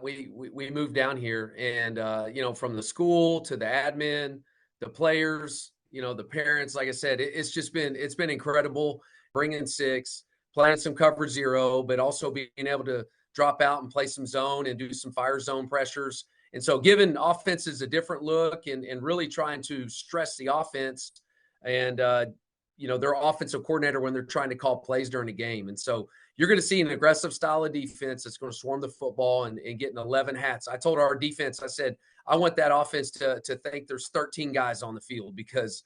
we moved down here, and from the school to the admin, the players, the parents. Like I said, it's been incredible. Bringing six, playing some cover zero, but also being able to drop out and play some zone and do some fire zone pressures. And so, giving offenses a different look and really trying to stress the offense and their offensive coordinator when they're trying to call plays during the game. And so you're going to see an aggressive style of defense that's going to swarm the football and getting 11 hats. I told our defense, I said, I want that offense to think there's 13 guys on the field because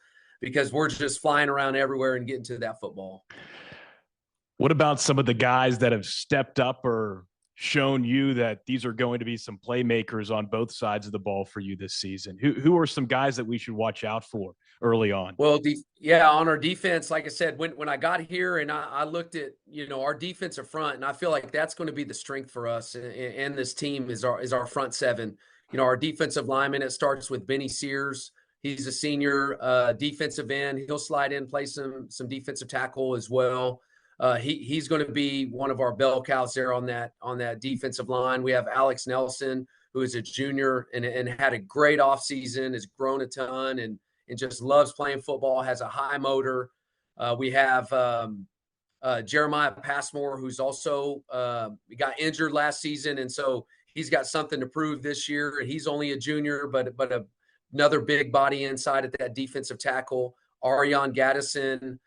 we're just flying around everywhere and getting to that football. What about some of the guys that have stepped up or shown you that these are going to be some playmakers on both sides of the ball for you this season? Who are some guys that we should watch out for early on? Well, yeah, on our defense, like I said, when I got here and I looked at our defensive front, and I feel like that's going to be the strength for us and this team is our front seven. Our defensive lineman. It starts with Benny Sears. He's a senior defensive end. He'll slide in, play some defensive tackle as well. He's going to be one of our bell cows there on that defensive line. We have Alex Nelson, who is a junior and had a great offseason, has grown a ton and just loves playing football, has a high motor. We have Jeremiah Passmore, who's also got injured last season, and so he's got something to prove this year. And he's only a junior, but another big body inside at that defensive tackle. Ariane Gaddison,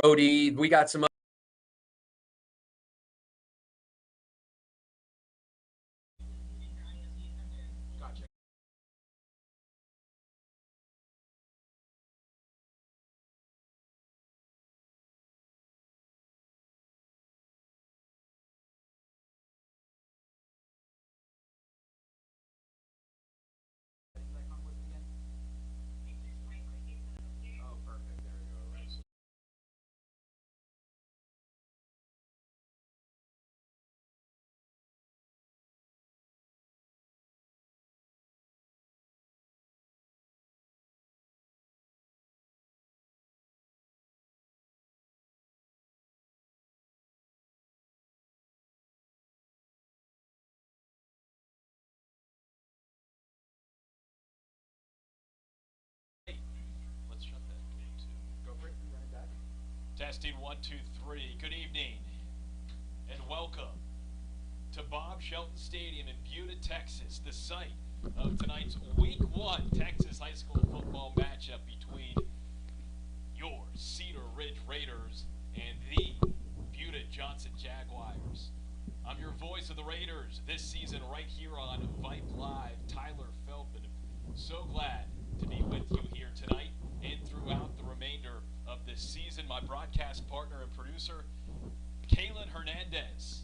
Brody. We got some. Let's shut that game too. Go for it. Run it back. Testing 1, 2, 3. Good evening and welcome to Bob Shelton Stadium in Buda, Texas, the site of tonight's Week 1 Texas High School football matchup between your Cedar Ridge Raiders and the Buda Johnson Jaguars. I'm your voice of the Raiders this season right here on Vype Live, Tyler Feldman. So glad to be with you here tonight and throughout the remainder of this season. My broadcast partner and producer, Kaylin Hernandez,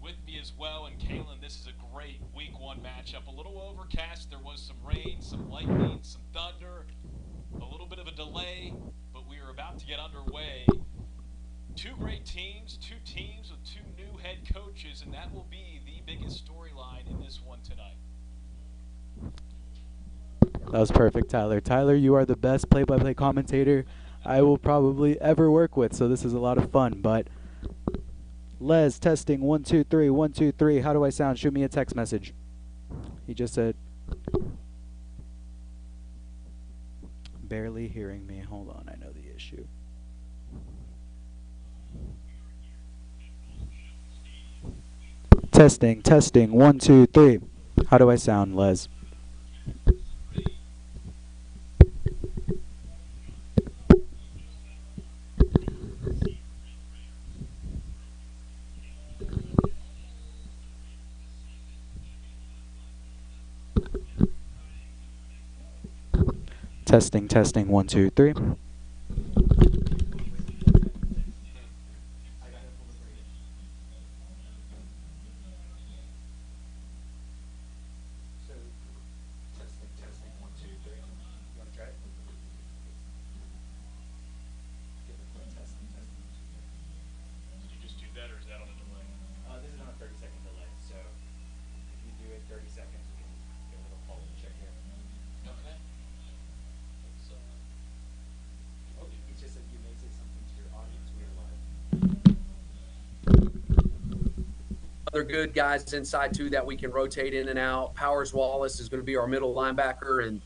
with me as well. And Kaylin, this is a great Week 1 matchup. A little overcast. There was some rain, some lightning, some thunder, a little bit of a delay, but we are about to get underway. Two great teams, two teams with two new head coaches, and that will be the biggest storyline in this one tonight. That was perfect, Tyler. Tyler, you are the best play-by-play commentator I will probably ever work with, so this is a lot of fun. But Les, testing 1, 2, 3, 1, 2, 3. How do I sound? Shoot me a text message. He just said, barely hearing me. Hold on, I know the issue. Testing, testing, 1, 2, 3. How do I sound, Les? Testing, testing, 1, 2, 3. Other good guys inside too that we can rotate in and out. Powers Wallace is going to be our middle linebacker. And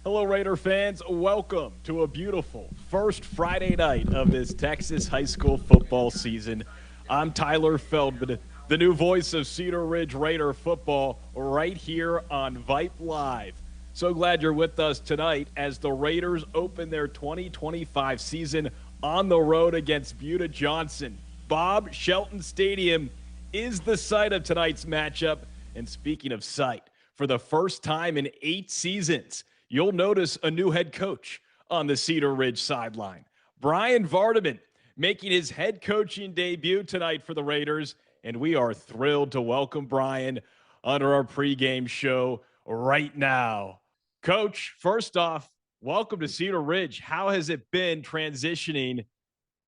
hello, Raider fans. Welcome to a beautiful first Friday night of this Texas high school football season. I'm Tyler Feldman, the new voice of Cedar Ridge Raider football right here on Vype Live. So glad you're with us tonight as the Raiders open their 2025 season on the road against Buda Johnson. Bob Shelton Stadium is the site of tonight's matchup. And speaking of site, for the first time in 8 seasons, you'll notice a new head coach on the Cedar Ridge sideline. Brian Vardaman making his head coaching debut tonight for the Raiders, and we are thrilled to welcome Brian under our pregame show right now. Coach, first off, welcome to Cedar Ridge. How has it been transitioning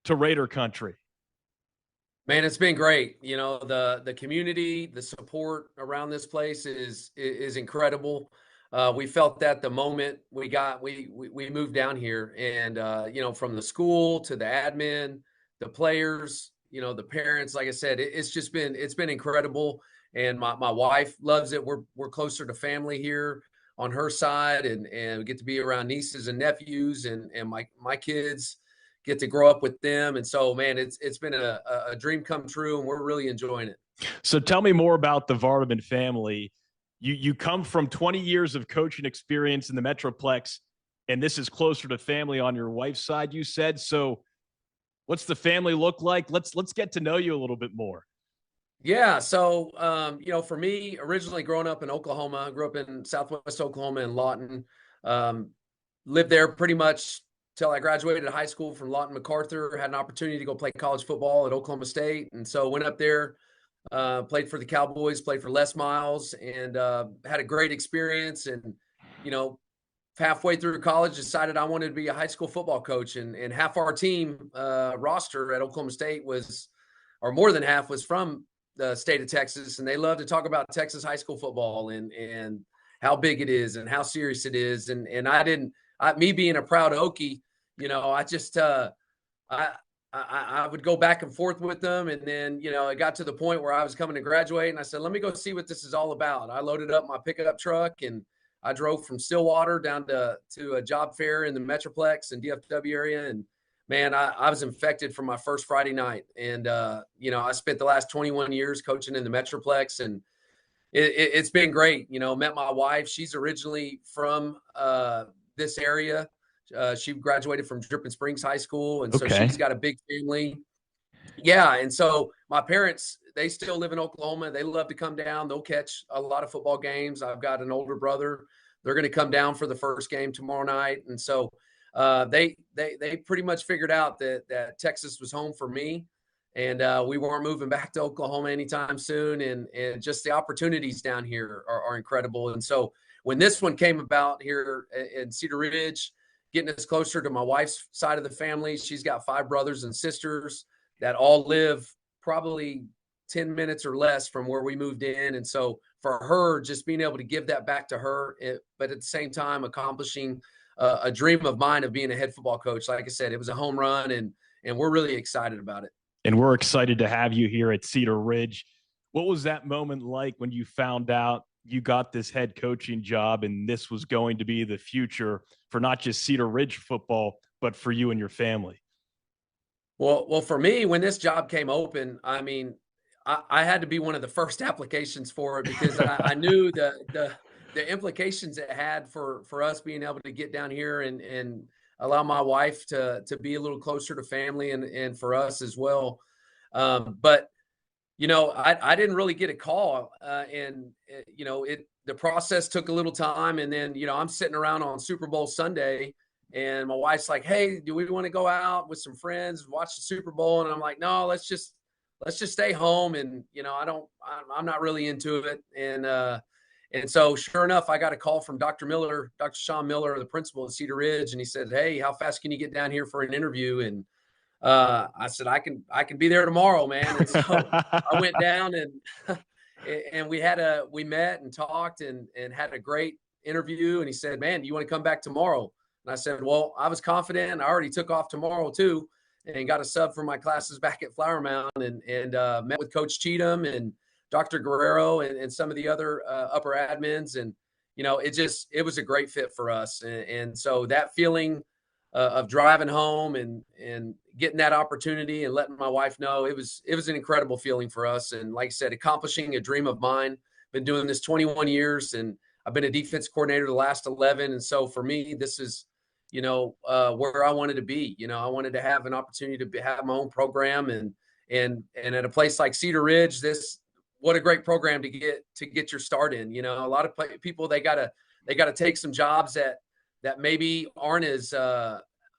to Raider country? Man, it's been great. You know, the community, the support around this place is incredible. We felt that the moment we moved down here, and you know, from the school to the admin, the players, you know, the parents. Like I said, it's been incredible, and my wife loves it. We're closer to family here on her side, and we get to be around nieces and nephews, and my kids get to grow up with them. And so, man, it's been a dream come true, and we're really enjoying it. So tell me more about the Vardaman family. You come from 20 years of coaching experience in the Metroplex. and this is closer to family on your wife's side, you said. So what's the family look like? Let's get to know you a little bit more. Yeah. So, for me, originally growing up in Oklahoma, I grew up in Southwest Oklahoma in Lawton. Lived there pretty much till I graduated high school from Lawton MacArthur. Had an opportunity to go play college football at Oklahoma State, and so went up there, played for the Cowboys, played for Les Miles, and had a great experience. And halfway through college, decided I wanted to be a high school football coach, and half our team roster at Oklahoma State was, or more than half, was from the state of Texas, and they love to talk about Texas high school football and how big it is and how serious it is. And me being a proud Okie, I would go back and forth with them. And then, it got to the point where I was coming to graduate, and I said, let me go see what this is all about. I loaded up my pickup truck, and I drove from Stillwater down to a job fair in the Metroplex and DFW area. And man, I was infected from my first Friday night. And, I spent the last 21 years coaching in the Metroplex, and it's been great. Met my wife. She's originally from this area. She graduated from Dripping Springs High School, and so she's got a big family. Yeah, and so my parents, they still live in Oklahoma. They love to come down. They'll catch a lot of football games. I've got an older brother. They're going to come down for the first game tomorrow night, and so they pretty much figured out that Texas was home for me, and we weren't moving back to Oklahoma anytime soon. And just the opportunities down here are incredible. And so when this one came about here in Cedar Ridge, getting us closer to my wife's side of the family, she's got 5 brothers and sisters that all live probably 10 minutes or less from where we moved in. And so for her, just being able to give that back to her, but at the same time accomplishing a dream of mine of being a head football coach. Like I said, it was a home run, and we're really excited about it. And we're excited to have you here at Cedar Ridge. What was that moment like when you found out you got this head coaching job and this was going to be the future for not just Cedar Ridge football, but for you and your family? Well, for me, when this job came open, I mean, I had to be one of the first applications for it, because I knew the implications it had for us being able to get down here and allow my wife to be a little closer to family and for us as well. But I didn't really get a call, the process took a little time, and then I'm sitting around on Super Bowl Sunday, and my wife's like, "Hey, do we want to go out with some friends, watch the Super Bowl?" And I'm like, "No, let's just stay home." And I'm not really into it. And so sure enough, I got a call from Dr. Sean Miller, the principal at Cedar Ridge, and he said, "Hey, how fast can you get down here for an interview?" And I said, I can be there tomorrow, man. And so I went down, and we met and talked and had a great interview. And he said, "Man, do you want to come back tomorrow?" And I said, "Well, I was confident. I already took off tomorrow too, and got a sub for my classes back at Flower Mound, and met with Coach Cheatham and Dr. Guerrero and some of the other upper admins. And, it was a great fit for us. And so that feeling of driving home and getting that opportunity and letting my wife know, it was an incredible feeling for us. And like I said, accomplishing a dream of mine. Been doing this 21 years, and I've been a defense coordinator the last 11. And so for me, this is, where I wanted to be. I wanted to have an opportunity to have my own program, and at a place like Cedar Ridge, what a great program to get your start in. A lot of people, they gotta take some jobs that maybe aren't as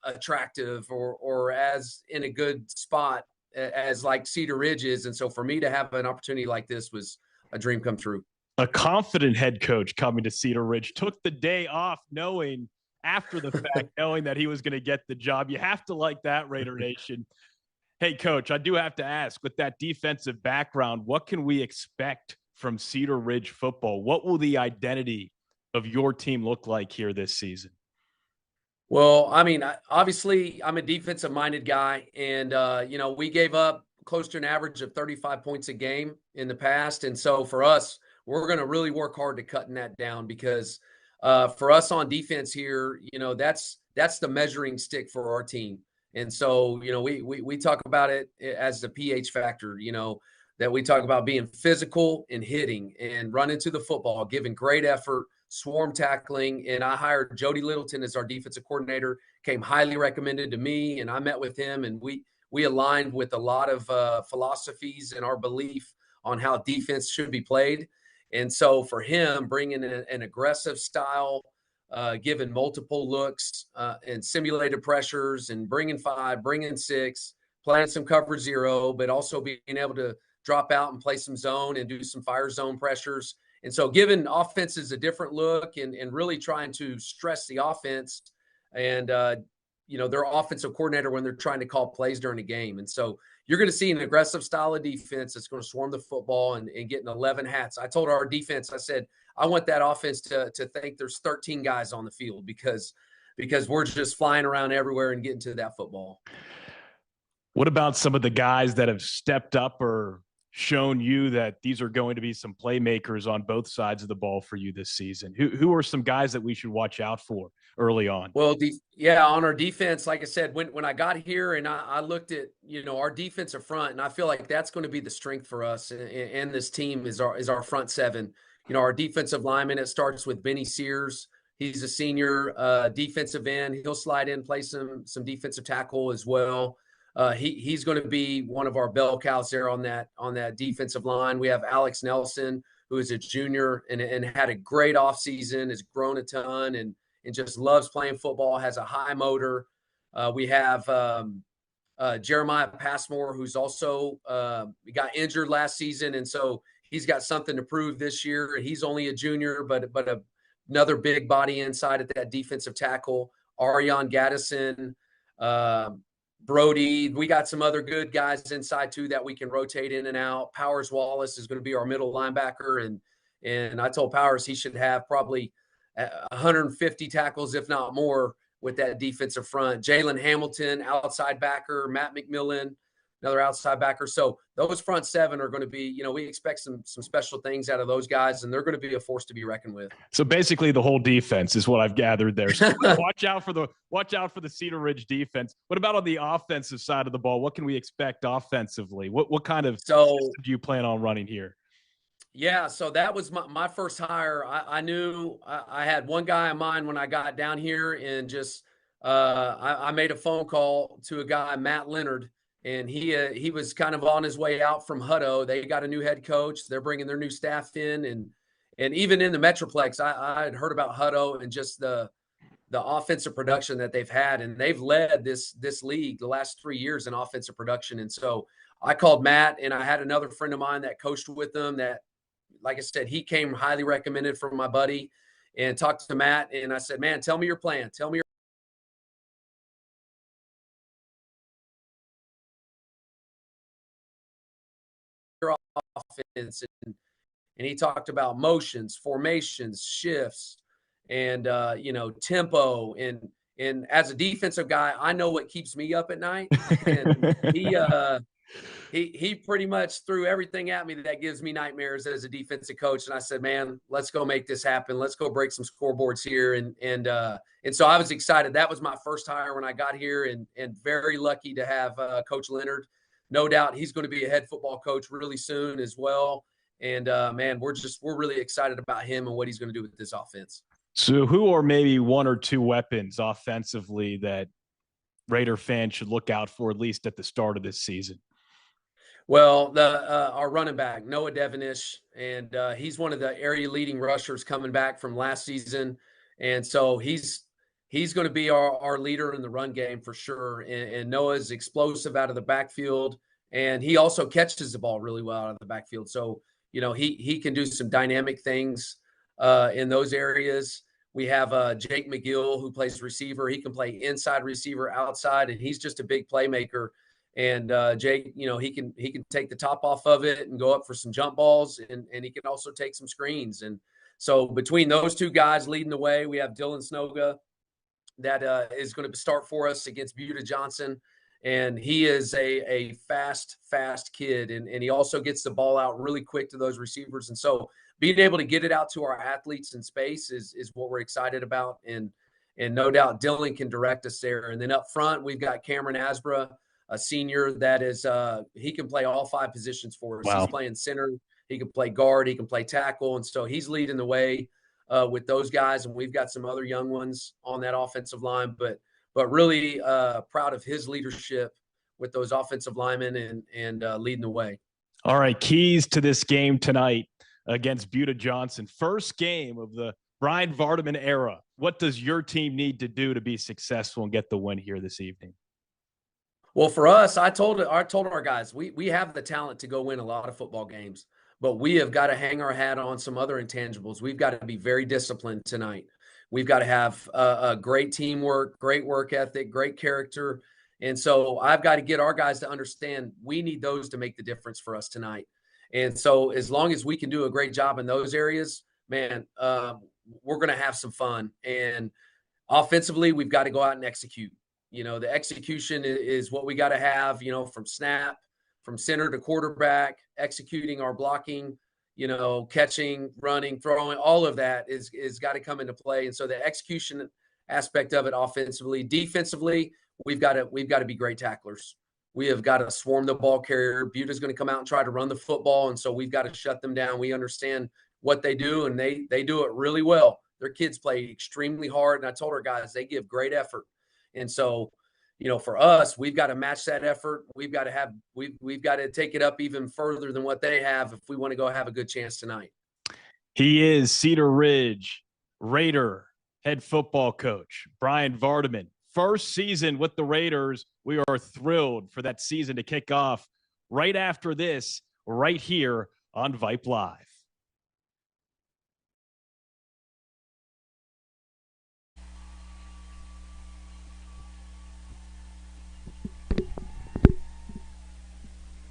attractive or as in a good spot as like Cedar Ridge is. And so for me to have an opportunity like this was a dream come true. A confident head coach coming to Cedar Ridge, took the day off knowing that he was going to get the job. You have to like that, Raider Nation. Hey, Coach, I do have to ask, with that defensive background, what can we expect from Cedar Ridge football? What will the identity of your team look like here this season? Well, I mean, obviously, I'm a defensive-minded guy, and, we gave up close to an average of 35 points a game in the past. And so for us, we're going to really work hard to cutting that down, because for us on defense here, that's the measuring stick for our team. And so, we talk about it as the pH factor, that we talk about being physical and hitting and running to the football, giving great effort, swarm tackling. And I hired Jody Littleton as our defensive coordinator, came highly recommended to me. And I met with him, and we aligned with a lot of philosophies and our belief on how defense should be played. And so for him, bringing in an aggressive style, giving multiple looks and simulated pressures, and bringing 5, bringing 6, playing some cover 0, but also being able to drop out and play some zone and do some fire zone pressures. And so giving offenses a different look and really trying to stress the offense and, their offensive coordinator when they're trying to call plays during a game. And so you're going to see an aggressive style of defense that's going to swarm the football and getting 11 hats. I told our defense, I said, I want that offense to think there's 13 guys on the field because we're just flying around everywhere and getting to that football. What about some of the guys that have stepped up or shown you that these are going to be some playmakers on both sides of the ball for you this season? Who are some guys that we should watch out for early on? Well, on our defense, like I said, when I got here and I looked at, our defensive front, and I feel like that's going to be the strength for us and this team is our front 7. Our defensive lineman, it starts with Benny Sears. He's a senior defensive end. He'll slide in, play some defensive tackle as well. He's going to be one of our bell cows there on that defensive line. We have Alex Nelson, who is a junior and had a great offseason, has grown a ton and just loves playing football, has a high motor. We have Jeremiah Passmore, who's also got injured last season, and so he's got something to prove this year. He's only a junior, but another big body inside at that defensive tackle. Ariane Gaddison, Brody. We got some other good guys inside too that we can rotate in and out. Powers Wallace is going to be our middle linebacker, and I told Powers he should have probably 150 tackles, if not more, with that defensive front. Jalen Hamilton, outside backer. Matt McMillan, another outside backer. So those front 7 are going to be, we expect some special things out of those guys, and they're going to be a force to be reckoned with. So basically the whole defense is what I've gathered there. So watch out for the Cedar Ridge defense. What about on the offensive side of the ball? What can we expect offensively? What kind of system do you plan on running here? Yeah, so that was my first hire. I knew I had one guy in mind when I got down here, and just I made a phone call to a guy, Matt Leonard, and he was kind of on his way out from Hutto. They got a new head coach. They're bringing their new staff in, and even in the Metroplex, I had heard about Hutto and just the offensive production that they've had, and they've led this league the last 3 years in offensive production. And so I called Matt, and I had another friend of mine that coached with them that, like I said, he came highly recommended from my buddy, and talked to Matt. And I said, man, tell me your plan. Tell me your offense. And he talked about motions, formations, shifts, and, tempo. And as a defensive guy, I know what keeps me up at night. And he pretty much threw everything at me that gives me nightmares as a defensive coach. And I said, man, let's go make this happen. Let's go break some scoreboards here. And so I was excited. That was my first hire when I got here, and very lucky to have Coach Leonard. No doubt he's going to be a head football coach really soon as well. And man, we're really excited about him and what he's going to do with this offense. So who are maybe 1 or 2 weapons offensively that Raider fans should look out for, at least at the start of this season? Well, our running back, Noah Devonish, and he's one of the area leading rushers coming back from last season. And so he's going to be our leader in the run game for sure. And Noah's explosive out of the backfield, and he also catches the ball really well out of the backfield. So, he can do some dynamic things in those areas. We have Jake McGill, who plays receiver. He can play inside receiver, outside, and he's just a big playmaker. And Jake, he can take the top off of it and go up for some jump balls, and he can also take some screens. And so between those 2 guys leading the way, we have Dylan Snoga that is going to start for us against Buda Johnson. And he is a fast kid, and he also gets the ball out really quick to those receivers. And so being able to get it out to our athletes in space is what we're excited about. And no doubt Dylan can direct us there. And then up front, we've got Cameron Asbra, a senior that is he can play all 5 positions for us. Wow. He's playing center, he can play guard, he can play tackle, and so he's leading the way. with those guys, and we've got some other young ones on that offensive line. But really proud of his leadership with those offensive linemen and leading the way. All right, keys to this game tonight against Buda Johnson. First game of the Brian Vardaman era. What does your team need to do to be successful and get the win here this evening? Well, for us, I told our guys, we have the talent to go win a lot of football games, but we have got to hang our hat on some other intangibles. We've got to be very disciplined tonight. We've got to have a great teamwork, great work ethic, great character. And so I've got to get our guys to understand we need those to make the difference for us tonight. And so as long as we can do a great job in those areas, man, we're going to have some fun. And offensively, we've got to go out and execute. You know, the execution is what we got to have, you know, from snap, from center to quarterback, executing our blocking, you know, catching, running, throwing, all of that is got to come into play. And so the execution aspect of it offensively, defensively, we've got to be great tacklers. We have got to swarm the ball carrier. Buta's going to come out and try to run the football. And so we've got to shut them down. We understand what they do, and they do it really well. Their kids play extremely hard. And I told our guys, they give great effort. And so, you know, for us, we've got to match that effort. We've got to take it up even further than what they have if we want to go have a good chance tonight. He is Cedar Ridge Raider head football coach, Brian Vardaman. First season with the Raiders. We are thrilled for that season to kick off right after this, right here on Vype Live.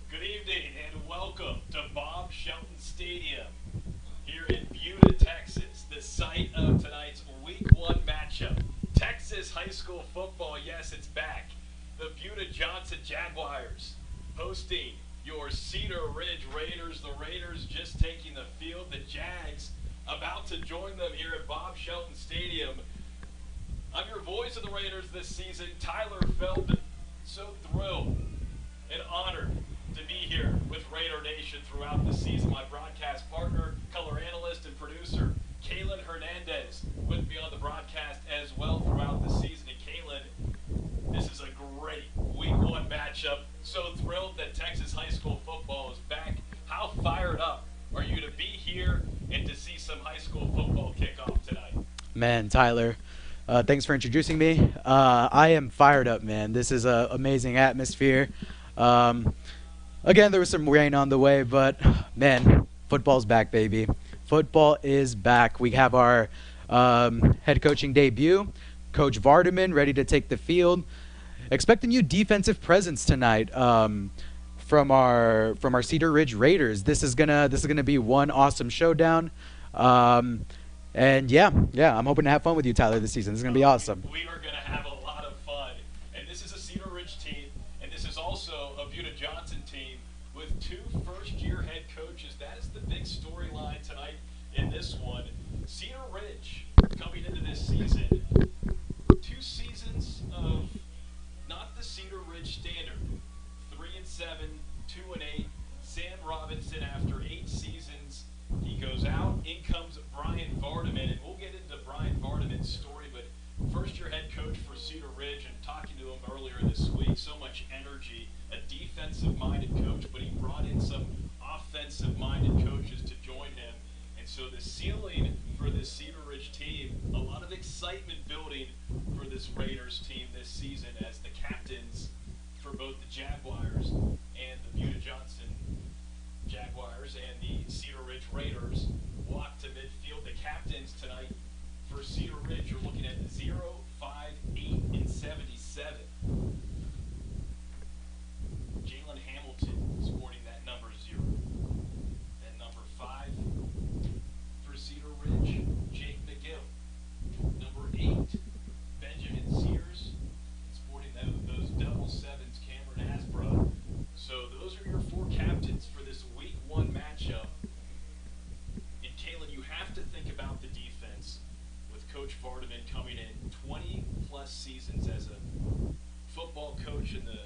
Good evening and welcome to Bob Shelton Stadium here in Buda, Texas, the site of tonight's Week 1 matchup. Texas high school football, yes, it's back. The Buda Johnson Jaguars hosting your Cedar Ridge Raiders. The Raiders just taking the field. The Jags about to join them here at Bob Shelton Stadium. I'm your voice of the Raiders this season, Tyler Feldman. So thrilled and honored to be here with Raider Nation throughout the season. My broadcast partner, color analyst, and producer, Kaylin Hernandez, with me on the broadcast as well throughout the season. And Kaylin, this is a great Week 1 matchup. So thrilled that Texas high school football is back. How fired up are you to be here and to see some high school football kickoff tonight? Man, Tyler, thanks for introducing me. I am fired up, man. This is an amazing atmosphere. Again, there was some rain on the way, but man, football's back, baby. Football is back. We have our head coaching debut, Coach Vardaman, ready to take the field. Expect a new defensive presence tonight from our Cedar Ridge Raiders. This is gonna be one awesome showdown. And yeah, I'm hoping to have fun with you, Tyler, this season. This is gonna be awesome. We are gonna have a lot of fun, and this is a Cedar Ridge team, and this is also a Buda Johnson team with 2 first-year head coaches. That is the big storyline tonight in this one. Cedar Ridge coming into this season, 2 seasons of not the Cedar Ridge standard, 3-7, 2-8. Sam Robinson after 8 seasons, he goes out. In comes Brian Vardaman, and we'll get into Brian Vardaman's story. But first-year head coach for Cedar Ridge, and talking to him earlier this week, so much energy, a defensive-minded coach, but he brought in some offensive-minded coaches to join him. And so the ceiling for this Cedar Ridge team, a lot of excitement building for this Raiders team this season as the captains for both the Jaguars and the Buda Johnson Jaguars and the Cedar Ridge Raiders walk to midfield. The captains tonight for Cedar Ridge are looking at 0, 5, 8, and 77. Jalen Hamilton sporting that number 0. And number 5 for Cedar Ridge, Jake McGill. Number 8, Benjamin Sears, sporting those double 7s, Cameron Asbrough. So those are your 4 captains for this Week 1 matchup. And Kaylin, you have to think about the defense with Coach Vardaman coming in 20-plus seasons as a football coach in the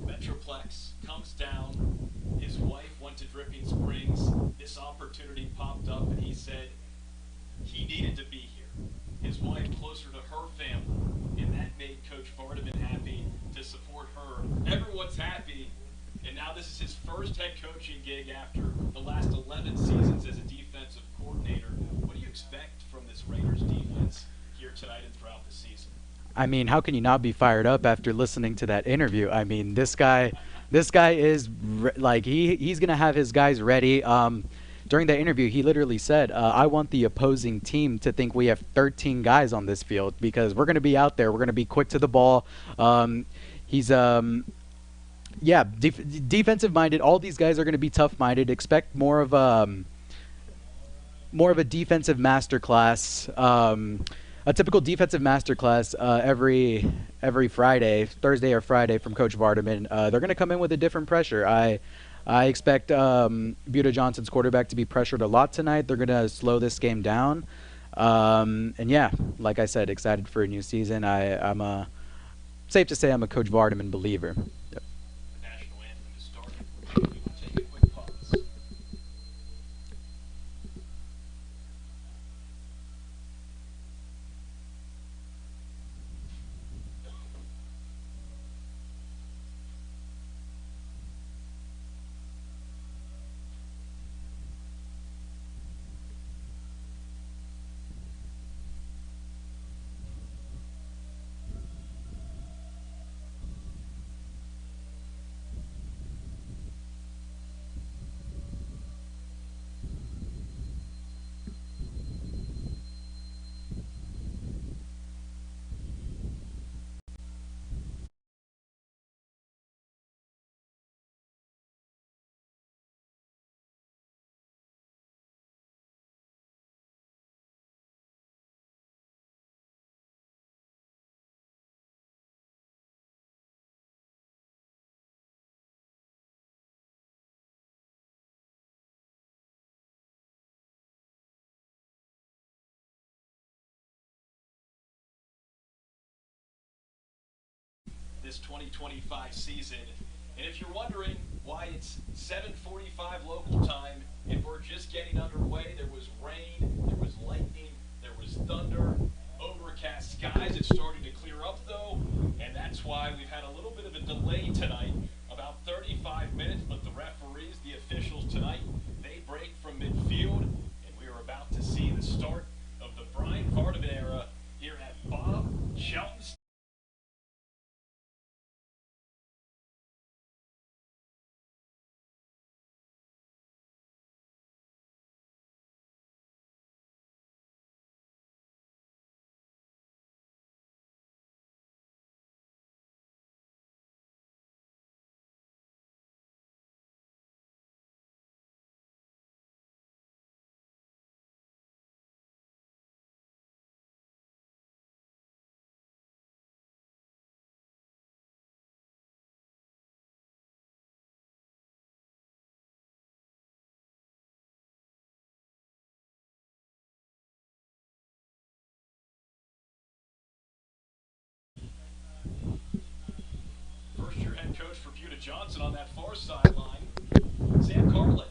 Metroplex, comes down. His wife went to Dripping Springs. This opportunity popped up, and he said, he needed to be here. His wife closer to her family, and that made Coach Vardaman happy to support her. Everyone's happy, and now this is his first head coaching gig after the last 11 seasons as a defensive coordinator. What do you expect from this Raiders defense here tonight and throughout the season? I mean, how can you not be fired up after listening to that interview? I mean, this guy is like he's gonna have his guys ready. During the interview, he literally said, "I want the opposing team to think we have 13 guys on this field because we're gonna be out there. We're gonna be quick to the ball." He's defensive minded. All these guys are gonna be tough minded. Expect more of a defensive masterclass. A typical defensive masterclass every Friday, Thursday or Friday from Coach Vardaman. They're going to come in with a different pressure. I expect Buda Johnson's quarterback to be pressured a lot tonight. They're going to slow this game down. And yeah, like I said, excited for a new season. I'm safe to say I'm a Coach Vardaman believer. Yep. The national anthem is starting. We will take a quick pause. This 2025 season. And if you're wondering why it's 7:45 local time and we're just getting underway, there was rain, there was lightning, there was thunder, overcast skies. It's starting to clear up though, and that's why we've had a little bit of a delay tonight, about 35 minutes, but the referees, the officials tonight, they break from midfield, and we are about to see the start of the Brian Vardaman era here at Bob Shelton Stadium. Coach for Buda Johnson on that far sideline, Sam Carlin.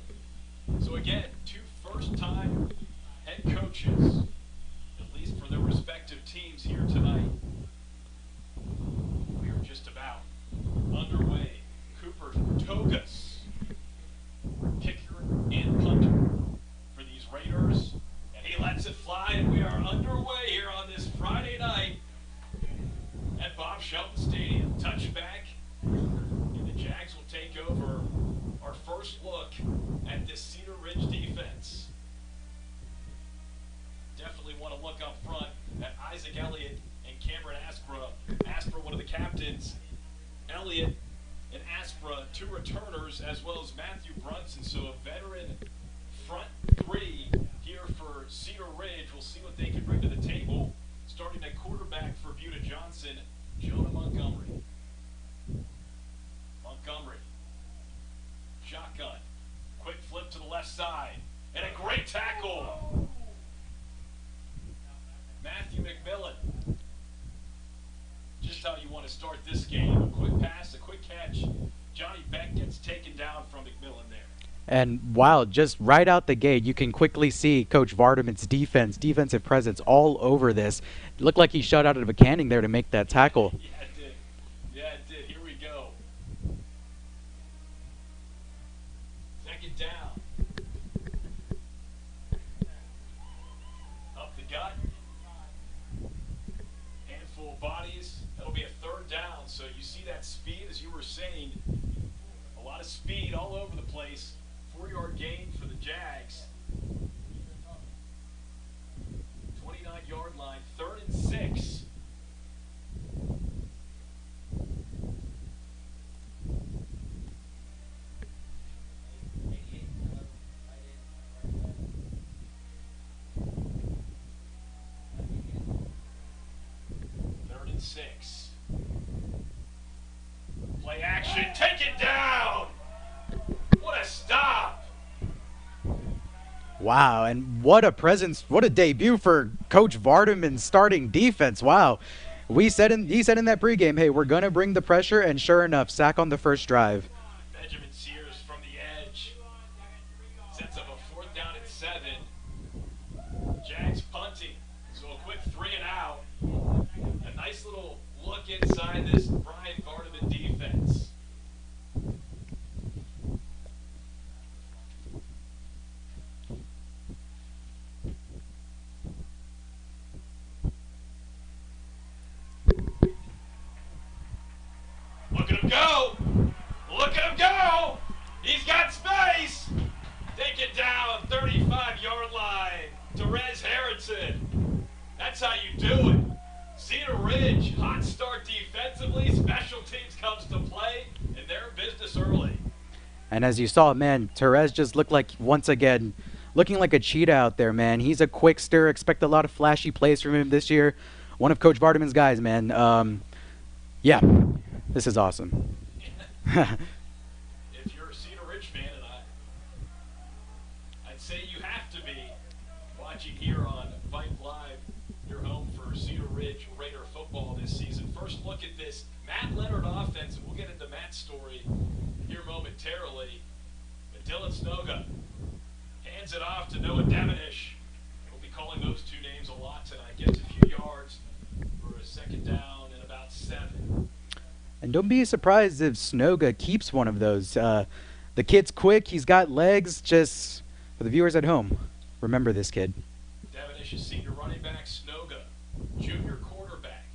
So again, two first-time head coaches, at least for their respective teams here tonight. We are just about underway. Cooper Togas, kicker and punter for these Raiders, and he lets it fly, and we are underway here on this Friday night at Bob Shelton Stadium. Touchback. Jags will take over our first look at this Cedar Ridge defense. Definitely want to look up front at Isaac Elliott and Cameron Aspra. Aspra, one of the captains. Elliott and Aspra, two returners, as well as Matthew Brunson. So a veteran front three here for Cedar Ridge. We'll see what they can bring to the table. Starting at quarterback for Buda Johnson, Jonah Montgomery. Montgomery, shotgun, quick flip to the left side, and a great tackle. Matthew McMillan. Just how you want to start this game. A quick pass, a quick catch. Johnny Beck gets taken down from McMillan there. And wow, just right out the gate, you can quickly see Coach Vardaman's defensive presence all over this. It looked like he shot out of a canning there to make that tackle. Yeah, it did. Yeah, it did. Here we go. Second down. Up the gut. Handful of bodies. That'll be a third down. So you see that speed, as you were saying. A lot of speed all over the place. 4-yard gain for the Jags. 29-yard line, 3rd and 6. Third and 6. Play action, take it down! What a stop! Wow, and what a presence, what a debut for Coach Vardaman's starting defense. Wow. He said in that pregame, hey, we're going to bring the pressure, and sure enough, sack on the first drive. Benjamin Sears from the edge. Sets up a 4th down and 7. Jags punting. So a quick 3 and out. A nice little look inside this Brian Vardaman defense. Look at him go! Look at him go! He's got space! Take it down, 35-yard line. Therese Harrison. That's how you do it. Cedar Ridge, hot start defensively. Special teams comes to play, and they're in business early. And as you saw, man, Therese just looked like, once again, looking like a cheetah out there, man. He's a quick stir. Expect a lot of flashy plays from him this year. One of Coach Vardaman's guys, man. Yeah, this is awesome. If you're a Cedar Ridge fan, and I'd say you have to be watching here on Vype Live, your home for Cedar Ridge Raider football this season. First look at this Matt Leonard offense, and we'll get into Matt's story here momentarily. But Dylan Snoga hands it off to Noah Devonish. We'll be calling those two names a lot tonight. Gets a few yards for a 2nd down and about 7. And don't be surprised if Snoga keeps one of those. The kid's quick. He's got legs. Just for the viewers at home, remember this kid. Devonish is senior running back. Snoga, junior quarterback.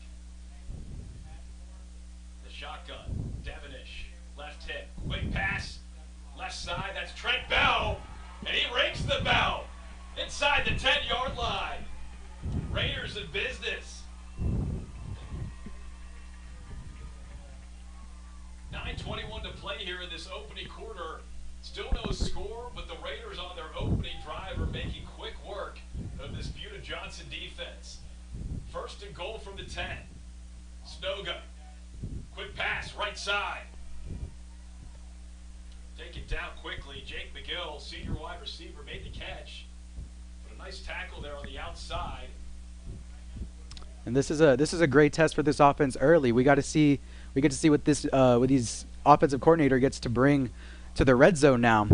The shotgun. Devonish, left hip. Quick pass. Left side. That's Trent Bell. And he rings the bell inside the 10-yard line. Raiders in business. 9:21 to play here in this opening quarter. Still no score, but the Raiders on their opening drive are making quick work of this Buda Johnson defense. 1st and goal from the 10. Snoga. Quick pass, right side. Take it down quickly. Jake McGill, senior wide receiver, made the catch. But a nice tackle there on the outside. And this is a great test for this offense early. We get to see what this what these offensive coordinator gets to bring to the red zone now.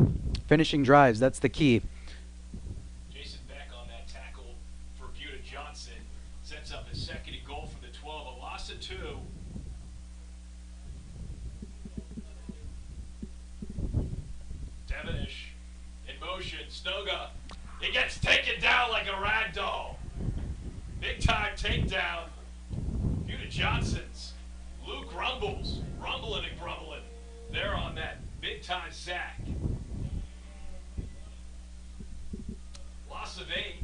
Finishing drives, that's the key. Jason Beck on that tackle for Buda Johnson. Sets up his 2nd and goal from the 12. A loss of 2. Devonish in motion. Snoga. He gets taken down like a rag doll. Big time takedown. Buda Johnson's. Luke rumbles. Rumbling and grumbling. They're on that big time sack. Loss of 8.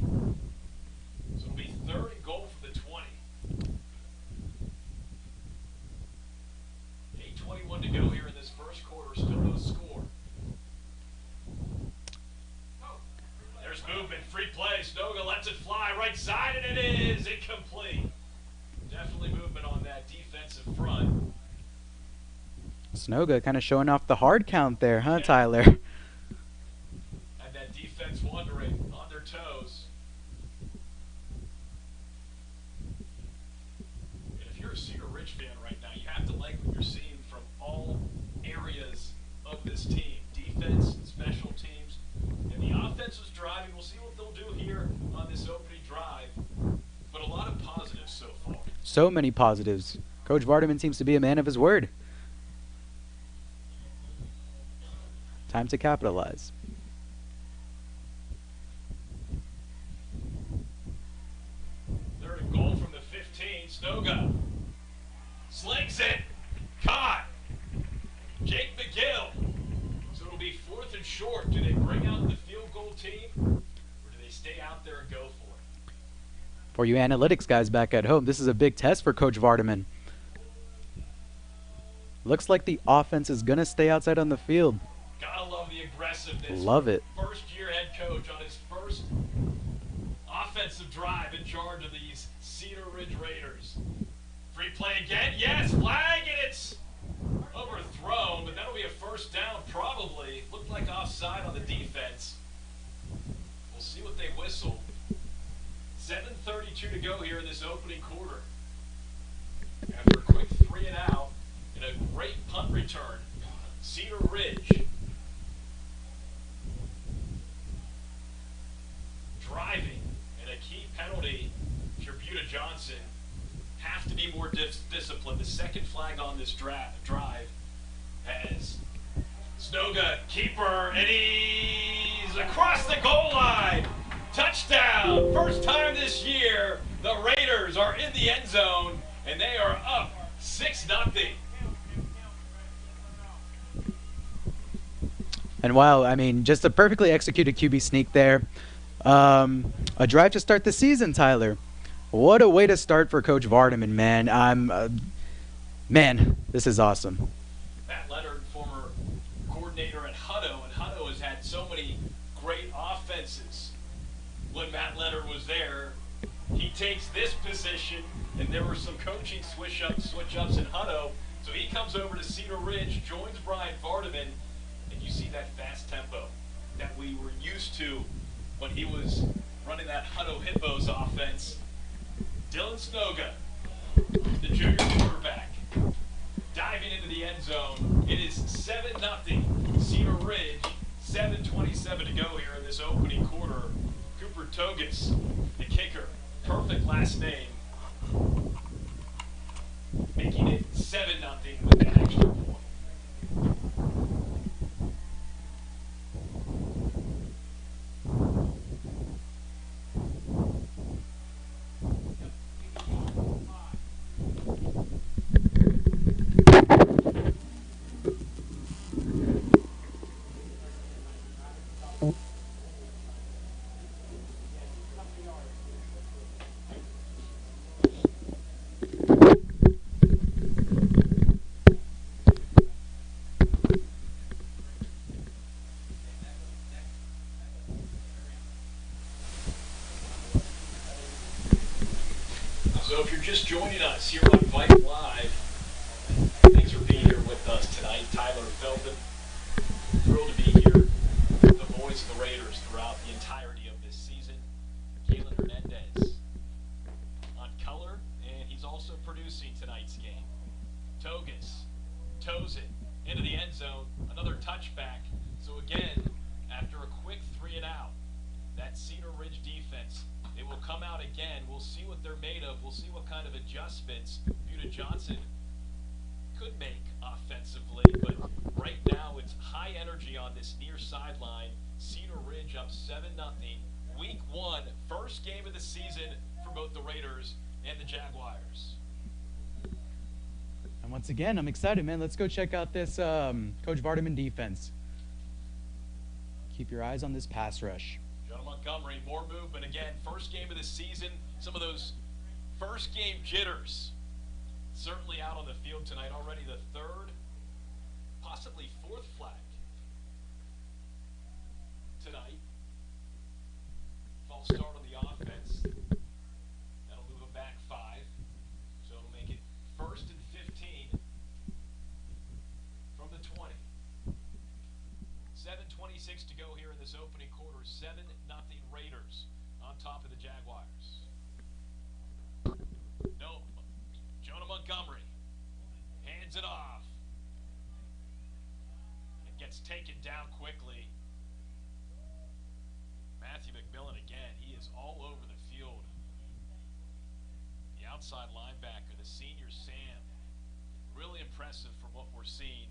So it'll be 3rd and goal for the 20. 8:21 to go here in this first quarter. Still no score. There's movement. Free play. Snoga lets it fly right side, and it is incomplete. Definitely movement on that defensive front. Snoga kind of showing off the hard count there, huh, Yeah. Tyler? Had that defense wandering on their toes. And if you're a Cedar Ridge fan right now, you have to like what you're seeing from all areas of this team. Defense, special teams. So many positives. Coach Vardaman seems to be a man of his word. Time to capitalize. Third and goal from the 15. Snoga slings it. Caught. Jake McGill. So it'll be 4th and short. Do they bring out the field goal team, or do they stay out there and go for it? For you analytics guys back at home, this is a big test for Coach Vardaman. Looks like the offense is going to stay outside on the field. Gotta love the aggressiveness. Love it. First-year head coach on his first offensive drive in charge of these Cedar Ridge Raiders. Free play again. Yes, flag, and it's overthrown, but that'll be a first down probably. Looked like offside on the defense. We'll see what they whistle. 7:32 to go here in this opening quarter. After a quick 3 and out and a great punt return, Cedar Ridge driving, and a key penalty for Buda Johnson. Have to be more disciplined. The second flag on this drive has Snoga, keeper, and he's across the goal line. Touchdown! First time this year, the Raiders are in the end zone, and they are up 6-0. And wow, I mean, just a perfectly executed QB sneak there. A drive to start the season, Tyler. What a way to start for Coach Vardaman, man. Man, this is awesome. Matt Leonard, former coordinator at Hutto, and Hutto has had so many great offenses. When Matt Leonard was there, he takes this position, and there were some coaching switch-ups in Hutto, so he comes over to Cedar Ridge, joins Brian Vardaman, and you see that fast tempo that we were used to when he was running that Hutto Hippos offense. Dylan Snoga, the junior quarterback, diving into the end zone. It is 7-0 Cedar Ridge, 7:27 to go here in this opening quarter. Cooper Togus, the kicker, perfect last name, making it 7-0 with that extra point. So if you're just joining us here on Vype Live, thanks for being here with us tonight. Tyler Feldman, thrilled to be here with the voice of the Raiders throughout the entirety of this season. Kalen Hernandez on color, and he's also producing tonight's game. Togus toes it into the end zone, another touchback. So again, after a quick 3 and out, that Cedar Ridge defense, they will come out again. We'll see what they're made of. We'll see what kind of adjustments Buda Johnson could make offensively. But right now, it's high energy on this near sideline. Cedar Ridge up 7-0. Week 1, first game of the season for both the Raiders and the Jaguars. And once again, I'm excited, man. Let's go check out this Coach Vardaman defense. Keep your eyes on this pass rush. John Montgomery, more movement again. First game of the season. Some of those first game jitters certainly out on the field tonight. Already the 3rd, possibly 4th flag tonight. False start on the offense. That'll move them back 5. So it'll make it 1st and 15 from the 20. 7:26 to go here in this opening quarter. 7-0 Raiders on top of the Jaguars. No, Jonah Montgomery hands it off and gets taken down quickly. Matthew McMillan again. He is all over the field. The outside linebacker, the senior Sam. Really impressive from what we're seeing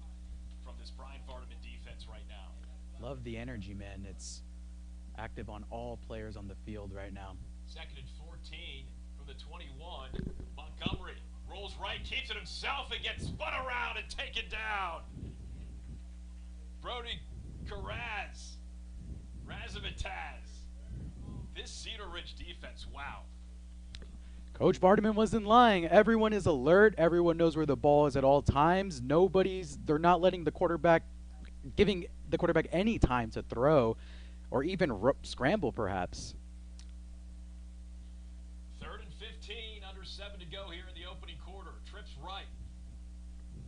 from this Brian Vardaman defense right now. Love the energy, man. It's active on all players on the field right now. 2nd and 14 from the 21. Montgomery rolls right, keeps it himself, and gets spun around and taken down. Brody Razamataz. This Cedar Ridge defense, wow. Coach Vardaman wasn't lying. Everyone is alert. Everyone knows where the ball is at all times. They're not letting the quarterback, giving the quarterback any time to throw or even scramble, perhaps. 3rd and 15, under 7 to go here in the opening quarter. Trips right.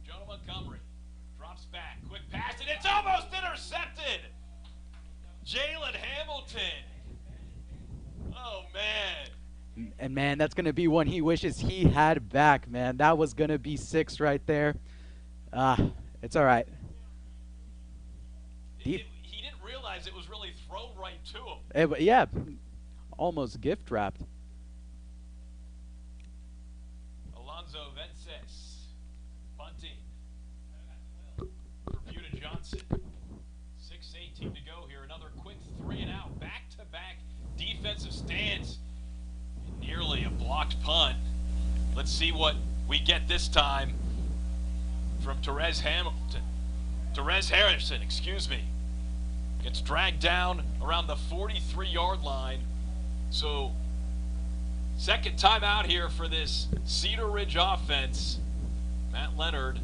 Jonah Montgomery drops back. Quick pass, and it's almost intercepted. Jalen Hamilton. Oh, man. And, man, that's going to be one he wishes he had back, man. That was going to be 6 right there. It's all right. He didn't realize it was really thrown right to him. Yeah, almost gift wrapped. Alonzo Vences punting for Buda Johnson. 6:18 to go here. Another quick 3 and out. Back-to-back defensive stands. Nearly a blocked punt. Let's see what we get this time from Therese Harrison, excuse me. Gets dragged down around the 43-yard line. So, second time out here for this Cedar Ridge offense. Matt Leonard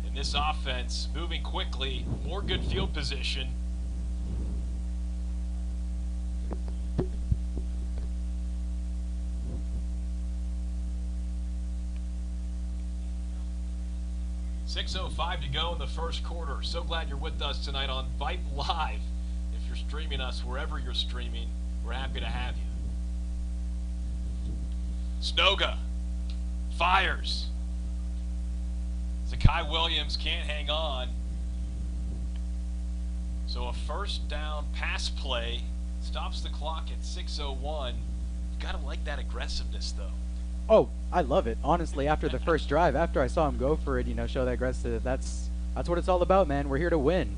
in this offense moving quickly, more good field position. .05 to go in the first quarter. So glad you're with us tonight on Vype Live. If you're streaming us wherever you're streaming, we're happy to have you. Snoga fires. Zakai Williams can't hang on. So a first down pass play stops the clock at 6:01. Gotta like that aggressiveness, though. Oh, I love it. Honestly, after the first drive, after I saw him go for it, show that aggressive, that's what it's all about, man. We're here to win.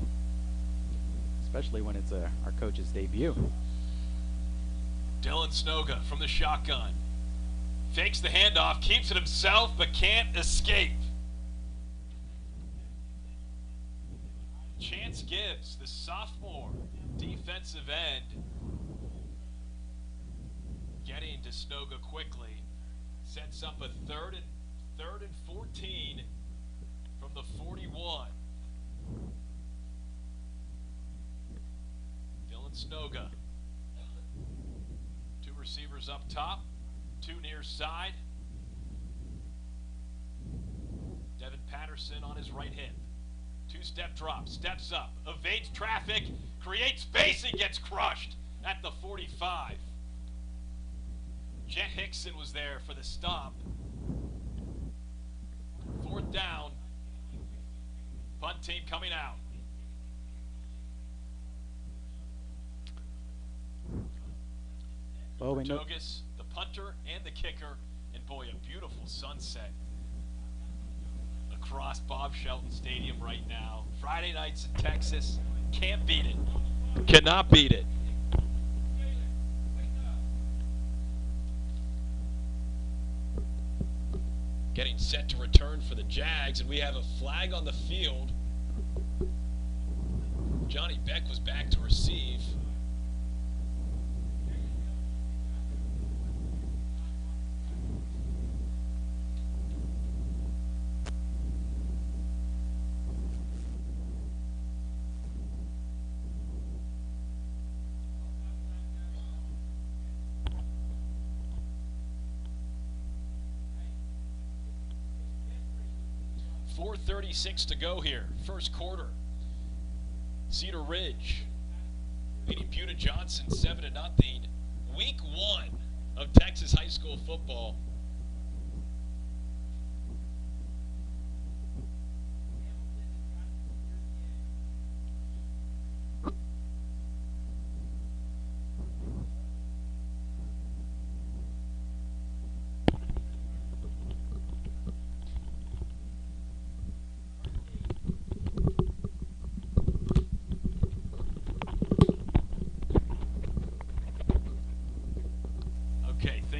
Especially when it's our coach's debut. Dylan Snoga from the shotgun. Fakes the handoff, keeps it himself, but can't escape. Chance Gibbs, the sophomore defensive end, getting to Snoga quickly. Sets up a third and 14 from the 41. Dylan Snoga. 2 receivers up top, 2 near side. Devin Patterson on his right hip. 2-step drop, steps up, evades traffic, creates space, and gets crushed at the 45. Jet Hickson was there for the stop. 4th down. Punt team coming out. Well, we know Togus, the punter and the kicker, and boy, a beautiful sunset across Bob Shelton Stadium right now. Friday nights in Texas, can't beat it. Cannot beat it. Getting set to return for the Jags, and we have a flag on the field. Johnny Beck was back to receive. .436 to go here, first quarter. Cedar Ridge beating Buda Johnson 7-0. Week 1 of Texas high school football.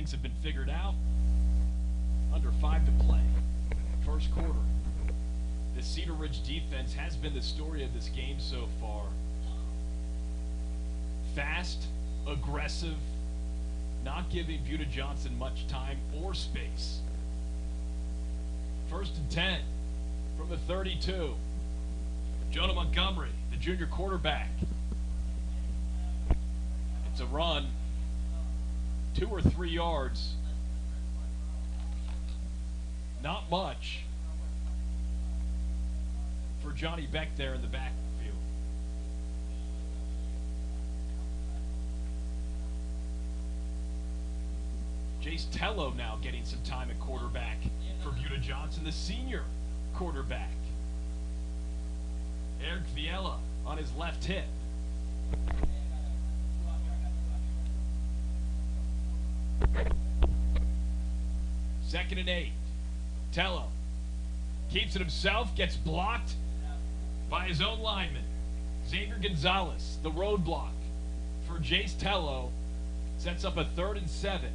things have been figured out. Under 5 to play. First quarter. The Cedar Ridge defense has been the story of this game so far. Fast, aggressive, not giving Buda Johnson much time or space. First and 10 from the 32. Jonah Montgomery, the junior quarterback. It's a run, 2 or 3 yards. Not much for Johnny Beck there in the backfield. Jace Tello now getting some time at quarterback for Buda Johnson, the senior quarterback. Eric Viella on his left hip. Second and 8. Tello keeps it himself, gets blocked by his own lineman. Xavier Gonzalez, the roadblock for Jace Tello, sets up a 3rd and 7.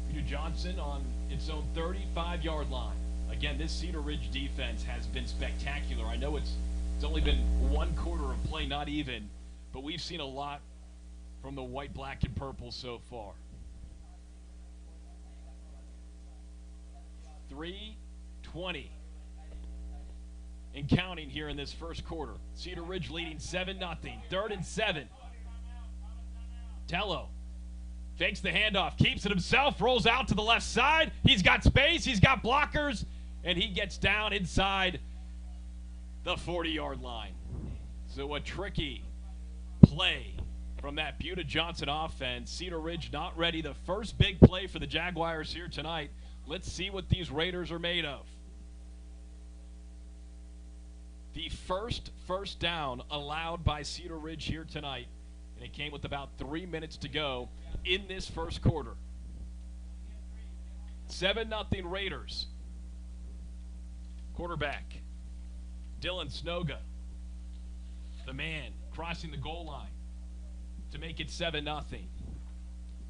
Buda Johnson on its own 35-yard line. Again, this Cedar Ridge defense has been spectacular. I know it's only been 1 quarter of play, not even, but we've seen a lot from the white, black, and purple so far. 3:20 and counting here in this first quarter. Cedar Ridge leading 7-0. 3rd and 7. Tello fakes the handoff, keeps it himself, rolls out to the left side. He's got space, he's got blockers, and he gets down inside the 40-yard line. So a tricky play from that Buda Johnson offense. Cedar Ridge not ready. The first big play for the Jaguars here tonight. Let's see what these Raiders are made of. The first down allowed by Cedar Ridge here tonight, and it came with about 3 minutes to go in this first quarter. 7-0 Raiders. Quarterback, Dylan Snoga, the man crossing the goal line to make it 7-0.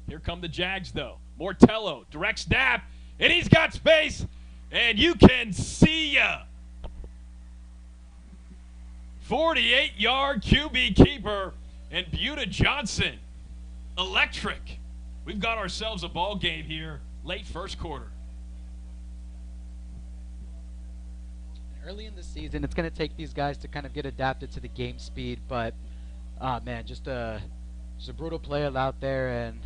Here come the Jags, though. Mortello, direct snap, and he's got space, and you can see ya. 48-yard QB keeper, and Buda Johnson, electric. We've got ourselves a ball game here, late first quarter. Early in the season, it's going to take these guys to kind of get adapted to the game speed, but man, just a brutal play out there, and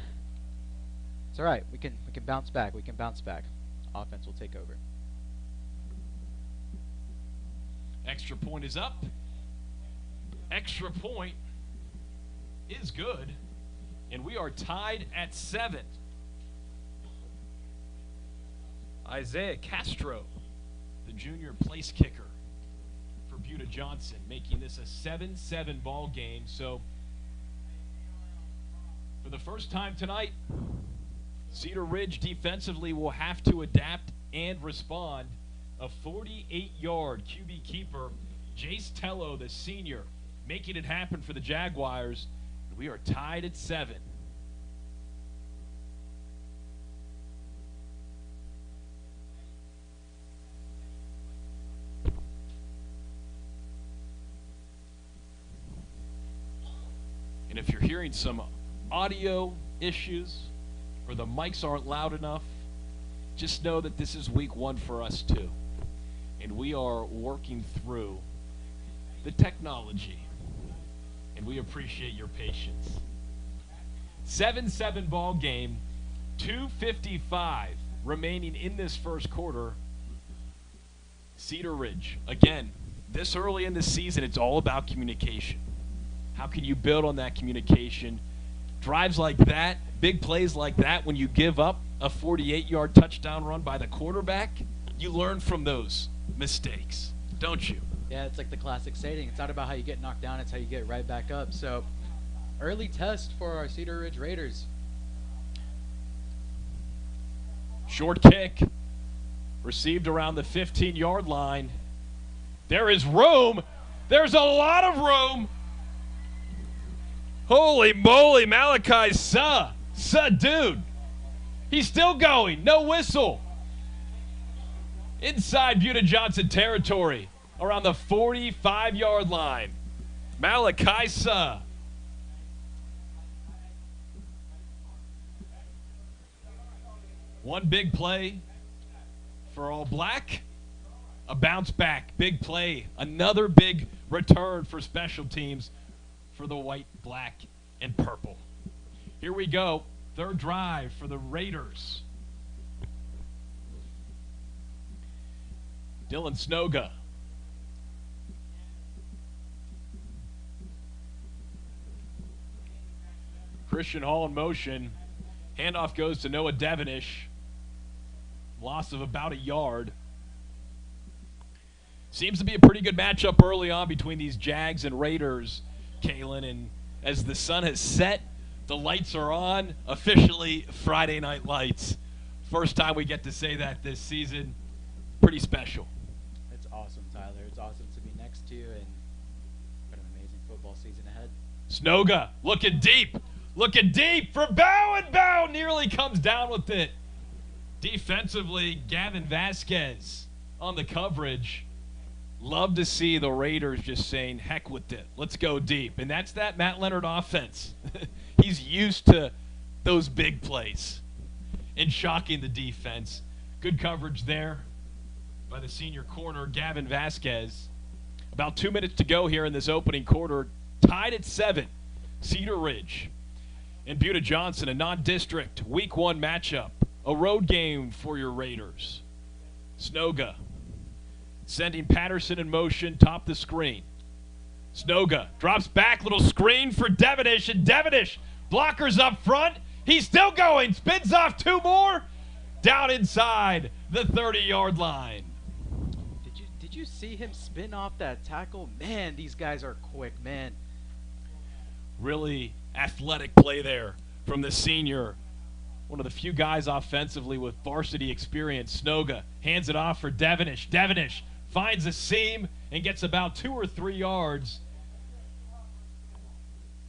it's all right. We can bounce back. We can bounce back. Offense will take over. Extra point is up. Extra point is good, and we are tied at 7. Isaiah Castro, the junior place kicker for Buda Johnson, making this a 7-7 ball game. So for the first time tonight, Cedar Ridge defensively will have to adapt and respond. A 48-yard QB keeper, Jace Tello, the senior, making it happen for the Jaguars. We are tied at 7. And if you're hearing some audio issues or the mics aren't loud enough, just know that this is week 1 for us too. And we are working through the technology. And we appreciate your patience. 7-7 ball game, 2:55 remaining in this first quarter. Cedar Ridge, again, this early in the season, it's all about communication. How can you build on that communication? Drives like that, big plays like that, when you give up a 48-yard touchdown run by the quarterback, you learn from those mistakes, don't you? Yeah, it's like the classic saying. It's not about how you get knocked down, it's how you get right back up. So, early test for our Cedar Ridge Raiders. Short kick, received around the 15-yard line. There is room. There's a lot of room. Holy moly, Malachi dude. He's still going. No whistle. Inside Buda Johnson territory, around the 45-yard line. Malachi Suh. One big play for All Black. A bounce back, big play. Another big return for special teams for the white, black, and purple. Here we go. Third drive for the Raiders. Dylan Snoga. Christian Hall in motion. Handoff goes to Noah Devonish. Loss of about a yard. Seems to be a pretty good matchup early on between these Jags and Raiders, Kalen. And as the sun has set, the lights are on. Officially Friday Night Lights. First time we get to say that this season. Pretty special. It's awesome, Tyler. It's awesome to be next to you, and what an amazing football season ahead. Snoga looking deep. Looking deep for Bow, and Bow nearly comes down with it. Defensively, Gavin Vasquez on the coverage. Love to see the Raiders just saying, heck with it. Let's go deep. And that's that Matt Leonard offense. He's used to those big plays and shocking the defense. Good coverage there by the senior corner, Gavin Vasquez. About 2 minutes to go here in this opening quarter. Tied at 7. Cedar Ridge and Buda Johnson, a non-district Week 1 matchup. A road game for your Raiders. Snoga sending Patterson in motion, top the screen. Snoga drops back, little screen for Devonish, and Devonish blockers up front. He's still going, spins off 2 more, down inside the 30-yard line. Did you see him spin off that tackle? Man, these guys are quick, man. Really athletic play there from the senior. One of the few guys offensively with varsity experience. Snoga hands it off for Devonish. Devonish finds a seam and gets about 2 or 3 yards.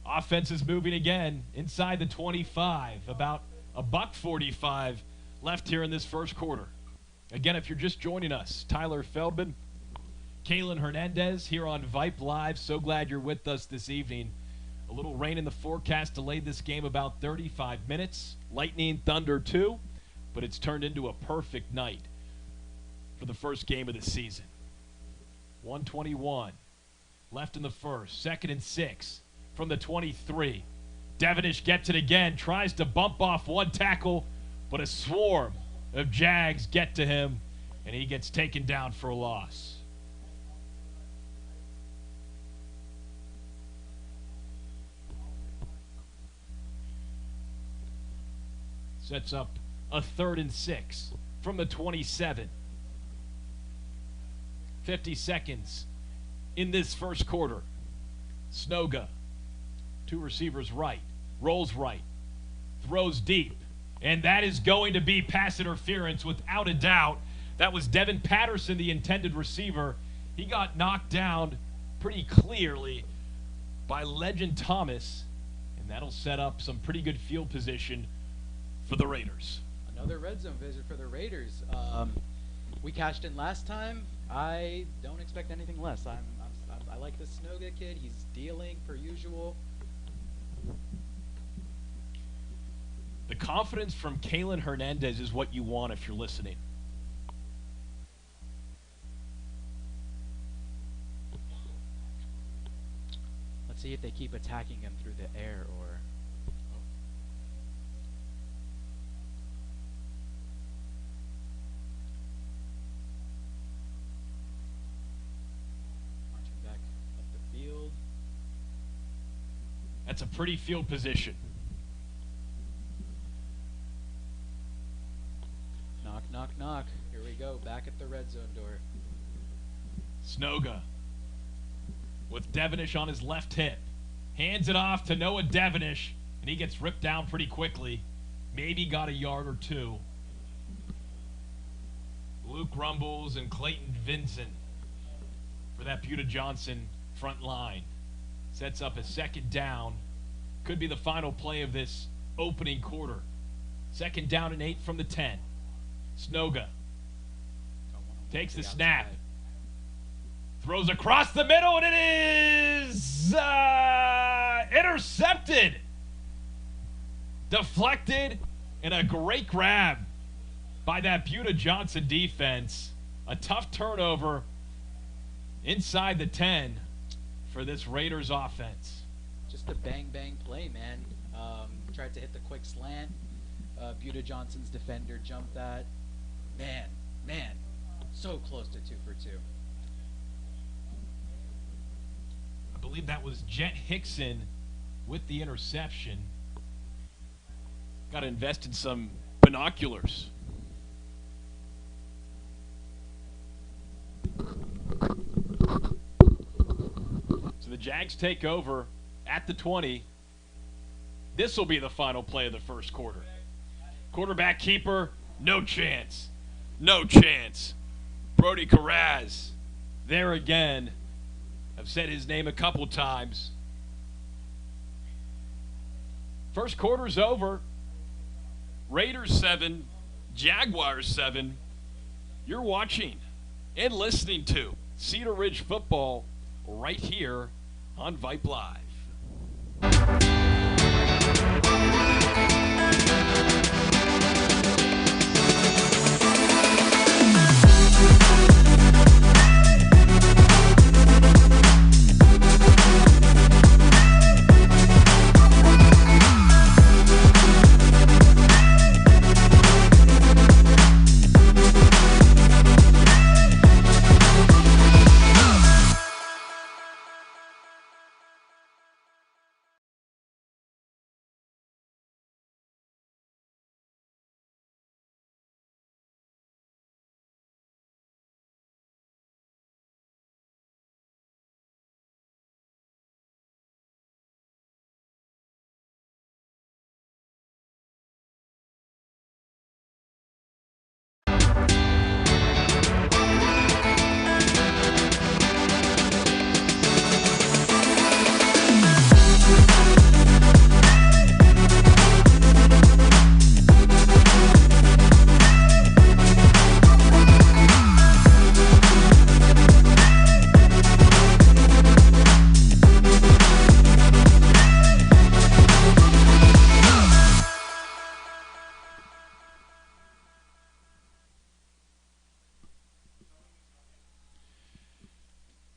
Offense is moving again inside the 25. About a $1.45 left here in this first quarter. Again, if you're just joining us, Tyler Feldman, Kalen Hernandez here on Vype Live. So glad you're with us this evening. A little rain in the forecast delayed this game about 35 minutes. Lightning, thunder too, but it's turned into a perfect night for the first game of the season. 1:21 left in the first. 2nd and 6 from the 23. Devonish gets it again, tries to bump off one tackle, but a swarm of Jags get to him, and he gets taken down for a loss. Sets up a 3rd and 6 from the 27. 50 seconds in this first quarter. Snoga, 2 receivers right, rolls right, throws deep, and that is going to be pass interference without a doubt. That was Devin Patterson, the intended receiver. He got knocked down pretty clearly by Legend Thomas, and that'll set up some pretty good field position for the Raiders. Another red zone visit for the Raiders. We cashed in last time. I don't expect anything less. I like the Snoga kid. He's dealing per usual. The confidence from Kalen Hernandez is what you want if you're listening. Let's see if they keep attacking him through the air or... That's a pretty field position. Knock, knock, knock. Here we go. Back at the red zone door. Snoga with Devonish on his left hip. Hands it off to Noah Devonish, and he gets ripped down pretty quickly. Maybe got a yard or 2. Luke Rumbles and Clayton Vincent for that Buda Johnson front line. Sets up a 2nd down Could be the final play of this opening quarter. 2nd down and 8 from the 10. Snoga takes the snap. Throws across the middle, and it is intercepted. Deflected, and a great grab by that Buda Johnson defense. A tough turnover inside the 10 for this Raiders offense. Just a bang-bang play, man. Tried to hit the quick slant. Buda Johnson's defender jumped that. Man, so close to 2 for 2. I believe that was Jet Hickson with the interception. Got to invest in some binoculars. So the Jags take over at the 20. This will be the final play of the first quarter. Quarterback keeper, no chance. No chance. Brody Carraz, there again. I've said his name a couple times. First quarter's over. Raiders 7, Jaguars 7. You're watching and listening to Cedar Ridge football right here on Vype Live.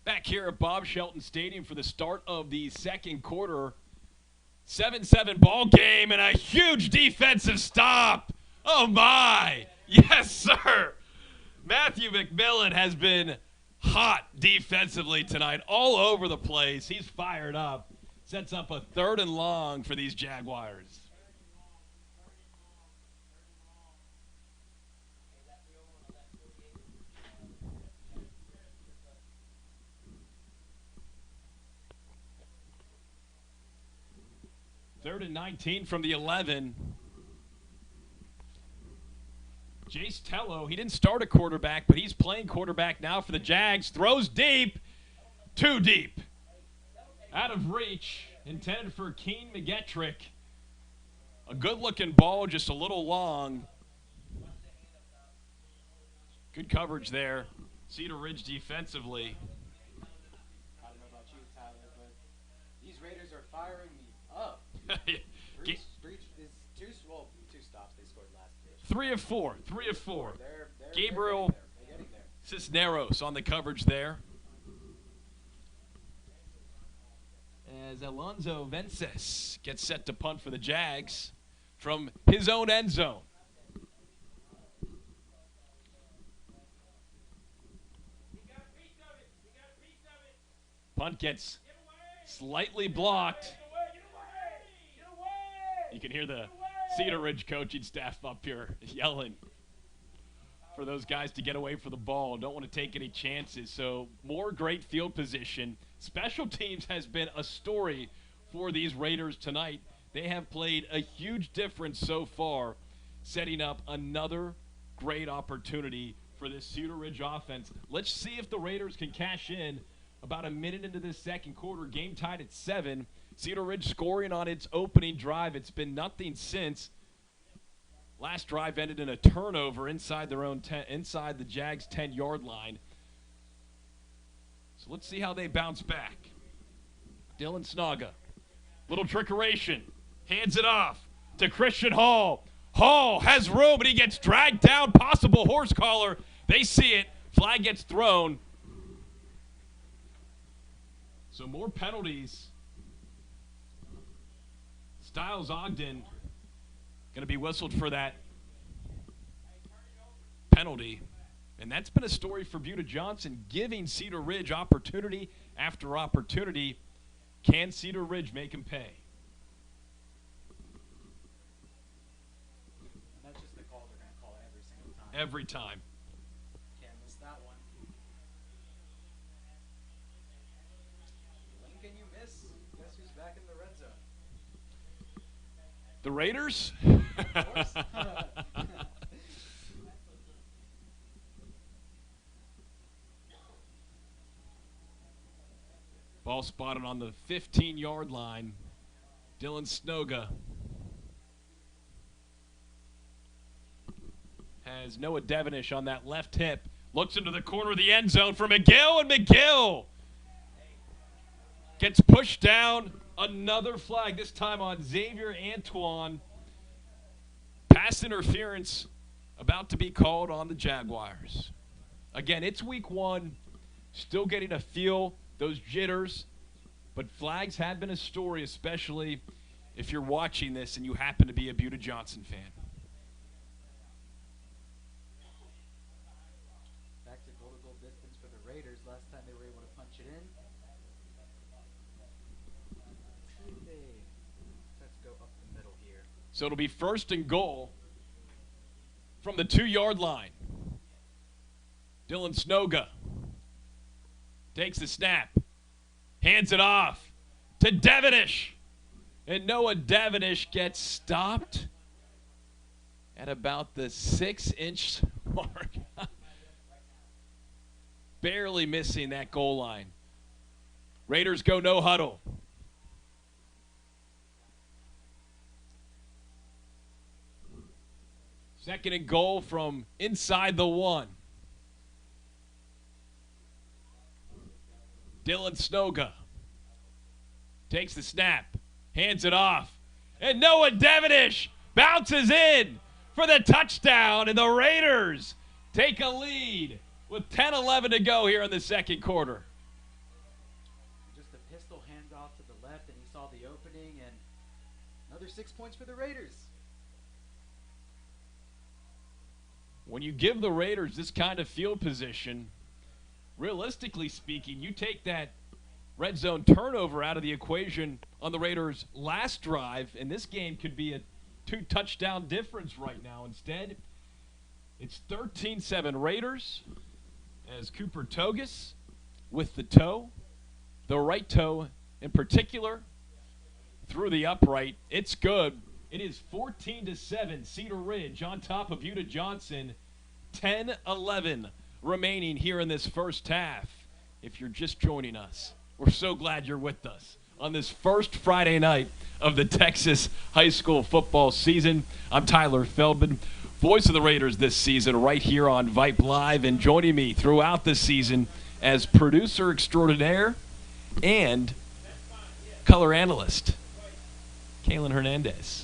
Back here at Bob Shelton Stadium for the start of the second quarter. 7-7 ball game and a huge defensive stop. Oh, my. Yes, sir. Matthew McMillan has been hot defensively tonight, all over the place. He's fired up. Sets up a 3rd and long for these Jaguars. Third and 19 from the 11. Jace Tello, he didn't start a quarterback, but he's playing quarterback now for the Jags. Throws deep. Too deep. Out of reach. Intended for Keen McGettrick. A good-looking ball, just a little long. Good coverage there. Cedar Ridge defensively. I don't know about you, Tyler, but these Raiders are firing me up. Breach is two stops they scored last year. 3 of 4. They're Gabriel getting there. Cisneros on the coverage there. As Alonzo Vences gets set to punt for the Jags from his own end zone. Punt gets slightly blocked. You can hear the Cedar Ridge coaching staff up here yelling for those guys to get away from the ball. Don't want to take any chances. So more great field position. Special teams has been a story for these Raiders tonight. They have played a huge difference so far, setting up another great opportunity for this Cedar Ridge offense. Let's see if the Raiders can cash in. About a minute into this second quarter, game tied at 7. Cedar Ridge scoring on its opening drive. It's been nothing since. Last drive ended in a turnover inside their own inside the Jags' 10-yard line. So let's see how they bounce back. Dylan Snaga, little trickeration, hands it off to Christian Hall. Hall has room, but he gets dragged down. Possible horse collar. They see it. Flag gets thrown. So more penalties. Styles Ogden going to be whistled for that penalty. And that's been a story for Buda Johnson, giving Cedar Ridge opportunity after opportunity. Can Cedar Ridge make him pay? And that's just the call they're going to call every single time. Every time. Can't miss that one. When can you miss? Guess who's back in the red zone? The Raiders? Of course. Ball spotted on the 15-yard line. Dylan Snaga has Noah Devonish on that left hip. Looks into the corner of the end zone for McGill, and McGill gets pushed down. Another flag, this time on Xavier Antoine. Pass interference about to be called on the Jaguars. Again, it's week one. Still getting a feel, those jitters. But flags have been a story, especially if you're watching this and you happen to be a Buda Johnson fan. Back to goal distance for the Raiders. Last time they were able to punch it in. Let's go up the middle here. So it'll be 1st and goal from the 2-yard line. Dylan Snaga takes the snap, hands it off to Devonish. And Noah Devonish gets stopped at about the 6-inch mark. Barely missing that goal line. Raiders go no huddle. Second and goal from inside the 1. Dylan Snaga takes the snap, hands it off, and Noah Devonish bounces in for the touchdown, and the Raiders take a lead with 10-11 to go here in the second quarter. Just a pistol handoff to the left, and he saw the opening, and another 6 points for the Raiders. When you give the Raiders this kind of field position, realistically speaking, you take that red zone turnover out of the equation on the Raiders' last drive, and this game could be a 2-touchdown difference right now. Instead, it's 13-7 Raiders as Cooper Togus with the toe, the right toe in particular, through the upright. It's good. It is 14-7 Cedar Ridge on top of Buda Johnson. 10-11 remaining here in this first half. If you're just joining us, we're so glad you're with us on this first Friday night of the Texas high school football season. I'm Tyler Feldman, voice of the Raiders this season, right here on Vype Live, and joining me throughout the season as producer extraordinaire and color analyst, Kalen Hernandez.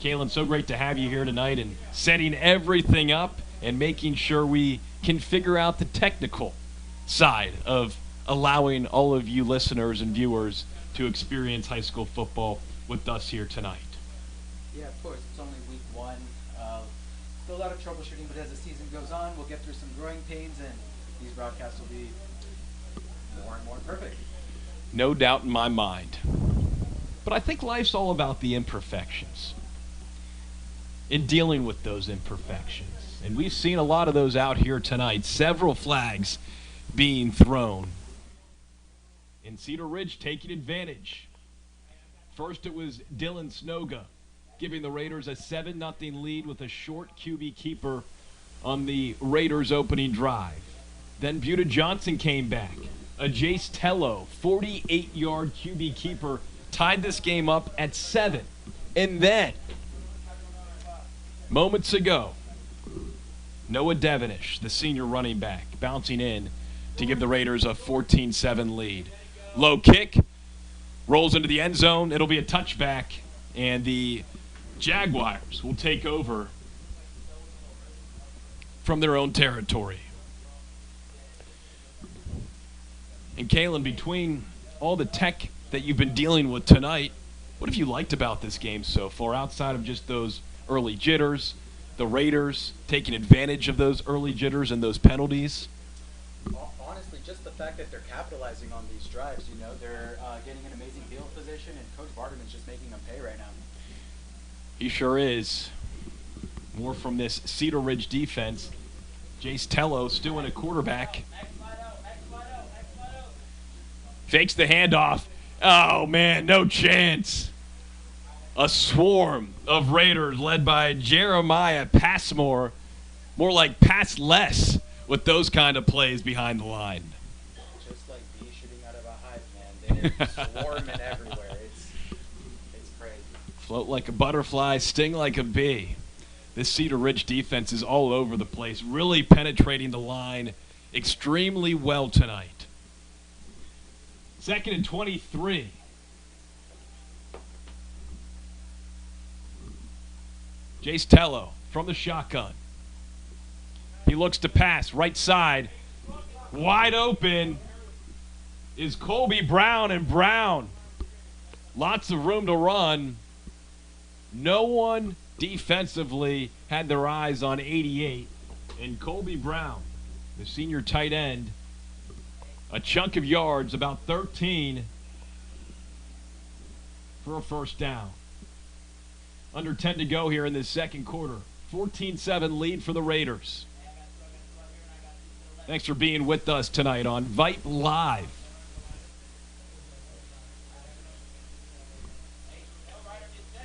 Kalen, so great to have you here tonight and setting everything up and making sure we can figure out the technical side of allowing all of you listeners and viewers to experience high school football with us here tonight. Yeah, of course. It's only week one. Still a lot of troubleshooting, but as the season goes on, we'll get through some growing pains, and these broadcasts will be more and more perfect. No doubt in my mind. But I think life's all about the imperfections. In dealing with those imperfections. And we've seen a lot of those out here tonight. Several flags being thrown. And Cedar Ridge taking advantage. First it was Dylan Snaga giving the Raiders a 7-0 lead with a short QB keeper on the Raiders' opening drive. Then Buda Johnson came back. A Jace Tello, 48-yard QB keeper tied this game up at 7. And then, moments ago, Noah Devonish, the senior running back, bouncing in to give the Raiders a 14-7 lead. Low kick, rolls into the end zone. It'll be a touchback, and the Jaguars will take over from their own territory. And Kalen, between all the tech that you've been dealing with tonight, what have you liked about this game so far, outside of just those early jitters, the Raiders taking advantage of those early jitters and those penalties? Honestly, just the fact that they're capitalizing on these drives, you know, they're getting an amazing field position, and Coach Vardaman's just making them pay right now. He sure is. More from this Cedar Ridge defense. Jace Tello still in a quarterback. Fakes the handoff. Oh, man, no chance. A swarm of Raiders led by Jeremiah Passmore. More like pass less with those kind of plays behind the line. Just like bees shooting out of a hive, man. They're swarming everywhere. It's crazy. Float like a butterfly, sting like a bee. This Cedar Ridge defense is all over the place, really penetrating the line extremely well tonight. 2nd and 23. Jace Tello from the shotgun. He looks to pass, right side. Wide open is Colby Brown, and Brown. Lots of room to run. No one defensively had their eyes on 88. And Colby Brown, the senior tight end, a chunk of yards, about 13 for a first down. Under 10 to go here in this second quarter. 14-7 lead for the Raiders. Thanks for being with us tonight on Vype Live.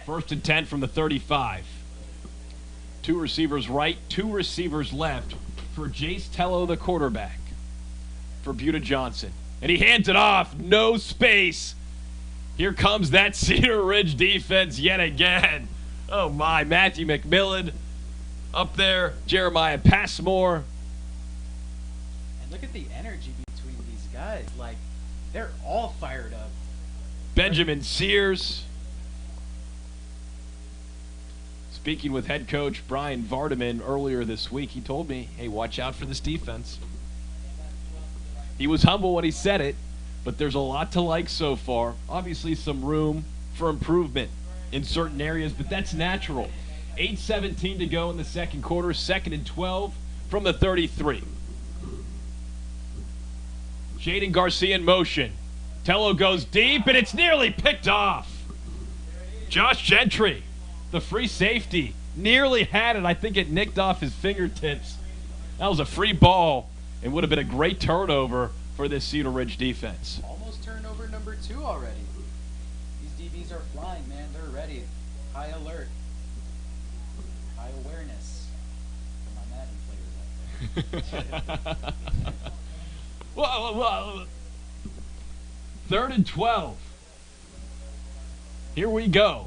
First and 10 from the 35. 2 receivers right, 2 receivers left for Jace Tello, the quarterback, for Buda Johnson. And he hands it off. No space. Here comes that Cedar Ridge defense yet again. Oh, my. Matthew McMillan up there. Jeremiah Passmore. And look at the energy between these guys. Like, they're all fired up. Benjamin Sears. Speaking with head coach Brian Vardaman earlier this week, he told me, hey, watch out for this defense. He was humble when he said it, but there's a lot to like so far. Obviously some room for improvement in certain areas, but that's natural. 8:17 to go in the second quarter, 2nd and 12 from the 33. Jaden Garcia in motion. Tello goes deep, and it's nearly picked off. Josh Gentry, the free safety, nearly had it. I think it nicked off his fingertips. That was a free ball and would have been a great turnover for this Cedar Ridge defense. Almost turnover number 2 already. These DBs are flying, man. They're ready. High alert. High awareness. For my Madden players out there. Whoa. 3rd and 12. Here we go.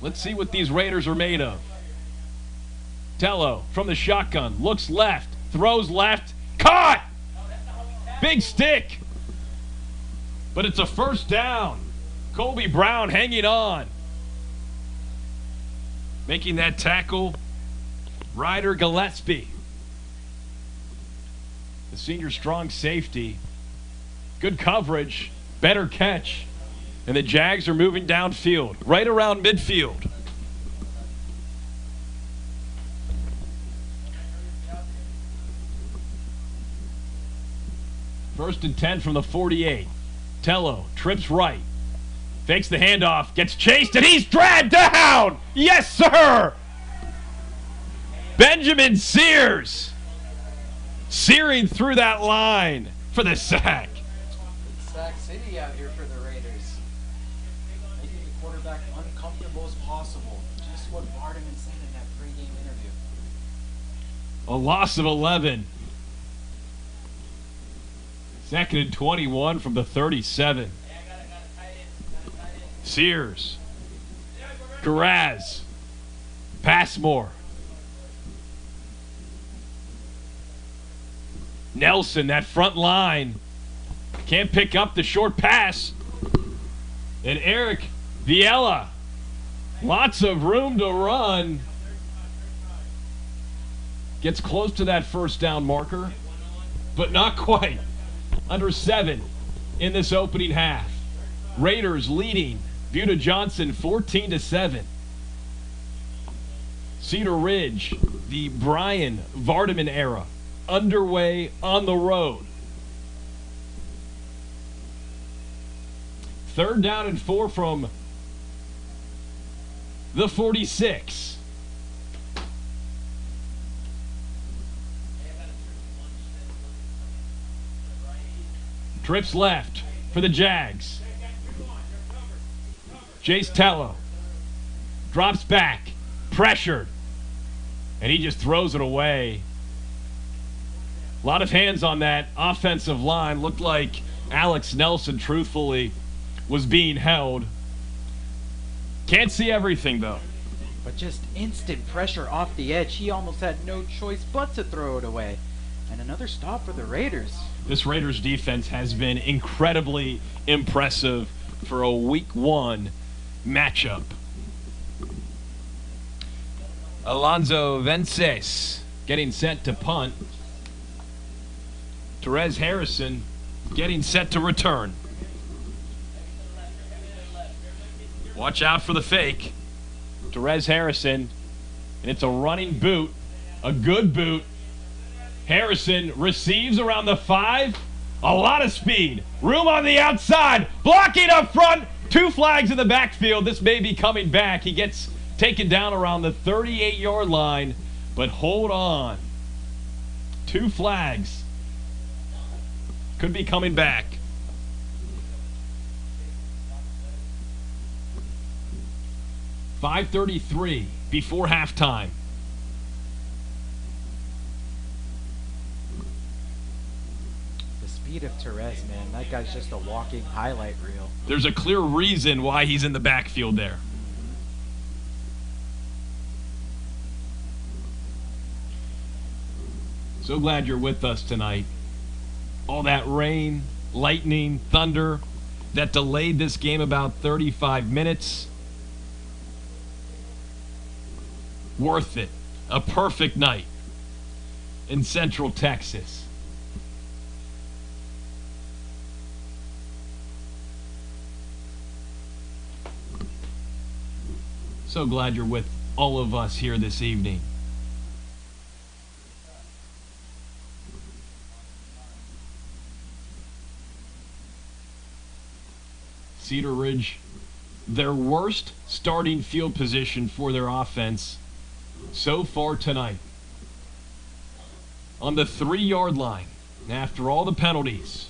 Let's see what these Raiders are made of. Tello from the shotgun. Looks left. Throws left. Caught! Big stick. But it's a first down. Colby Brown hanging on. Making that tackle, Ryder Gillespie. The senior strong safety. Good coverage. Better catch. And the Jags are moving downfield, right around midfield. First and 10 from the 48. Tello trips right. Fakes the handoff. Gets chased, and he's dragged down! Yes, sir! Benjamin Sears searing through that line for the sack. It's Sack City out here for the Raiders. Making the quarterback uncomfortable as possible. Just what Vardaman said in that pregame interview. A loss of 11. 2nd and 21 from the 37. Sears. Garaz. Passmore. Nelson, that front line. Can't pick up the short pass. And Eric Viella. Lots of room to run. Gets close to that first down marker, but not quite. Under 7 in this opening half. Raiders leading Buda Johnson 14-7. Cedar Ridge, the Brian Vardaman era, underway on the road. 3rd down and 4 from the 46. Trips left for the Jags. Jace Tello drops back, pressured, and he just throws it away. A lot of hands on that offensive line. Looked like Alex Nelson, truthfully, was being held. Can't see everything, though. But just instant pressure off the edge. He almost had no choice but to throw it away. And another stop for the Raiders. This Raiders defense has been incredibly impressive for a week 1 matchup. Alonzo Vences getting set to punt. Therese Harrison getting set to return. Watch out for the fake. Therese Harrison, and it's a running boot, a good boot. Harrison receives around the 5. A lot of speed. Room on the outside. Blocking up front. 2 flags in the backfield. This may be coming back. He gets taken down around the 38-yard line. But hold on. 2 flags. Could be coming back. .5:33 before halftime. Of Therese, man, that guy's just a walking highlight reel. There's a clear reason why he's in the backfield there. So glad you're with us tonight. All that rain, lightning, thunder that delayed this game about 35 minutes. Worth it. A perfect night in Central Texas. So glad you're with all of us here this evening. Cedar Ridge, their worst starting field position for their offense so far tonight. On the 3-yard line, after all the penalties.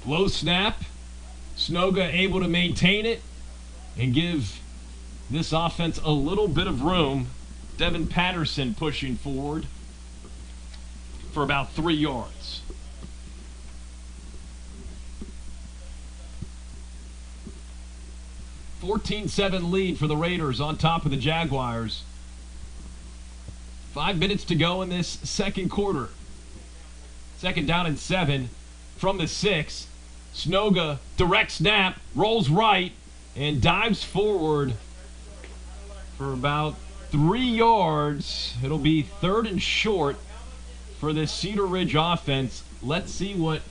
Low snap. Snoga able to maintain it and give this offense a little bit of room. Devin Patterson pushing forward for about 3 yards. .14-7 lead for the Raiders on top of the Jaguars. 5 minutes to go in this second quarter. 2nd down and 7 from the 6. Snoga, direct snap, rolls right, and dives forward for about 3 yards. It'll be 3rd and short for this Cedar Ridge offense. Let's see what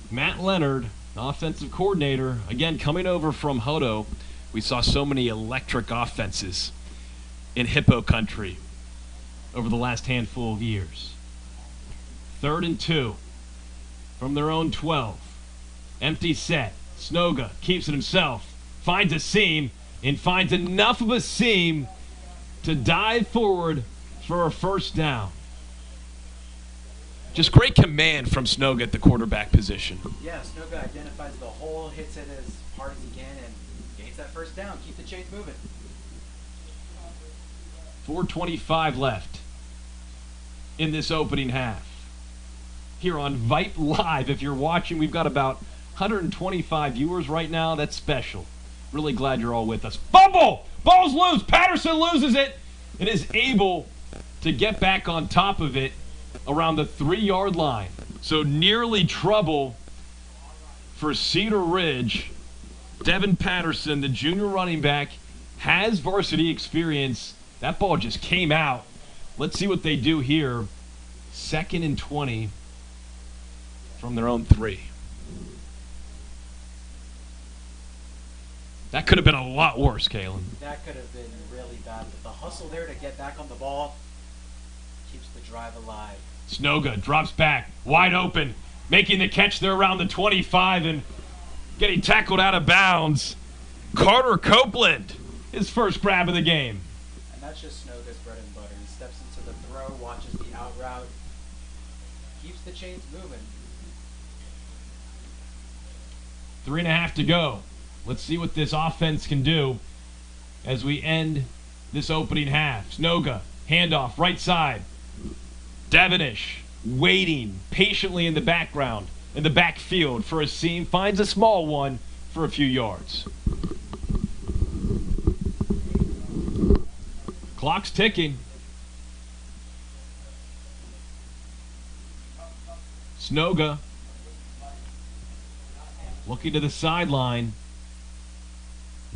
Matt Leonard, offensive coordinator, again coming over from Hodo. We saw so many electric offenses in Hippo country over the last handful of years. 3rd and 2 from their own 12. Empty set. Snoga keeps it himself. Finds a seam and finds enough of a seam to dive forward for a 1st down. Just great command from Snoga at the quarterback position. Yeah, Snoga identifies the hole, hits it as hard as he can, and gains that 1st down. Keep the chains moving. 4:25 left in this opening half. Here on Vype Live, if you're watching, we've got about 125 viewers right now. That's special. Really glad you're all with us. Fumble! Ball's loose. Patterson loses it and is able to get back on top of it around the 3-yard line. So nearly trouble for Cedar Ridge. Devin Patterson, the junior running back, has varsity experience. That ball just came out. Let's see what they do here. 2nd and 20 from their own 3. That could have been a lot worse, Kalen. That could have been really bad. But the hustle there to get back on the ball keeps the drive alive. Snoga drops back, wide open, making the catch there around the 25 and getting tackled out of bounds. Carter Copeland, his first grab of the game. And that's just Snoga's bread and butter. He steps into the throw, watches the out route, keeps the chains moving. 3.5 to go. Let's see what this offense can do as we end this opening half. Snoga, handoff, right side. Devonish, waiting patiently in the background, in the backfield for a seam, finds a small one for a few yards. Clock's ticking. Snoga looking to the sideline.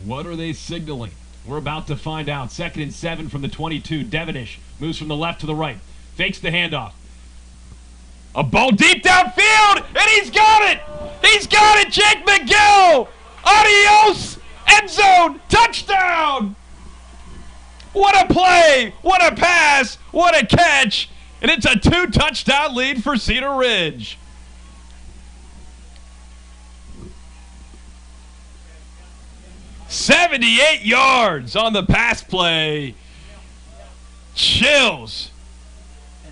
What are they signaling? We're about to find out. 2nd and 7 from the 22. Devonish moves from the left to the right. Fakes the handoff. A ball deep downfield, and he's got it! He's got it, Jake McGill! Adios! End zone! Touchdown! What a play! What a pass! What a catch! And it's a 2-touchdown lead for Cedar Ridge. "78 yards on the pass play. Chills.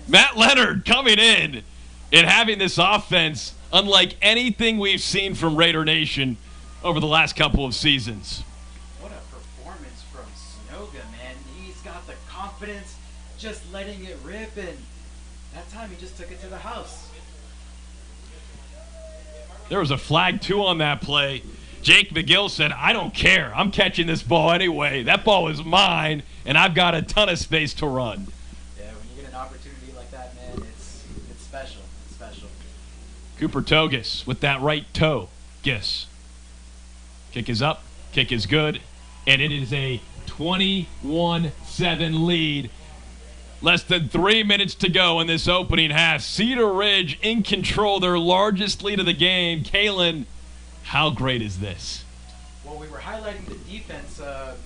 Matt Leonard coming in and having this offense unlike anything we've seen from Raider Nation over the last couple of seasons. What a performance from Snoga, man. He's got the confidence, just letting it rip, and that time he just took it to the house. There was a flag, too, on that play. Jake McGill said, I don't care. I'm catching this ball anyway. That ball is mine, and I've got a ton of space to run. Yeah, when you get an opportunity like that, man, it's special. It's special. Cooper Togus with that right toe. Kick is up. Kick is good. And it is a 21-7 lead. Less than 3 minutes to go in this opening half. Cedar Ridge in control, their largest lead of the game. Kalen, how great is this? Well, we were highlighting the defense the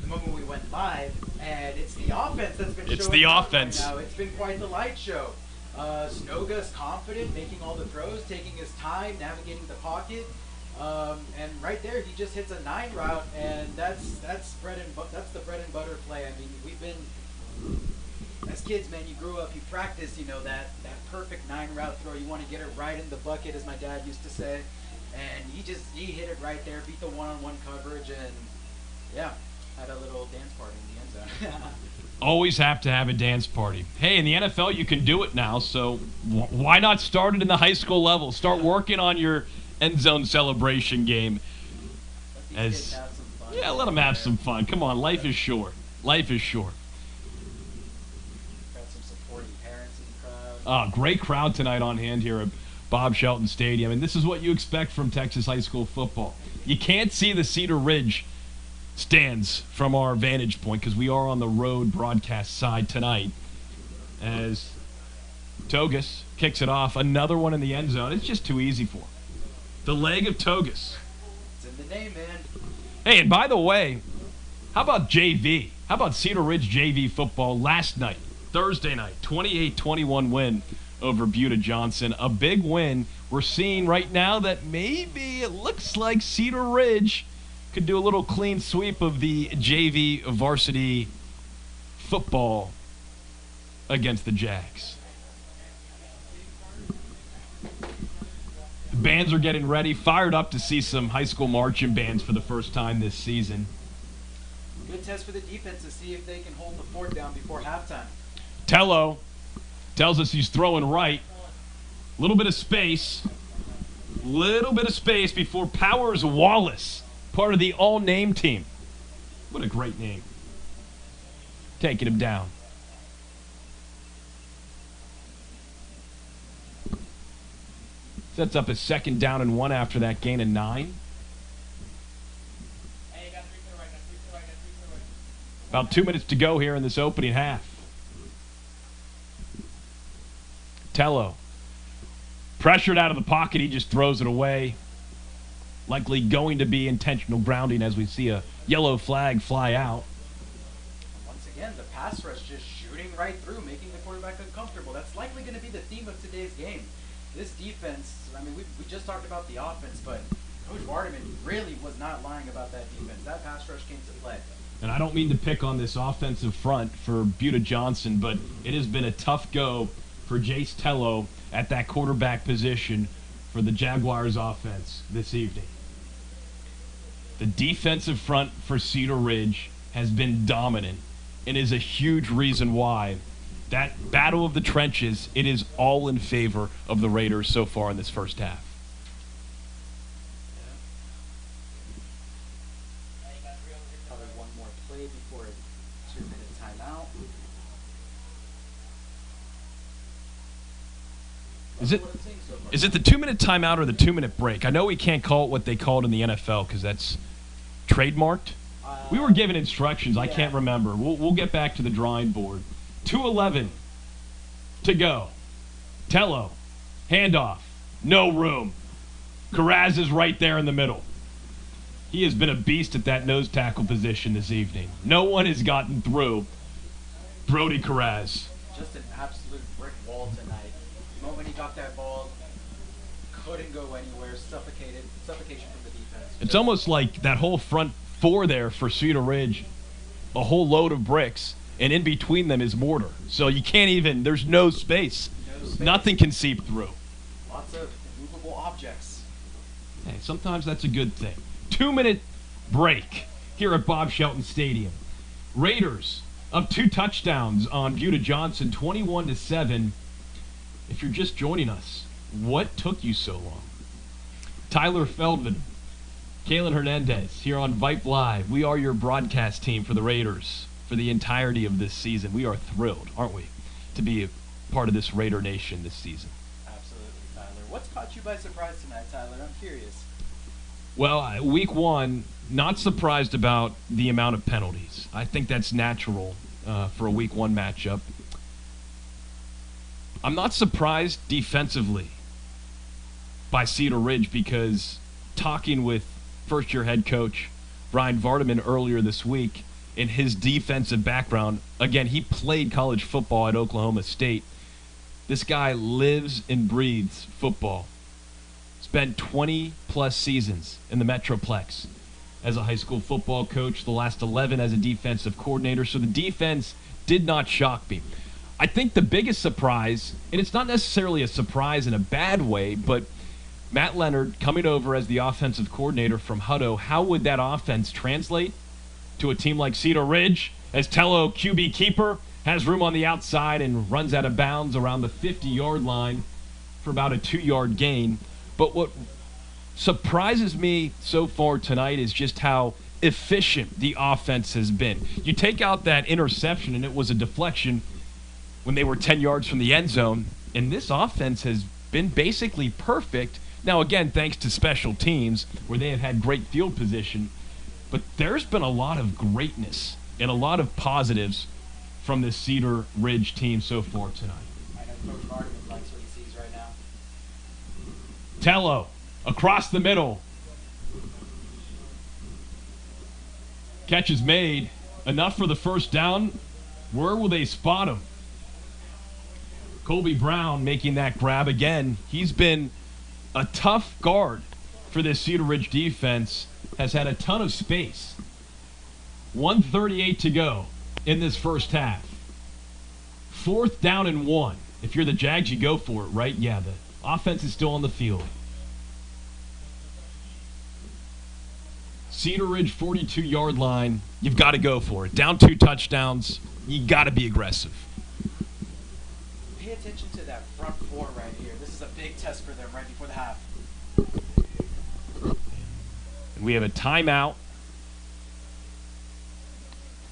moment we went live, and it's the offense that's been It's showing the up offense. right now. It's been quite the light show. Snoga's confident, making all the throws, taking his time, navigating the pocket. And right there, he just hits a 9 route, and that's the bread and butter play. I mean, we've been as kids, man. You grew up, you practice, that perfect 9 route throw. You want to get it right in the bucket, as my dad used to say. And he hit it right there, beat the one-on-one coverage, and yeah, had a little dance party in the end zone. Always have to have a dance party. Hey, in the NFL, you can do it now, so why not start it in the high school level? Start working on your end zone celebration game. Let these kids have some fun. Yeah, let them have some fun. Come on, life is short. Life is short. Got some supporting parents in the crowd. Great crowd tonight on hand here at Bob Shelton Stadium, and this is what you expect from Texas high school football. You can't see the Cedar Ridge stands from our vantage point because we are on the road broadcast side tonight as Togus kicks it off. Another one in the end zone. It's just too easy for him. The leg of Togus. It's in the name, man. Hey, and by the way, how about JV? How about Cedar Ridge JV football last night, Thursday night, 28-21 win over Buda Johnson. A big win. We're seeing right now that maybe it looks like Cedar Ridge could do a little clean sweep of the JV varsity football against the Jags. The bands are getting ready, fired up to see some high school marching bands for the first time this season. Good test for the defense to see if they can hold the fort down before halftime. Tello tells us he's throwing right. A little bit of space. Little bit of space before Powers Wallace, part of the all-name team. What a great name. Taking him down. Sets up a 2nd down and 1 after that gain of 9. About 2 minutes to go here in this opening half. Tello. Pressured out of the pocket, he just throws it away. Likely going to be intentional grounding as we see a yellow flag fly out. Once again, the pass rush just shooting right through, making the quarterback uncomfortable. That's likely going to be the theme of today's game. This defense, I mean, we just talked about the offense, but Coach Vardaman really was not lying about that defense. That pass rush came to play. And I don't mean to pick on this offensive front for Buda Johnson, but it has been a tough go for Jace Tello at that quarterback position for the Jaguars offense this evening. The defensive front for Cedar Ridge has been dominant and is a huge reason why that battle of the trenches, it is all in favor of the Raiders so far in this first half. Probably one more play before a 2-minute timeout. Is it the 2-minute timeout or the 2-minute break? I know we can't call it what they call it in the NFL because that's trademarked. We were given instructions. I can't remember. We'll get back to the drawing board. 2:11 to go. Tello, handoff, no room. Carraz is right there in the middle. He has been a beast at that nose tackle position this evening. No one has gotten through Brody Carraz. Just an absolute brick wall tonight. The moment he got that ball, couldn't go anywhere, suffocation from the defense. It's almost like that whole front four there for Cedar Ridge, a whole load of bricks, and in between them is mortar. So you can't even, there's no space. Nothing can seep through. Lots of immovable objects. Hey, sometimes that's a good thing. 2-minute break here at Bob Shelton Stadium. Raiders up 2 touchdowns on Buda Johnson, 21-7. If you're just joining us, what took you so long? Tyler Feldman, Kalen Hernandez here on Vype Live. We are your broadcast team for the Raiders for the entirety of this season. We are thrilled, aren't we, to be a part of this Raider Nation this season. Absolutely, Tyler. What's caught you by surprise tonight, Tyler? I'm curious. Well, week 1, not surprised about the amount of penalties. I think that's natural for a week 1 matchup. I'm not surprised defensively by Cedar Ridge because talking with first-year head coach Brian Vardaman earlier this week in his defensive background, again, he played college football at Oklahoma State. This guy lives and breathes football. Spent 20-plus seasons in the Metroplex as a high school football coach, the last 11 as a defensive coordinator, so the defense did not shock me. I think the biggest surprise, and it's not necessarily a surprise in a bad way, but Matt Leonard coming over as the offensive coordinator from Hutto, how would that offense translate to a team like Cedar Ridge as Tello, QB keeper, has room on the outside and runs out of bounds around the 50-yard line for about a 2-yard gain. But what surprises me so far tonight is just how efficient the offense has been. You take out that interception, and it was a deflection when they were 10 yards from the end zone, and this offense has been basically perfect. Now, again, thanks to special teams where they have had great field position, but there's been a lot of greatness and a lot of positives from this Cedar Ridge team so far tonight. I know Coach Vardaman likes what he sees right now. Tello across the middle. Catch is made. Enough for the first down. Where will they spot him? Colby Brown making that grab again. He's been a tough guard for this Cedar Ridge defense. Has had a ton of space. 1:38 to go in this first half. 4th down and 1. If you're the Jags, you go for it, right? Yeah, the offense is still on the field. Cedar Ridge 42-yard line. You've got to go for it. Down 2 touchdowns. You got to be aggressive. Pay attention to that front four right here. This is a big test for them right before the half. And we have a timeout.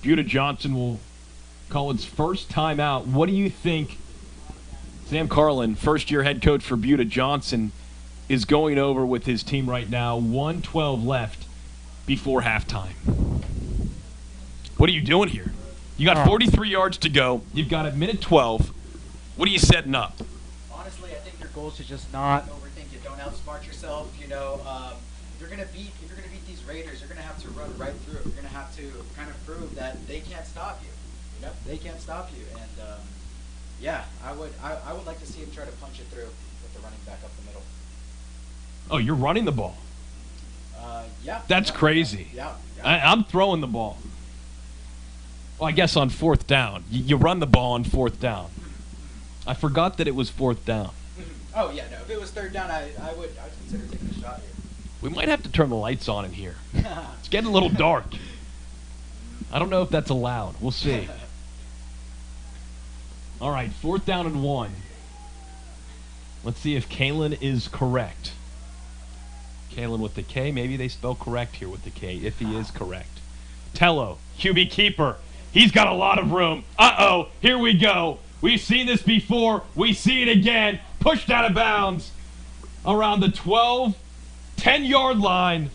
Buda Johnson will call its first timeout. What do you think Sam Carlin, first-year head coach for Buda Johnson, is going over with his team right now? 1:12 left before halftime. What are you doing here? You got 43 yards to go. You've got a minute 12. What are you setting up? Honestly, I think your goal is to just not overthink it. Don't outsmart yourself. You know, if you're gonna beat these Raiders, you're gonna have to run right through. You're gonna have to kind of prove that they can't stop you. You know, they can't stop you. And yeah, I would like to see him try to punch it through with the running back up the middle. Oh, you're running the ball. Yeah. That's crazy. Yeah. I'm throwing the ball. Well, I guess on fourth down. You run the ball on fourth down. I forgot that it was fourth down. Oh, yeah, no. If it was third down, I'd consider taking a shot here. We might have to turn the lights on in here. It's getting a little dark. I don't know if that's allowed. We'll see. All right, 4th down and 1. Let's see if Kalen is correct. Kalen with the K. Maybe they spell correct here with the K, if he is correct. Tello, QB keeper. He's got a lot of room. Uh-oh, here we go. We've seen this before. We see it again. Pushed out of bounds around the 12, 10-yard line.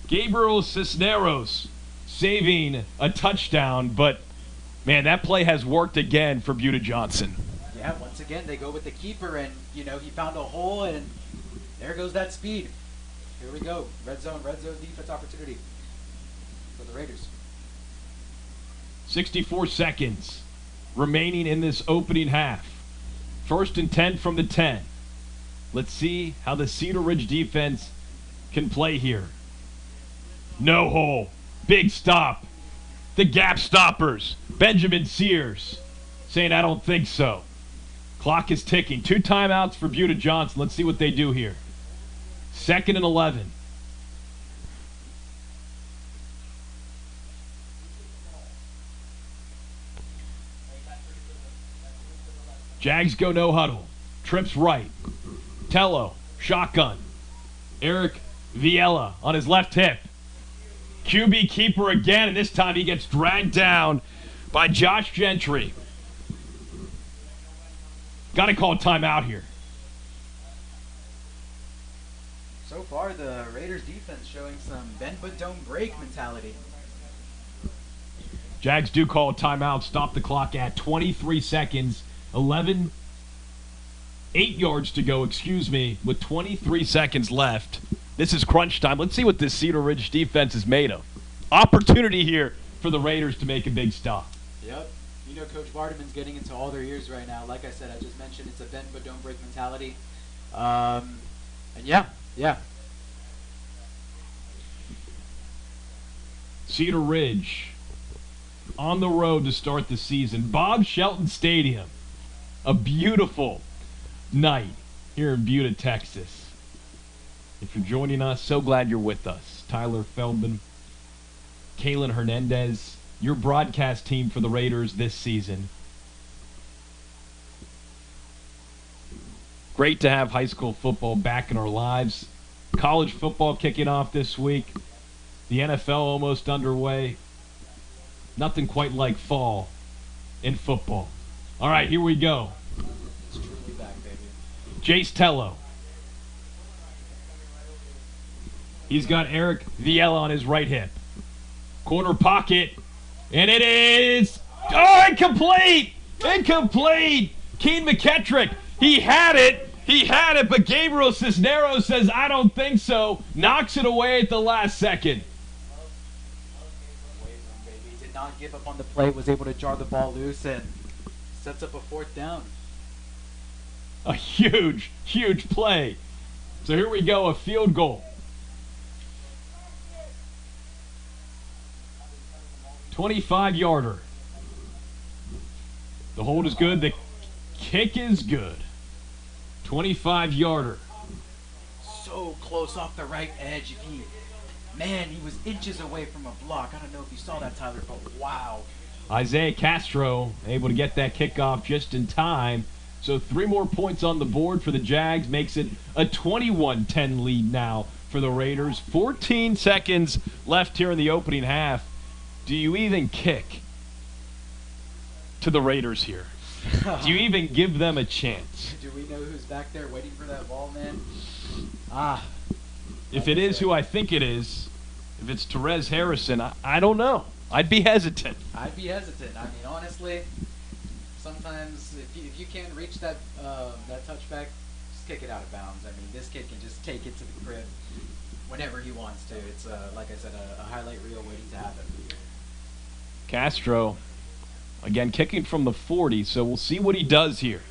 Gabriel Cisneros saving a touchdown, but, man, that play has worked again for Buda Johnson. Yeah, once again, they go with the keeper, and, you know, he found a hole, and there goes that speed. Here we go. Red zone defense opportunity for the Raiders. 64 seconds remaining in this opening half. 1st and 10 from the 10. Let's see how the Cedar Ridge defense can play here. No hole. Big stop. The gap stoppers. Benjamin Sears saying, I don't think so. Clock is ticking. 2 timeouts for Buda Johnson. Let's see what they do here. 2nd and 11. Jags go no huddle. Trips right. Tello, shotgun. Eric Viella on his left hip. QB keeper again, and this time he gets dragged down by Josh Gentry. Got to call timeout here. So far, the Raiders defense showing some bend but don't break mentality. Jags do call a timeout, stop the clock at 23 seconds, 8 yards to go, with 23 seconds left. This is crunch time. Let's see what this Cedar Ridge defense is made of. Opportunity here for the Raiders to make a big stop. Yep. You know, Coach Vardaman's getting into all their ears right now. Like I said, I just mentioned it's a bend but don't break mentality. And yeah. Cedar Ridge on the road to start the season. Bob Shelton Stadium. A beautiful night here in Buda, Texas. If you're joining us, so glad you're with us. Tyler Feldman, Kalen Hernandez, your broadcast team for the Raiders this season. Great to have high school football back in our lives. College football kicking off this week. The NFL almost underway. Nothing quite like fall in football. All right, here we go. It's truly back, baby. Jace Tello. He's got Eric Viella on his right hip. Corner pocket. And it is... Oh, incomplete! Incomplete! Keen McKettrick. He had it, but Gabriel Cisneros says, I don't think so. Knocks it away at the last second. He did not give up on the play, was able to jar the ball loose, and sets up a 4th down. A huge, huge play. So here we go, a field goal. 25-yarder. The hold is good. The kick is good. 25-yarder. So close off the right edge. Man, he was inches away from a block. I don't know if you saw that, Tyler, but wow. Isaiah Castro able to get that kickoff just in time. So 3 more points on the board for the Jags. Makes it a 21-10 lead now for for the Raiders. 14 seconds left here in the opening half. Do you even kick to the Raiders here? Do you even give them a chance? Do we know who's back there waiting for that ball, man? If it is who I think it is, if it's Therese Harrison, I don't know. I'd be hesitant. I mean, honestly, sometimes if you can't reach that touchback, just kick it out of bounds. I mean, this kid can just take it to the crib whenever he wants to. It's, like I said, a highlight reel waiting to happen. Castro, again, kicking from the 40, so we'll see what he does here.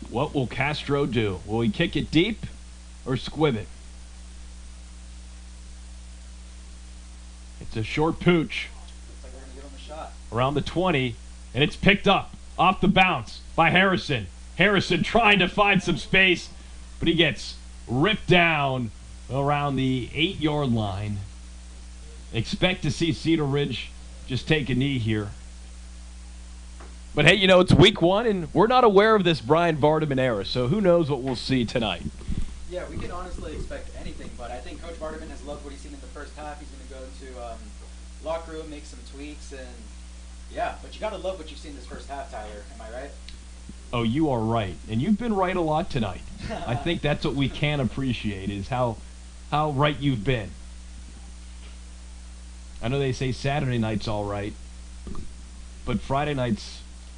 What will Castro do? Will he kick it deep or squib it? It's a short pooch. Looks like we're going to give him a shot. Around the 20, and it's picked up off the bounce by Harrison. Harrison trying to find some space, but he gets ripped down around the 8-yard line. Expect to see Cedar Ridge just take a knee here. But hey, it's week 1, and we're not aware of this Brian Vardaman era, so who knows what we'll see tonight. Yeah, we can honestly expect anything, but I think Coach Vardaman has loved what he's seen in the first half. He's going to go into locker room, make some tweaks, and yeah, but you got to love what you've seen this first half, Tyler. Am I right? Oh, you are right, and you've been right a lot tonight. I think that's what we can appreciate is how right you've been. I know they say Saturday night's all right, but Friday night's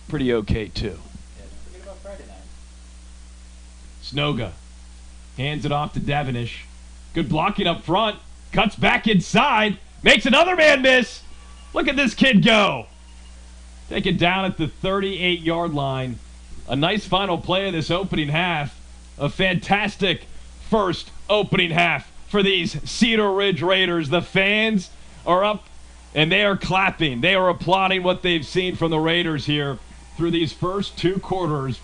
pretty okay too. Yeah, don't forget about Friday night. Snoga hands it off to Devonish. Good blocking up front. Cuts back inside. Makes another man miss. Look at this kid go. Taken down at the 38-yard line. A nice final play of this opening half. A fantastic first opening half for these Cedar Ridge Raiders. The fans are up and they are clapping. They are applauding what they've seen from the Raiders here through these first 2 quarters.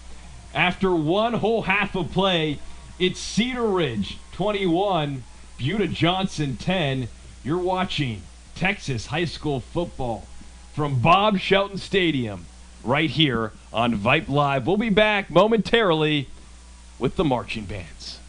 After one whole half of play, it's Cedar Ridge 21, Buda Johnson 10. You're watching Texas high school football from Bob Shelton Stadium right here on Vype Live. We'll be back momentarily with the marching bands.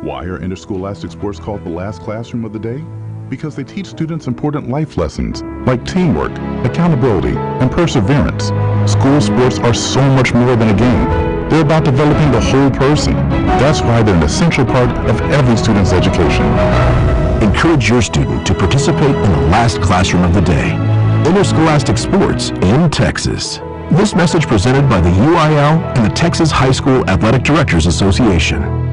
Why are interscholastic sports called the last classroom of the day? Because they teach students important life lessons like teamwork, accountability, and perseverance. School sports are so much more than a game. They're about developing the whole person. That's why they're an essential part of every student's education. Encourage your student to participate in the last classroom of the day. Interscholastic sports in Texas. This message presented by the UIL and the Texas High School Athletic Directors Association.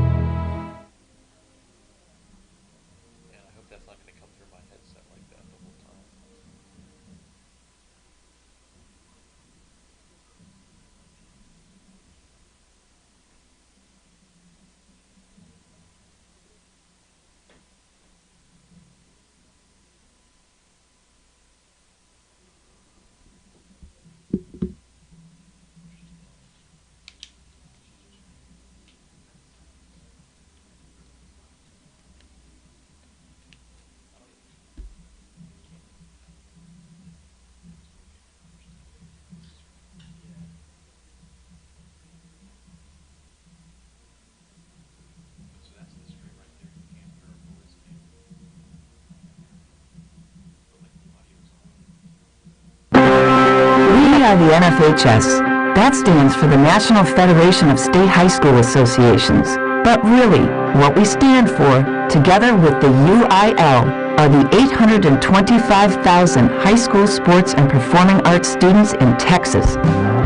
We are the NFHS. That stands for the National Federation of State High School Associations. But really, what we stand for, together with the UIL, are the 825,000 high school sports and performing arts students in Texas.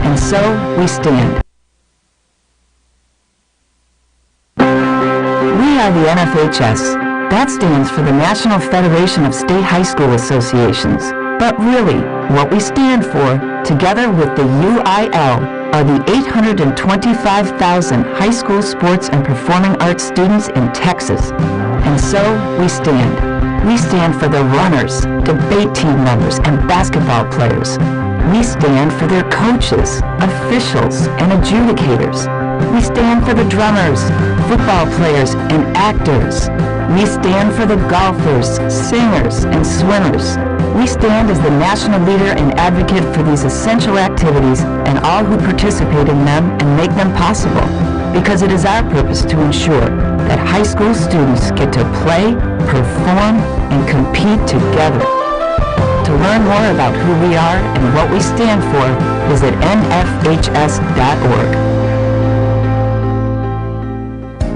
And so, we stand. We are the NFHS. That stands for the National Federation of State High School Associations. But really, what we stand for, together with the UIL, are the 825,000 high school sports and performing arts students in Texas. And so, we stand. We stand for the runners, debate team members, and basketball players. We stand for their coaches, officials, and adjudicators. We stand for the drummers, football players, and actors. We stand for the golfers, singers, and swimmers. We stand as the national leader and advocate for these essential activities and all who participate in them and make them possible, because it is our purpose to ensure that high school students get to play, perform, and compete together. To learn more about who we are and what we stand for, visit nfhs.org.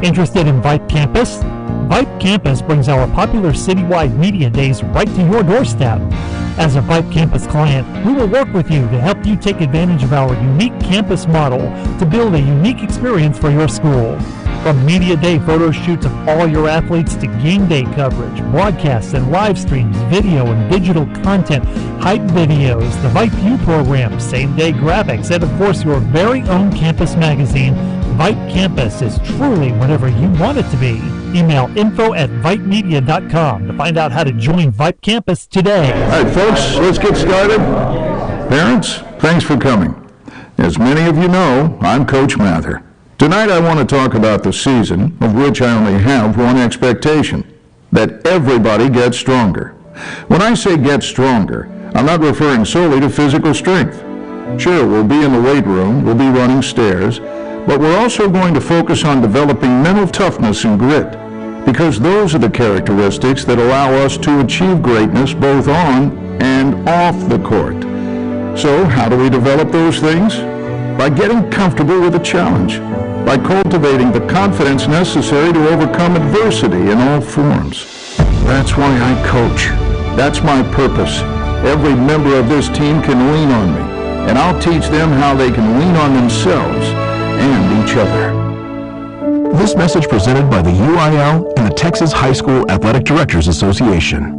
Interested in Vype Campus? Vype Campus brings our popular citywide media days right to your doorstep. As a Vype Campus client, we will work with you to help you take advantage of our unique campus model to build a unique experience for your school. From media day photo shoots of all your athletes to game day coverage, broadcasts and live streams, video and digital content, hype videos, the Vype U program, same day graphics, and of course your very own campus magazine, Vype Campus is truly whatever you want it to be. Email info@vypemedia.com to find out how to join Vype Campus today. All right, folks, let's get started. Parents, thanks for coming. As many of you know, I'm Coach Mather. Tonight I want to talk about the season, of which I only have one expectation, that everybody gets stronger. When I say get stronger, I'm not referring solely to physical strength. Sure, we'll be in the weight room, we'll be running stairs, but we're also going to focus on developing mental toughness and grit, because those are the characteristics that allow us to achieve greatness both on and off the court. So how do we develop those things? By getting comfortable with a challenge, by cultivating the confidence necessary to overcome adversity in all forms. That's why I coach. That's my purpose. Every member of this team can lean on me, and I'll teach them how they can lean on themselves and each other. This message presented by the UIL and the Texas High School Athletic Directors Association.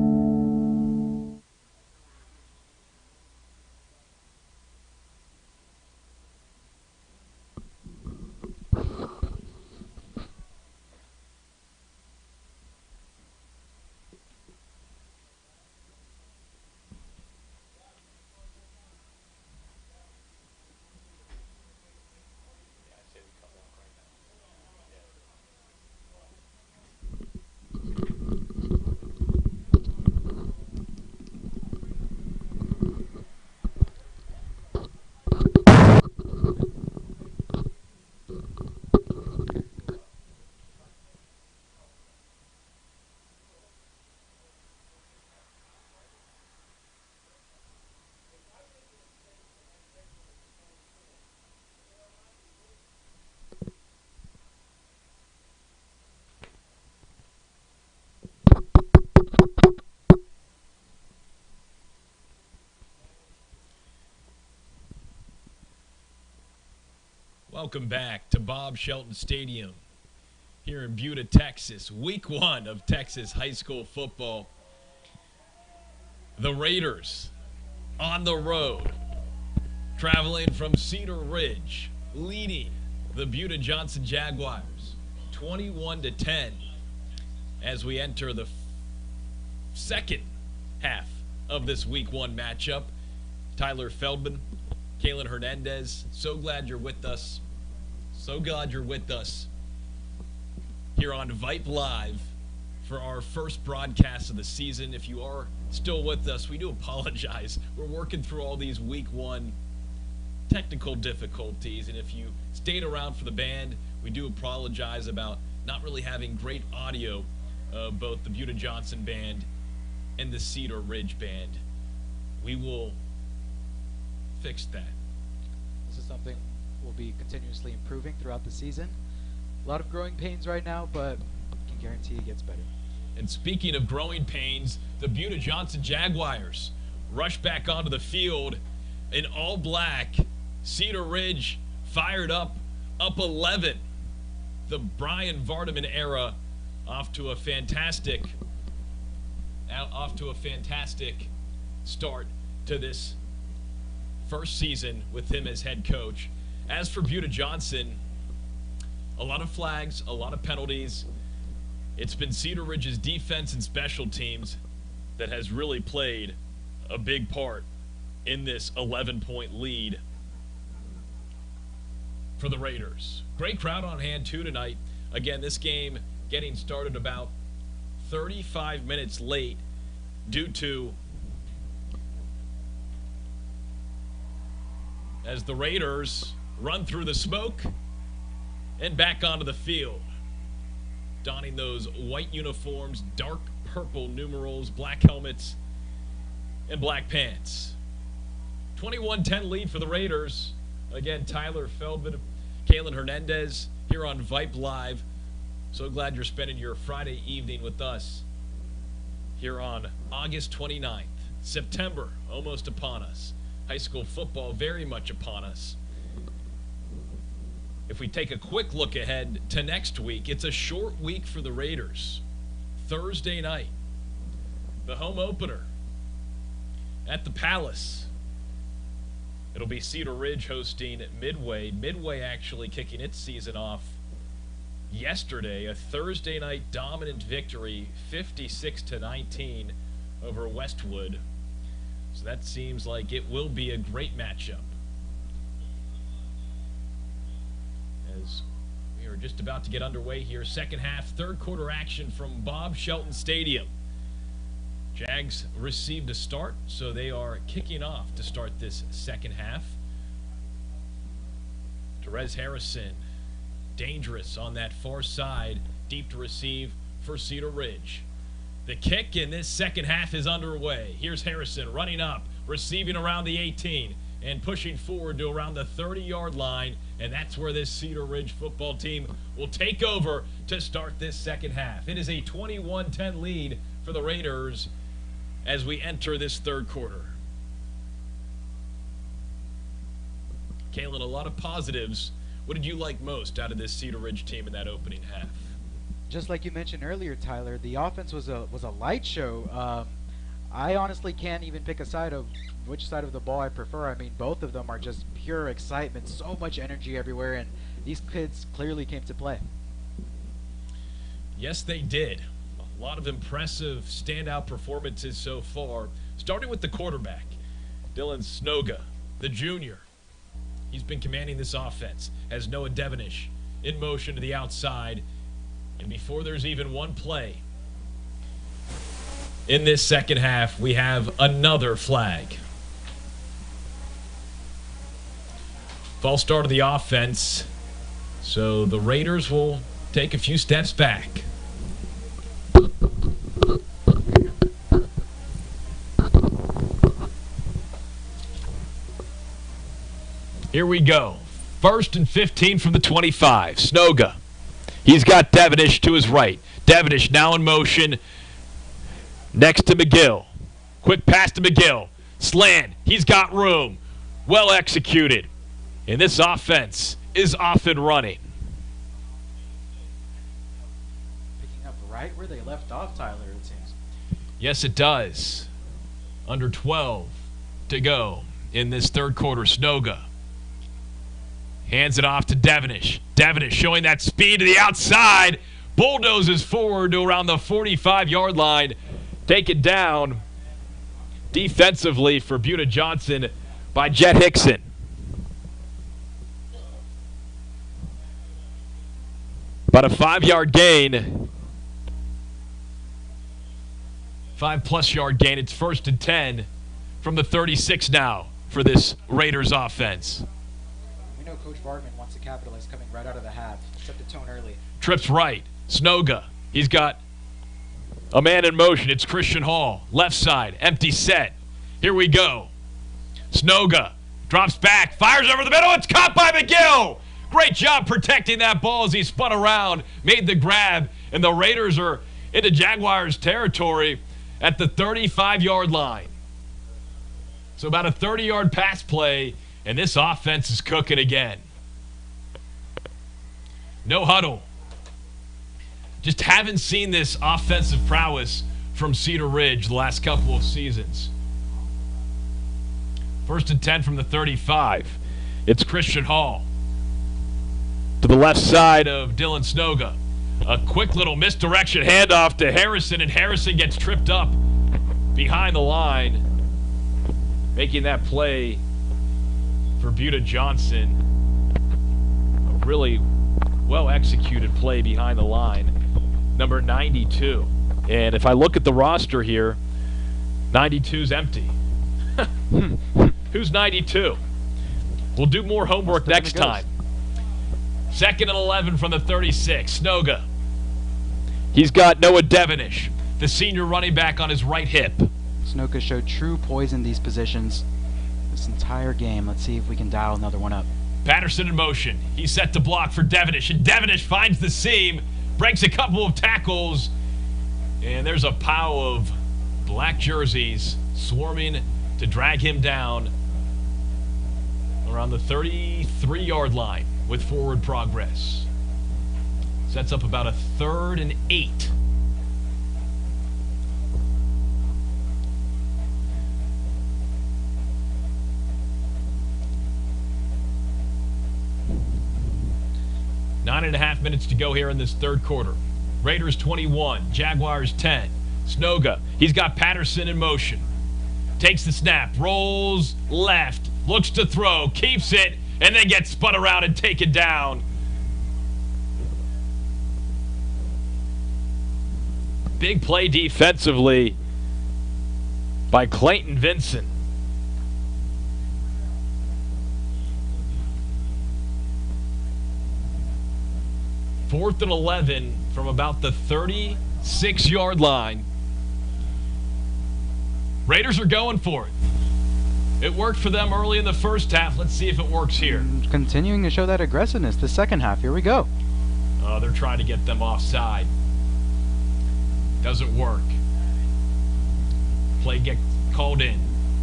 Welcome back to Bob Shelton Stadium here in Buda, Texas. Week 1 of Texas high school football. The Raiders on the road, traveling from Cedar Ridge, leading the Buda Johnson Jaguars 21-10 as we enter the second half of this Week 1 matchup. Tyler Feldman, Kalen Hernandez, so glad you're with us. So glad you're with us here on Vype Live for our first broadcast of the season. If you are still with us, we do apologize. We're working through all these Week 1 technical difficulties, and if you stayed around for the band, we do apologize about not really having great audio of both the Buda Johnson band and the Cedar Ridge band. We will fix that. This is something we'll be continuously improving throughout the season. A lot of growing pains right now, but I can guarantee it gets better. And speaking of growing pains, the Buda Johnson Jaguars rush back onto the field in all black. Cedar Ridge fired up 11. The Brian Vardaman era off to a fantastic start to this first season with him as head coach. As for Buda Johnson, a lot of flags, a lot of penalties. It's been Cedar Ridge's defense and special teams that has really played a big part in this 11-point lead for the Raiders. Great crowd on hand too tonight. Again, this game getting started about 35 minutes late due to, as the Raiders run through the smoke and back onto the field, donning those white uniforms, dark purple numerals, black helmets, and black pants. 21-10 lead for the Raiders. Again, Tyler Feldman, Kalen Hernandez here on Vype Live. So glad you're spending your Friday evening with us here on August 29th. September almost upon us. High school football very much upon us. If we take a quick look ahead to next week, it's a short week for the Raiders. Thursday night, the home opener at the Palace. It'll be Cedar Ridge hosting Midway. Midway actually kicking its season off yesterday. A Thursday night dominant victory, 56-19 over Westwood. So that seems like it will be a great matchup. As we are just about to get underway here, second half, third quarter action from Bob Shelton Stadium. Jags received a start, so they are kicking off to start this second half. Therese Harrison, dangerous on that far side, deep to receive for Cedar Ridge. The kick in this second half is underway. Here's Harrison running up, receiving around the 18, and pushing forward to around the 30-yard line, and that's where this Cedar Ridge football team will take over to start this second half. It is a 21-10 lead for the Raiders as we enter this third quarter. Kalen, a lot of positives. What did you like most out of this Cedar Ridge team in that opening half? Just like you mentioned earlier, Tyler, the offense was a light show. I honestly can't even pick a side of which side of the ball I prefer. I mean, both of them are just pure excitement, so much energy everywhere, and these kids clearly came to play. Yes, they did. A lot of impressive standout performances so far. Starting with the quarterback, Dylan Snoga, the junior. He's been commanding this offense as Noah Devonish in motion to the outside. And before there's even one play in this second half, we have another flag. False start of the offense. So the Raiders will take a few steps back. Here we go. 1st and 15 from the 25. Snoga. He's got Devonish to his right. Devonish now in motion next to McGill. Quick pass to McGill. Slant. He's got room. Well executed. And this offense is off and running. Picking up right where they left off, Tyler, it seems. Yes, it does. Under 12 to go in this third quarter. Snoga hands it off to Devenish. Devenish showing that speed to the outside. Bulldozes forward to around the 45-yard line. Taken down defensively for Buda Johnson by Jet Hickson. About a 5-yard gain. 5+ yard gain. It's 1st and 10 from the 36 now for this Raiders offense. We know Coach Vartman wants to capitalize coming right out of the half. Set the tone early. Trips right. Snoga. He's got a man in motion. It's Christian Hall. Left side. Empty set. Here we go. Snoga drops back. Fires over the middle. It's caught by McGill. Great job protecting that ball as he spun around. Made the grab. And the Raiders are into Jaguars territory at the 35-yard line. So about a 30-yard pass play. And this offense is cooking again. No huddle. Just haven't seen this offensive prowess from Cedar Ridge the last couple of seasons. 1st and 10 from the 35. It's Christian Hall. To the left side of Dylan Snoga. A quick little misdirection handoff to Harrison, and Harrison gets tripped up behind the line. Making that play for Buda Johnson. A really well-executed play behind the line. Number 92. And if I look at the roster here, 92's empty. Who's 92? We'll do more homework next time. 2nd and 11 from the 36. Snoga. He's got Noah Devenish, the senior running back, on his right hip. Snoga showed true poise in these positions this entire game. Let's see if we can dial another one up. Patterson in motion. He's set to block for Devenish, and Devenish finds the seam, breaks a couple of tackles, and there's a pile of black jerseys swarming to drag him down around the 33-yard line with forward progress. Sets up about a 3rd and 8. Nine and a half minutes to go here in this third quarter. Raiders 21, Jaguars 10. Snoga, he's got Patterson in motion. Takes the snap, rolls left, looks to throw, keeps it, and then gets spun around and taken down. Big play defensively by Clayton Vincent. Fourth and 11 from about the 36-yard line. Raiders are going for it. It worked for them early in the first half. Let's see if it works here. Continuing to show that aggressiveness the second half. Here we go. They're trying to get them offside. Doesn't work. Play get called in.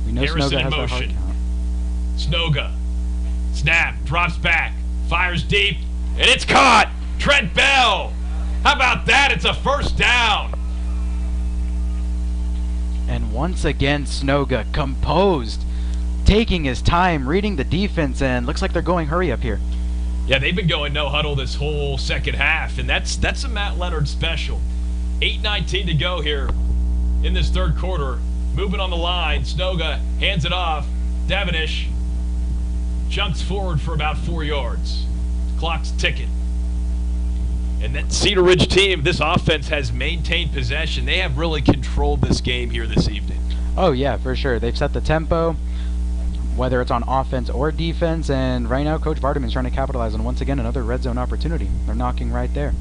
We know Harrison Snoga in has that hard motion. count. Snoga. Snap. Drops back. Fires deep. And it's caught. Trent Bell. How about that? It's a first down. And once again, Snoga composed, taking his time, reading the defense, and looks like they're going hurry up here. Yeah, they've been going no huddle this whole second half, and that's a Matt Leonard special. 8:19 to go here in this third quarter. Moving on the line, Snoga hands it off. Devenish chunks forward for about 4 yards. Clock's ticking. And that Cedar Ridge team, this offense has maintained possession. They have really controlled this game here this evening. Oh, yeah, for sure. They've set the tempo, whether it's on offense or defense, and right now Coach Vardaman is trying to capitalize on, once again, another red zone opportunity. They're knocking right there.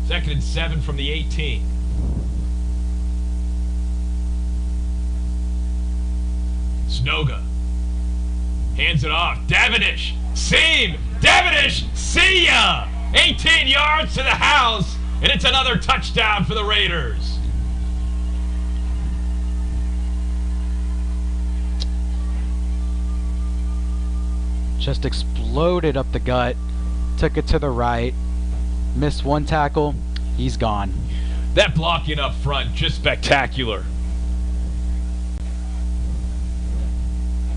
2nd and 7 from the 18. Snoga hands it off. Devenish, seam. Devenish, see ya. 18 yards to the house, and it's another touchdown for the Raiders. just exploded up the gut, took it to the right, missed one tackle, he's gone. That blocking up front, just spectacular.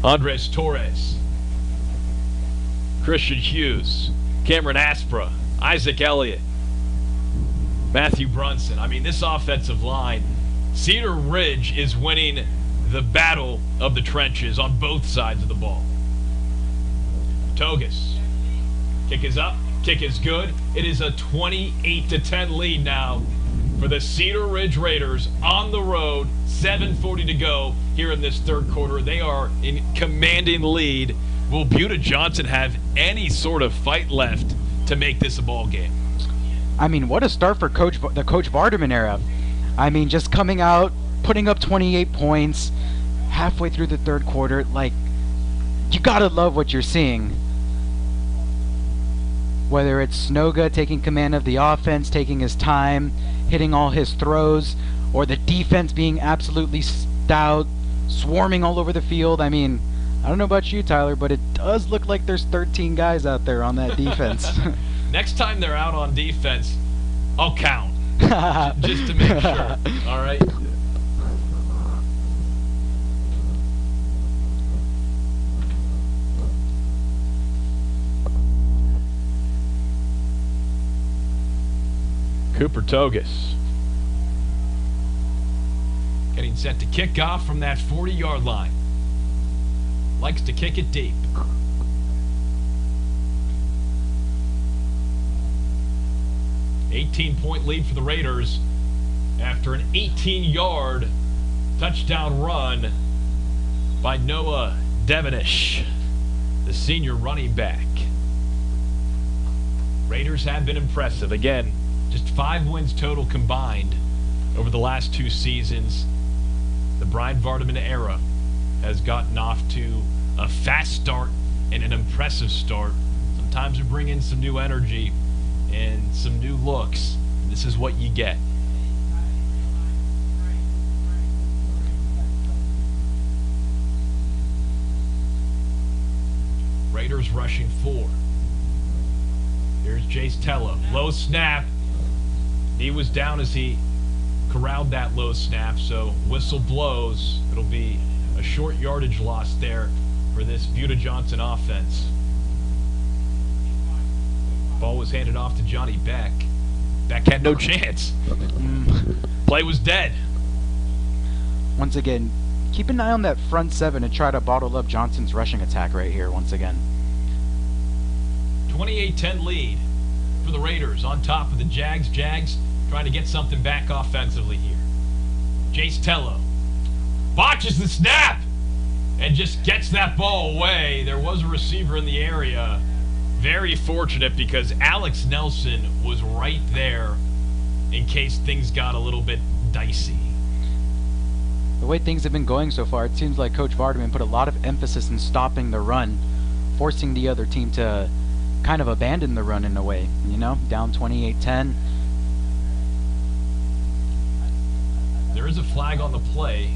Andres Torres, Christian Hughes, Cameron Aspra, Isaac Elliott, Matthew Brunson. I mean, this offensive line, Cedar Ridge is winning the battle of the trenches on both sides of the ball. Togus. Kick is up. Kick is good. It is a 28-10 lead now for the Cedar Ridge Raiders on the road. 7:40 to go here in this third quarter. They are in commanding lead. Will Buda Johnson have any sort of fight left to make this a ball game? I mean, what a start for the Coach Vardaman era. I mean, just coming out, putting up 28 points halfway through the third quarter. Like, you gotta love what you're seeing. Whether it's Snoga taking command of the offense, taking his time, hitting all his throws, or the defense being absolutely stout, swarming all over the field. I mean, I don't know about you, Tyler, but it does look like there's 13 guys out there on that defense. Next time they're out on defense, I'll count. Just to make sure. All right? Cooper Togus getting set to kick off from that 40-yard line. Likes to kick it deep. $18-point lead for the Raiders after an 18-yard touchdown run by Noah Devonish, the senior running back. Raiders have been impressive. Again, just 5 wins total combined over the last 2 seasons. The Brian Vardaman era has gotten off to a fast start and an impressive start. Sometimes we bring in some new energy and some new looks. This is what you get. Raiders rushing 4. Here's Jace Tello. Low snap. He was down as he corralled that low snap, so whistle blows. It'll be a short yardage loss there for this Buda Johnson offense. Ball was handed off to Johnny Beck. Beck had no chance. Play was dead. Once again, keep an eye on that front 7 and try to bottle up Johnson's rushing attack right here once again. 28-10 lead for the Raiders on top of the Jags. Jags trying to get something back offensively here. Jace Tello botches the snap and just gets that ball away. There was a receiver in the area. Very fortunate because Alex Nelson was right there in case things got a little bit dicey. The way things have been going so far, it seems like Coach Vardaman put a lot of emphasis in stopping the run, forcing the other team to kind of abandon the run in a way, you know, down 28-10. There is a flag on the play.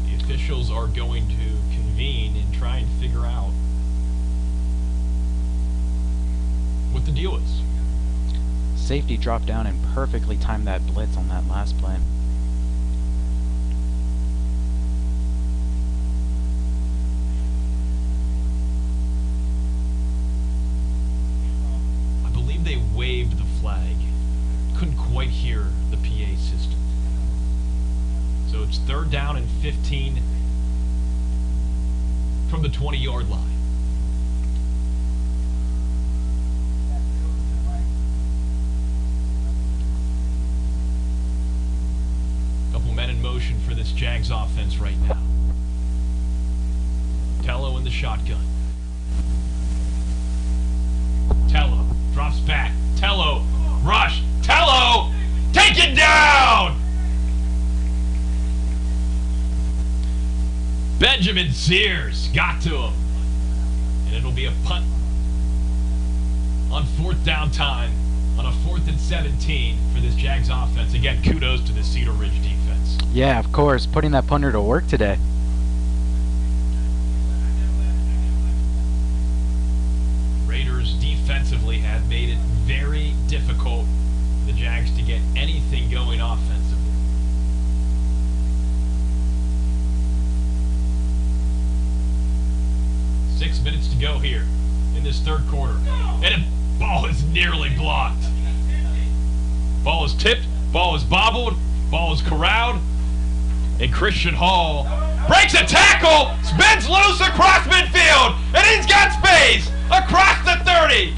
The officials are going to convene and try and figure out what the deal is. Safety dropped down and perfectly timed that blitz on that last play. They waved the flag. Couldn't quite hear the PA system. So it's 3rd down and 15 from the 20-yard line. Couple men in motion for this Jags offense right now. Tello in the shotgun. Tello drops back. Tello, rush. Tello, taken down! Benjamin Sears got to him. And it'll be a punt on 4th down time on a 4th and 17 for this Jags offense. Again, kudos to the Cedar Ridge defense. Yeah, of course, putting that punter to work today. Raiders defensively have made it very difficult for the Jags to get anything going offensively. 6 minutes to go here in this third quarter. And the ball is nearly blocked. Ball is tipped, ball is bobbled, ball is corralled. And Christian Hall breaks a tackle, spins loose across midfield, and he's got space across the 30.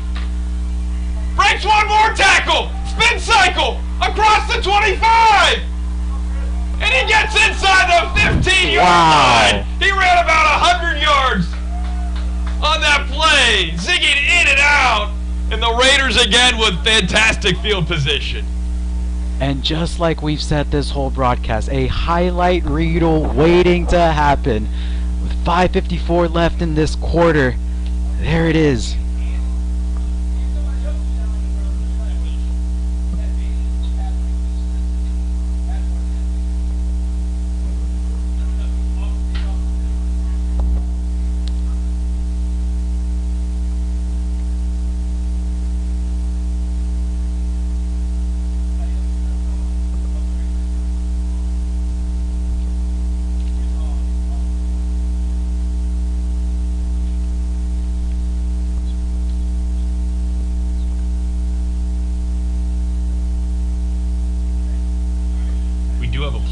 Breaks one more tackle, spin cycle across the 25. And he gets inside the 15-yard line. He ran about 100 yards on that play, zigging in and out. And the Raiders again with fantastic field position. And just like we've said this whole broadcast, a highlight reel waiting to happen. With 5:54 left in this quarter, there it is.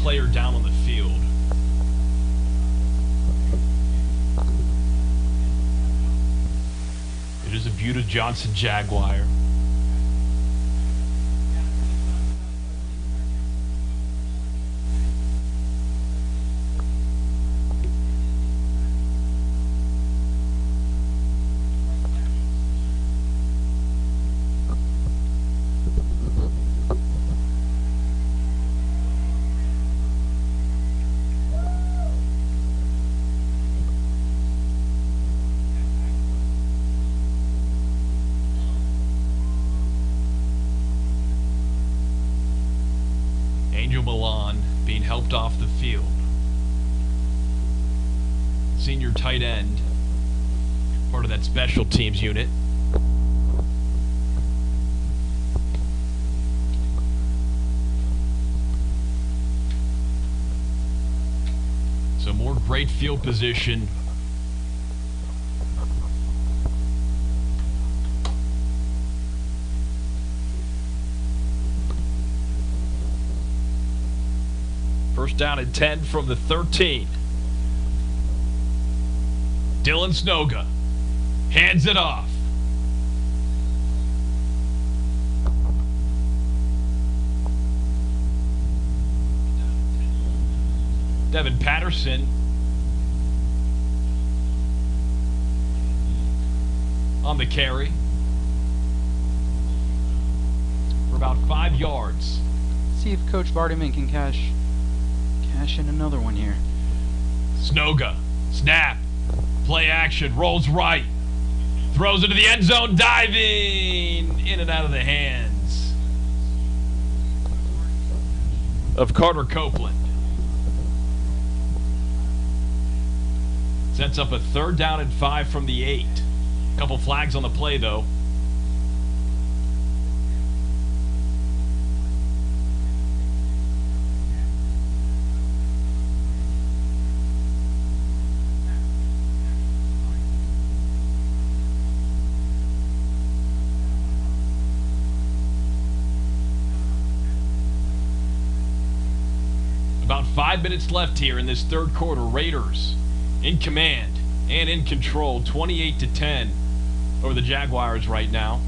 Player down on the field. It is a Buda Johnson Jaguar. Milan being helped off the field. Senior tight end, part of that special teams unit. So more great field position. First down and 10 from the 13. Dylan Snoga hands it off. Devin Patterson on the carry for about 5 yards. See if Coach Vardaman can cash in another one here. Snoga, snap, play action, rolls right, throws into the end zone, diving in and out of the hands of Carter Copeland. Sets up a 3rd down and 5 from the 8. Couple flags on the play though. About 5 minutes left here in this third quarter. Raiders in command and in control, 28-10 over the Jaguars right now.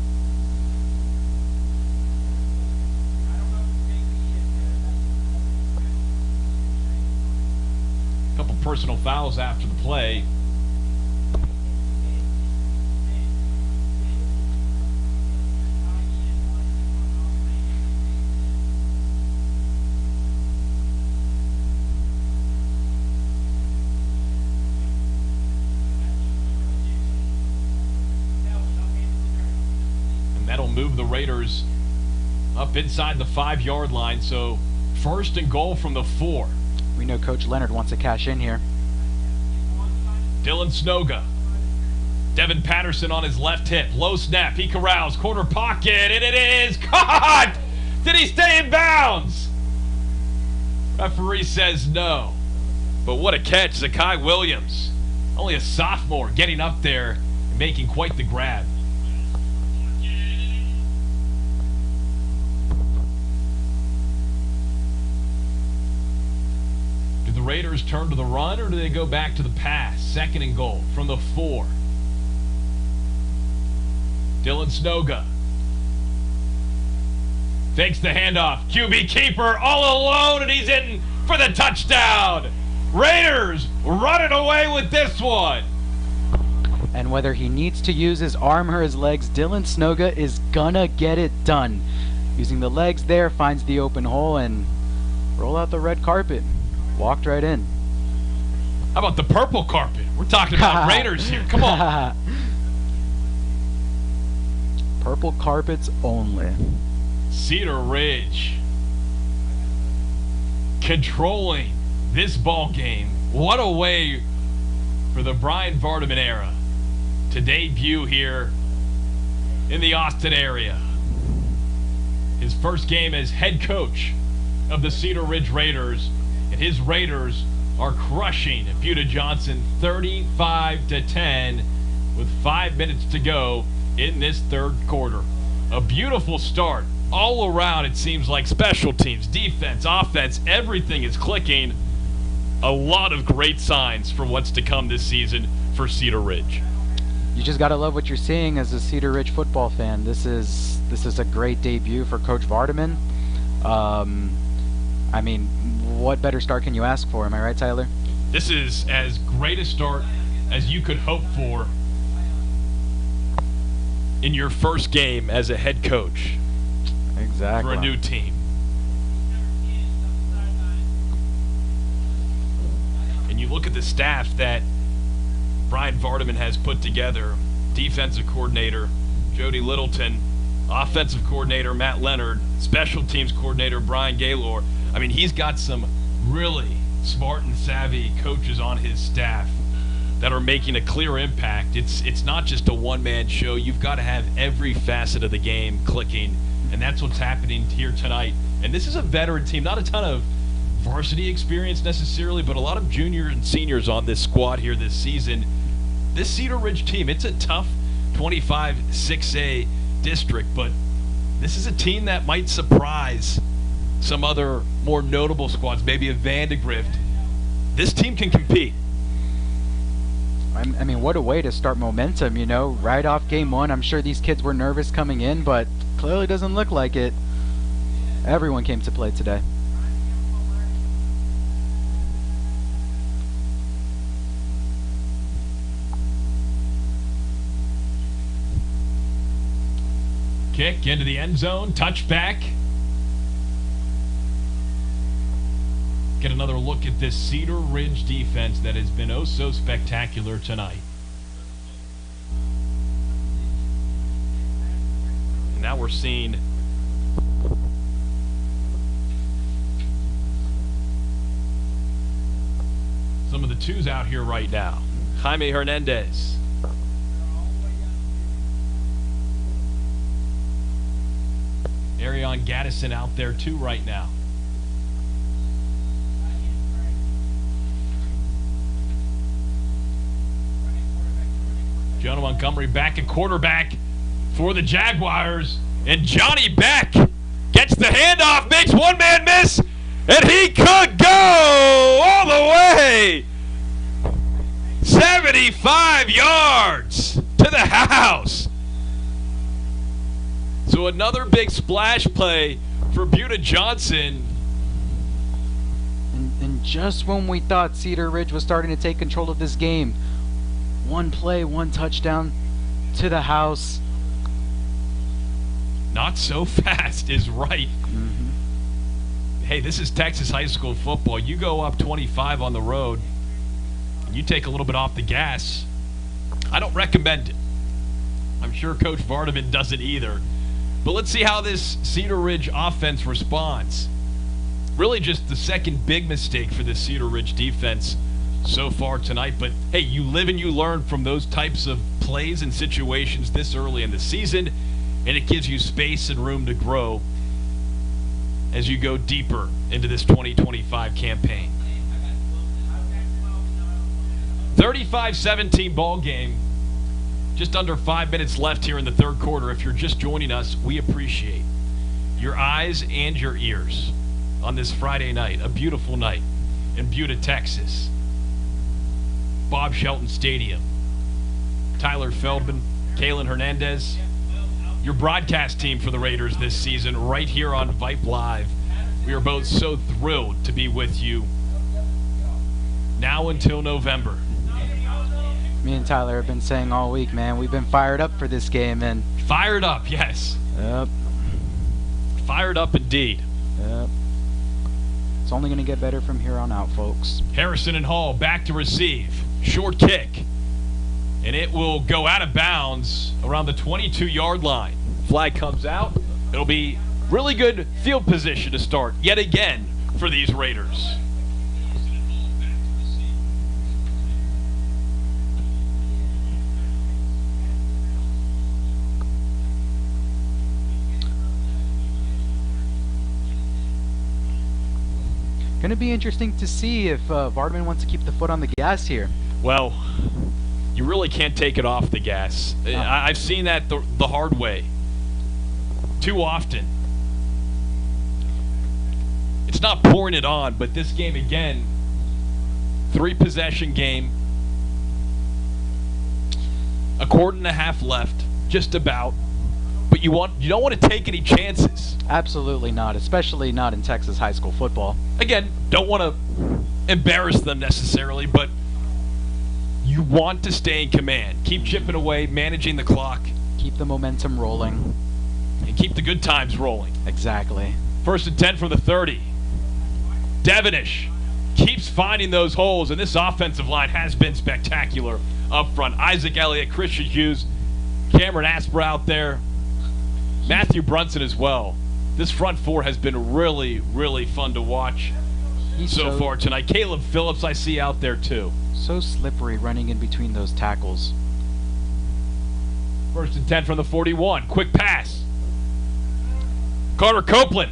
A couple personal fouls after the play. That'll move the Raiders up inside the 5-yard line, so 1st and goal from the 4. We know Coach Leonard wants to cash in here. Dylan Snoga. Devin Patterson on his left hip. Low snap. He corrals. Corner pocket. And it is caught! Did he stay in bounds? Referee says no. But what a catch. Zakai Williams. Only a sophomore getting up there and making quite the grab. Do the Raiders turn to the run, or do they go back to the pass? 2nd and goal from the 4. Dylan Snoga fakes the handoff. QB keeper all alone, and he's in for the touchdown. Raiders running away with this one. And whether he needs to use his arm or his legs, Dylan Snoga is gonna get it done. Using the legs there, finds the open hole and roll out the red carpet. Walked right in. How about the purple carpet? We're talking about Raiders here. Come on. Purple carpets only. Cedar Ridge controlling this ball game. What a way for the Brian Vardaman era to debut here in the Austin area. His first game as head coach of the Cedar Ridge Raiders, and his Raiders are crushing Buda Johnson 35-10 with 5 minutes to go in this 3rd quarter. A beautiful start all around. It seems like special teams, defense, offense, everything is clicking. A lot of great signs for what's to come this season for Cedar Ridge. You just gotta love what you're seeing as a Cedar Ridge football fan. This is a great debut for Coach Vardaman. I mean, what better start can you ask for? Am I right, Tyler? This is as great a start as you could hope for in your first game as a head coach. Exactly. For a new team. And you look at the staff that Brian Vardaman has put together. Defensive coordinator Jody Littleton, offensive coordinator Matt Leonard, special teams coordinator Brian Gaylor. I mean, he's got some really smart and savvy coaches on his staff that are making a clear impact. It's not just a one-man show. You've got to have every facet of the game clicking, and that's what's happening here tonight. And this is a veteran team, not a ton of varsity experience necessarily, but a lot of juniors and seniors on this squad here this season. This Cedar Ridge team, it's a tough 25 6A district, but this is a team that might surprise some other more notable squads, maybe a Vandegrift. This team can compete. I mean, what a way to start momentum, you know, right off game 1. I'm sure these kids were nervous coming in, but clearly doesn't look like it. Everyone came to play today. Kick into the end zone, touchback. Get another look at this Cedar Ridge defense that has been oh so spectacular tonight. And now we're seeing some of the twos out here right now. Jaime Hernandez. Arion Gaddison out there too right now. Jonah Montgomery back at quarterback for the Jaguars. And Johnny Beck gets the handoff, makes one-man miss, and he could go all the way. 75 yards to the house. So another big splash play for Buda Johnson. And just when we thought Cedar Ridge was starting to take control of this game, one play, one touchdown to the house. Not so fast is right. Mm-hmm. Hey, this is Texas high school football. You go up 25 on the road, and you take a little bit off the gas. I don't recommend it. I'm sure Coach Vardaman doesn't either. But let's see how this Cedar Ridge offense responds. Really just the second big mistake for the Cedar Ridge defense so far tonight. But, hey, you live and you learn from those types of plays and situations this early in the season, and it gives you space and room to grow as you go deeper into this 2025 campaign. 35-17 ball game. Just under 5 minutes left here in the third quarter. If you're just joining us, we appreciate your eyes and your ears on this Friday night, a beautiful night in Buda, Texas. Bob Shelton Stadium. Tyler Feldman, Kalen Hernandez, your broadcast team for the Raiders this season right here on Vype Live. We are both so thrilled to be with you now until November. Me and Tyler have been saying all week, man, we've been fired up for this game. And fired up, yes. Yep. Fired up indeed. Yep. It's only going to get better from here on out, folks. Harrison and Hall back to receive. Short kick. And it will go out of bounds around the 22-yard line. Flag comes out. It'll be really good field position to start yet again for these Raiders. Going to be interesting to see if Vardman wants to keep the foot on the gas here. Well, you really can't take it off the gas. No. I've seen that the hard way too often. It's not pouring it on, but this game again, 3-possession game, a quarter and a half left, just about. But you don't want to take any chances. Absolutely not, especially not in Texas high school football. Again, don't want to embarrass them necessarily, but you want to stay in command. Keep chipping away, managing the clock. Keep the momentum rolling. And keep the good times rolling. Exactly. 1st and 10 from the 30. Devonish keeps finding those holes, and this offensive line has been spectacular up front. Isaac Elliott, Christian Hughes, Cameron Asper out there. Matthew Brunson as well. This front four has been really, really fun to watch so far tonight. Caleb Phillips I see out there too. So slippery running in between those tackles. 1st and 10 from the 41. Quick pass. Carter Copeland.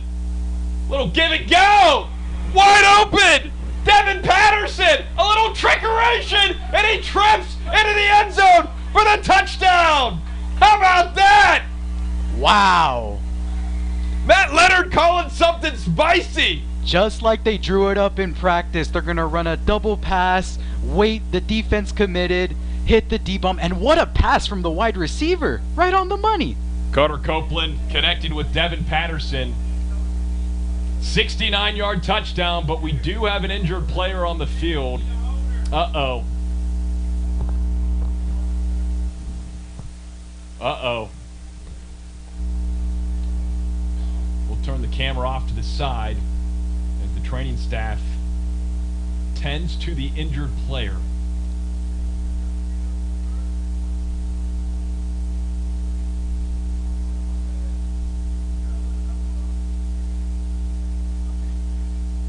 Little give and go. Wide open. Devin Patterson. A little trickeration. And he trips into the end zone for the touchdown. How about that? Wow. Matt Leonard calling something spicy. Just like they drew it up in practice, they're going to run a double pass, wait, the defense committed, hit the D-bump, and what a pass from the wide receiver. Right on the money. Carter Copeland connecting with Devin Patterson. 69-yard touchdown, but we do have an injured player on the field. Uh-oh. Uh-oh. Turn the camera off to the side as the training staff tends to the injured player.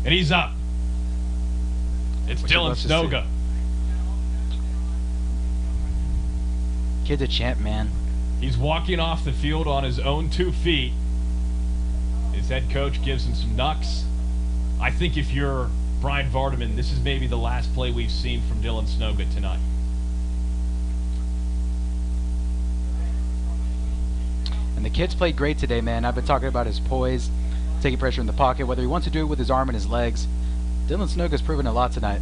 And he's up. It's Dylan Snoga. Kid's a champ, man. He's walking off the field on his own 2 feet. His head coach gives him some knucks. I think if you're Brian Vardaman, this is maybe the last play we've seen from Dylan Snoga tonight. And the kid's played great today, man. I've been talking about his poise, taking pressure in the pocket, whether he wants to do it with his arm and his legs. Dylan Snoga's proven a lot tonight.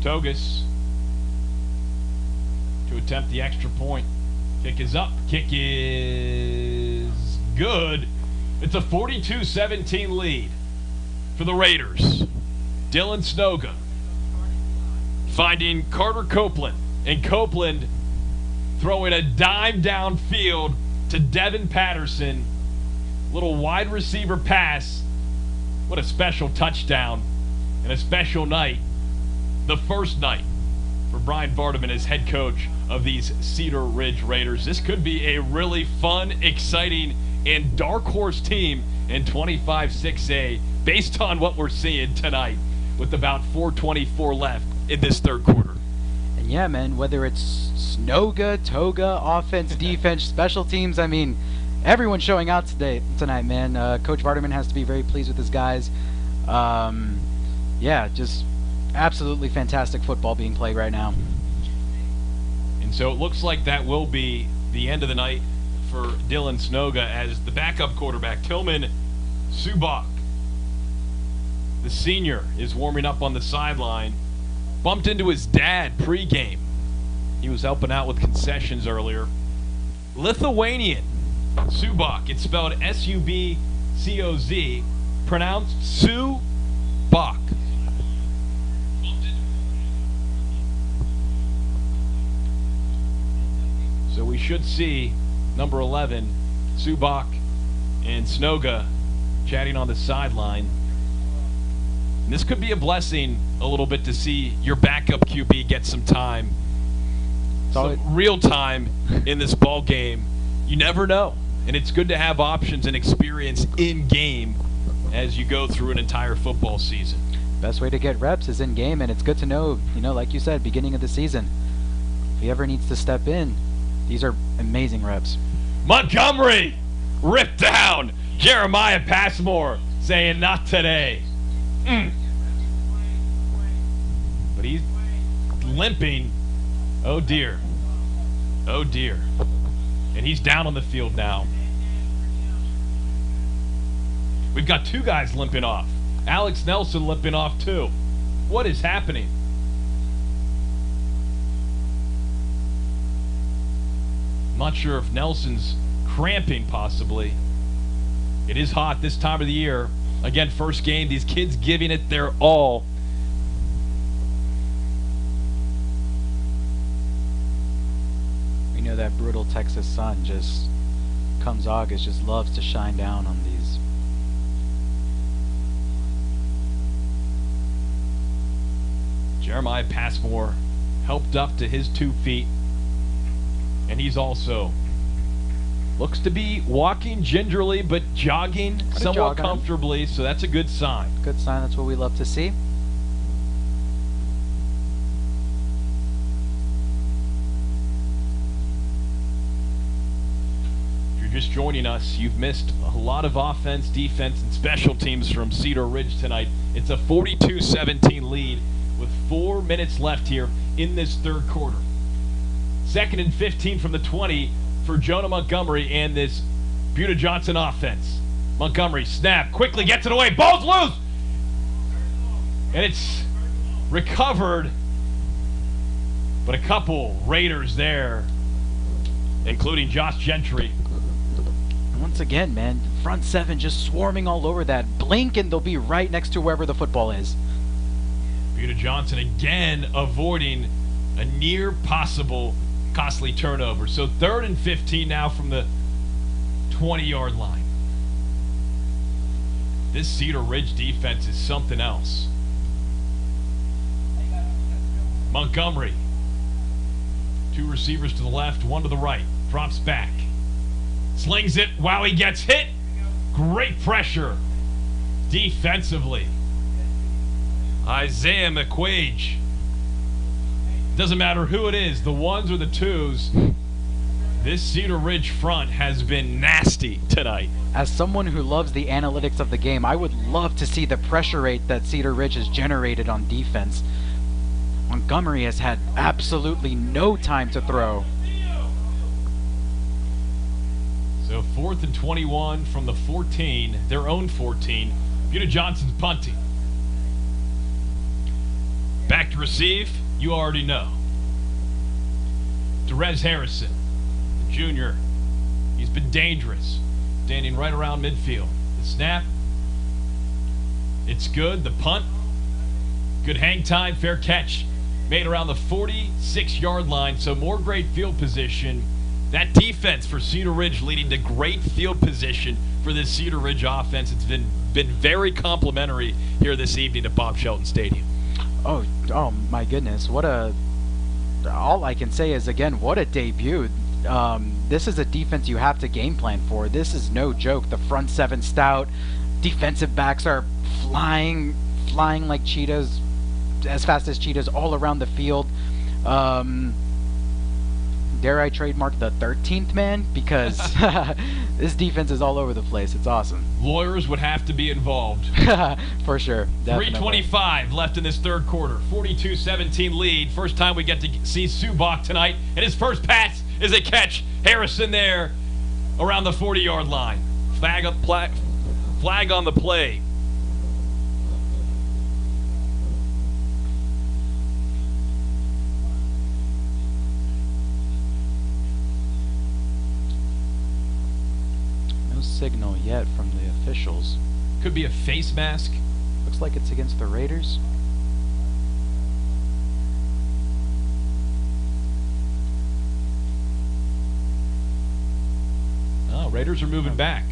Togus to attempt the extra point. Kick is up. Kick is good. It's a 42-17 lead for the Raiders. Dylan Snoga finding Carter Copeland. And Copeland throwing a dime downfield to Devin Patterson. Little wide receiver pass. What a special touchdown and a special night. The first night for Brian Vardaman as head coach of these Cedar Ridge Raiders. This could be a really fun, exciting, and dark horse team in 25-6A based on what we're seeing tonight with about 4:24 left in this third quarter. And yeah, man, whether it's Snoga, Toga, offense, defense, special teams, I mean, everyone's showing out tonight, man. Coach Vardaman has to be very pleased with his guys. Yeah, just absolutely fantastic football being played right now. And so it looks like that will be the end of the night for Dylan Snoga as the backup quarterback, Tillman Sububac, the senior, is warming up on the sideline. Bumped into his dad pregame. He was helping out with concessions earlier. Lithuanian Sububac, it's spelled S-U-B-C-O-Z, pronounced Sububac. So we should see number 11, Sububac, and Snoga chatting on the sideline. And this could be a blessing a little bit to see your backup QB get some time, some real time in this ball game. You never know. And it's good to have options and experience in game as you go through an entire football season. Best way to get reps is in game, and it's good to know, like you said, beginning of the season, if he ever needs to step in, these are amazing reps. Montgomery ripped down. Jeremiah Passmore saying not today. But he's limping. Oh dear. Oh dear. And he's down on the field now. We've got two guys limping off. Alex Nelson limping off too. What is happening? I'm not sure if Nelson's cramping possibly. It is hot this time of the year. Again, first game, these kids giving it their all. We know that brutal Texas sun just comes August, just loves to shine down on these. Jeremiah Passmore helped up to his 2 feet. And he's also looks to be walking gingerly but jogging somewhat comfortably, so that's a good sign. Good sign, that's what we love to see. If you're just joining us, you've missed a lot of offense, defense, and special teams from Cedar Ridge tonight. It's a 42-17 lead with 4 minutes left here in this third quarter. 2nd and 15 from the 20 for Jonah Montgomery and this Buda Johnson offense. Montgomery snap, quickly gets it away, ball's loose! And it's recovered, but a couple Raiders there, including Josh Gentry. Once again, man, front seven just swarming all over that. Blink and they'll be right next to wherever the football is. Buda Johnson again avoiding a near possible costly turnover. So 3rd and 15 now from the 20-yard line. This Cedar Ridge defense is something else. Montgomery. 2 receivers to the left, 1 to the right. Drops back. Slings it while he gets hit. Great pressure defensively. Isaiah McQuaige. Doesn't matter who it is, the 1s or the 2s. This Cedar Ridge front has been nasty tonight. As someone who loves the analytics of the game, I would love to see the pressure rate that Cedar Ridge has generated on defense. Montgomery has had absolutely no time to throw. So 4th and 21 from the 14, their own 14. Buda Johnson's punting. Back to receive. You already know. Derez Harrison, the junior. He's been dangerous, standing right around midfield. The snap. It's good. The punt. Good hang time. Fair catch. Made around the 46-yard line, so more great field position. That defense for Cedar Ridge leading to great field position for this Cedar Ridge offense. It's been very complimentary here this evening at Bob Shelton Stadium. Oh my goodness, what a all I can say is, again, what a debut. This is a defense you have to game plan for. This is no joke. The front seven stout. Defensive backs are flying like cheetahs, as fast as cheetahs all around the field. Dare I trademark the 13th man? Because this defense is all over the place. It's awesome. Lawyers would have to be involved. For sure. Definitely. 3:25 left in this third quarter. 42-17 lead. First time we get to see Sububac tonight. And his first pass is a catch. Harrison there around the 40-yard line. Flag on the play. Signal yet from the officials. Could be a face mask. Looks like it's against the Raiders. Oh, Raiders are moving back.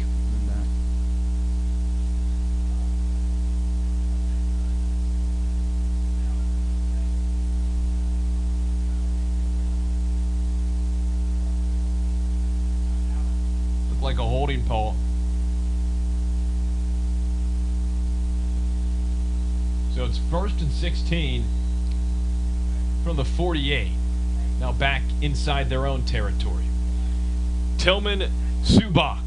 Like a holding pole. So it's 1st and 16 from the 48. Now back inside their own territory. Tillman Sububac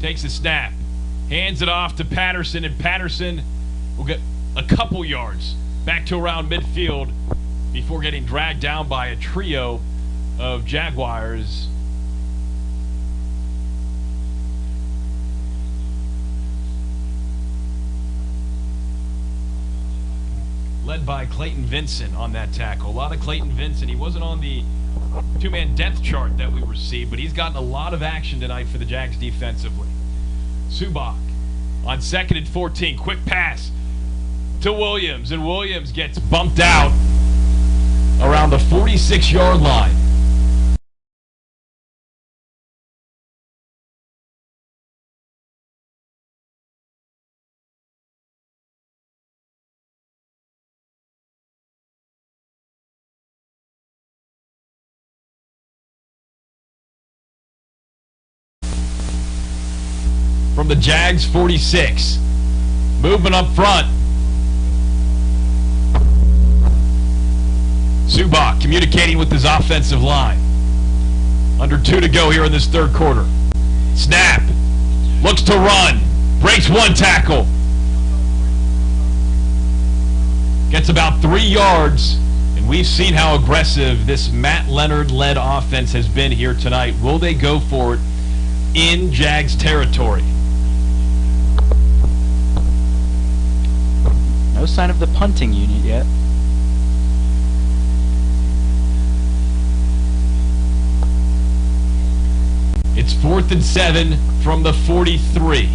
takes a snap, hands it off to Patterson, and Patterson will get a couple yards back to around midfield before getting dragged down by a trio of Jaguars. Led by Clayton Vincent on that tackle. A lot of Clayton Vincent. He wasn't on the two-man depth chart that we received, but he's gotten a lot of action tonight for the Jags defensively. Sububac on 2nd and 14. Quick pass to Williams, and Williams gets bumped out around the 46-yard line. From the Jags 46. Movement up front. Sububac communicating with his offensive line. Under 2 to go here in this third quarter. Snap. Looks to run. Breaks one tackle. Gets about 3 yards. And we've seen how aggressive this Matt Leonard-led offense has been here tonight. Will they go for it in Jags territory? No sign of the punting unit yet. It's 4th and 7 from the 43.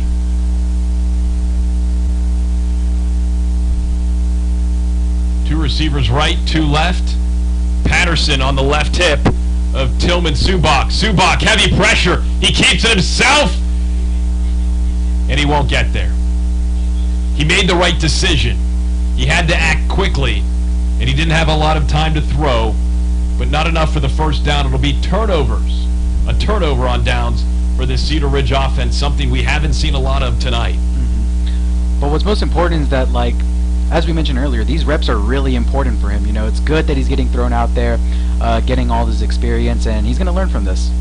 Two receivers right, 2 left. Patterson on the left hip of Tillman Sububac. Sububac, heavy pressure. He keeps it himself, and he won't get there. He made the right decision. He had to act quickly, and he didn't have a lot of time to throw, but not enough for the first down. It'll be turnovers. A turnover on downs for this Cedar Ridge offense, something we haven't seen a lot of tonight. Mm-hmm. But what's most important is that, like, as we mentioned earlier, these reps are really important for him. You know, it's good that he's getting thrown out there, getting all this experience, and he's going to learn from this.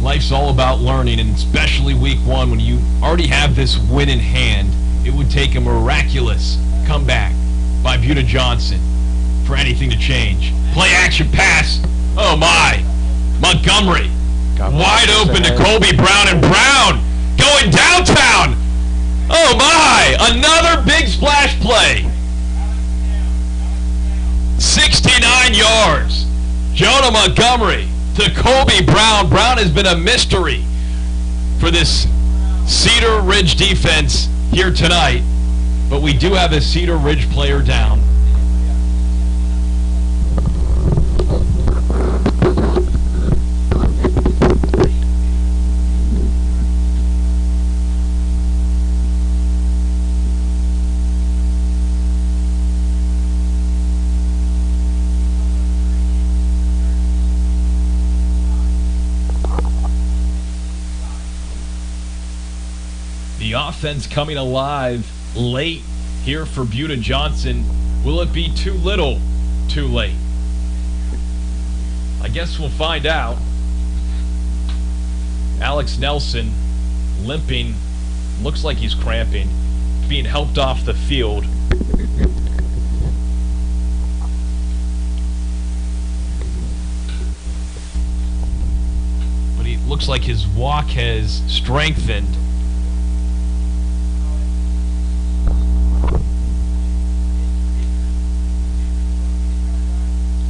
Life's all about learning, and especially week 1 when you already have this win in hand. It would take a miraculous comeback by Buda Johnson for anything to change. Play action pass. Oh my. Montgomery. Wide open to Colby Brown, and Brown going downtown. Oh my. Another big splash play. 69 yards. Jonah Montgomery to Colby Brown. Brown has been a mystery for this Cedar Ridge defense here tonight, but we do have a Cedar Ridge player down. The offense coming alive late here for Buda Johnson. Will it be too little, too late? I guess we'll find out. Alex Nelson limping, looks like he's cramping, being helped off the field. But he looks like his walk has strengthened.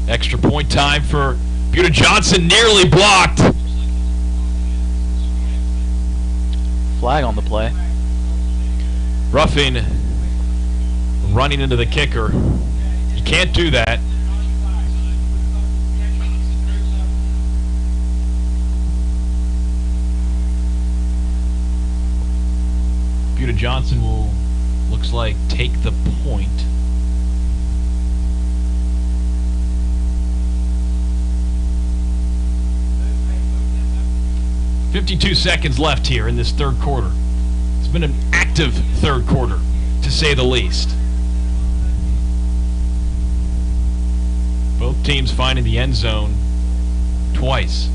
Extra point time for Buda Johnson, nearly blocked. Flag on the play. Roughing, running into the kicker. You can't do that. Buda Johnson will, looks like, take the point. .52 seconds left here in this third quarter. It's been an active third quarter, to say the least. Both teams finding the end zone twice.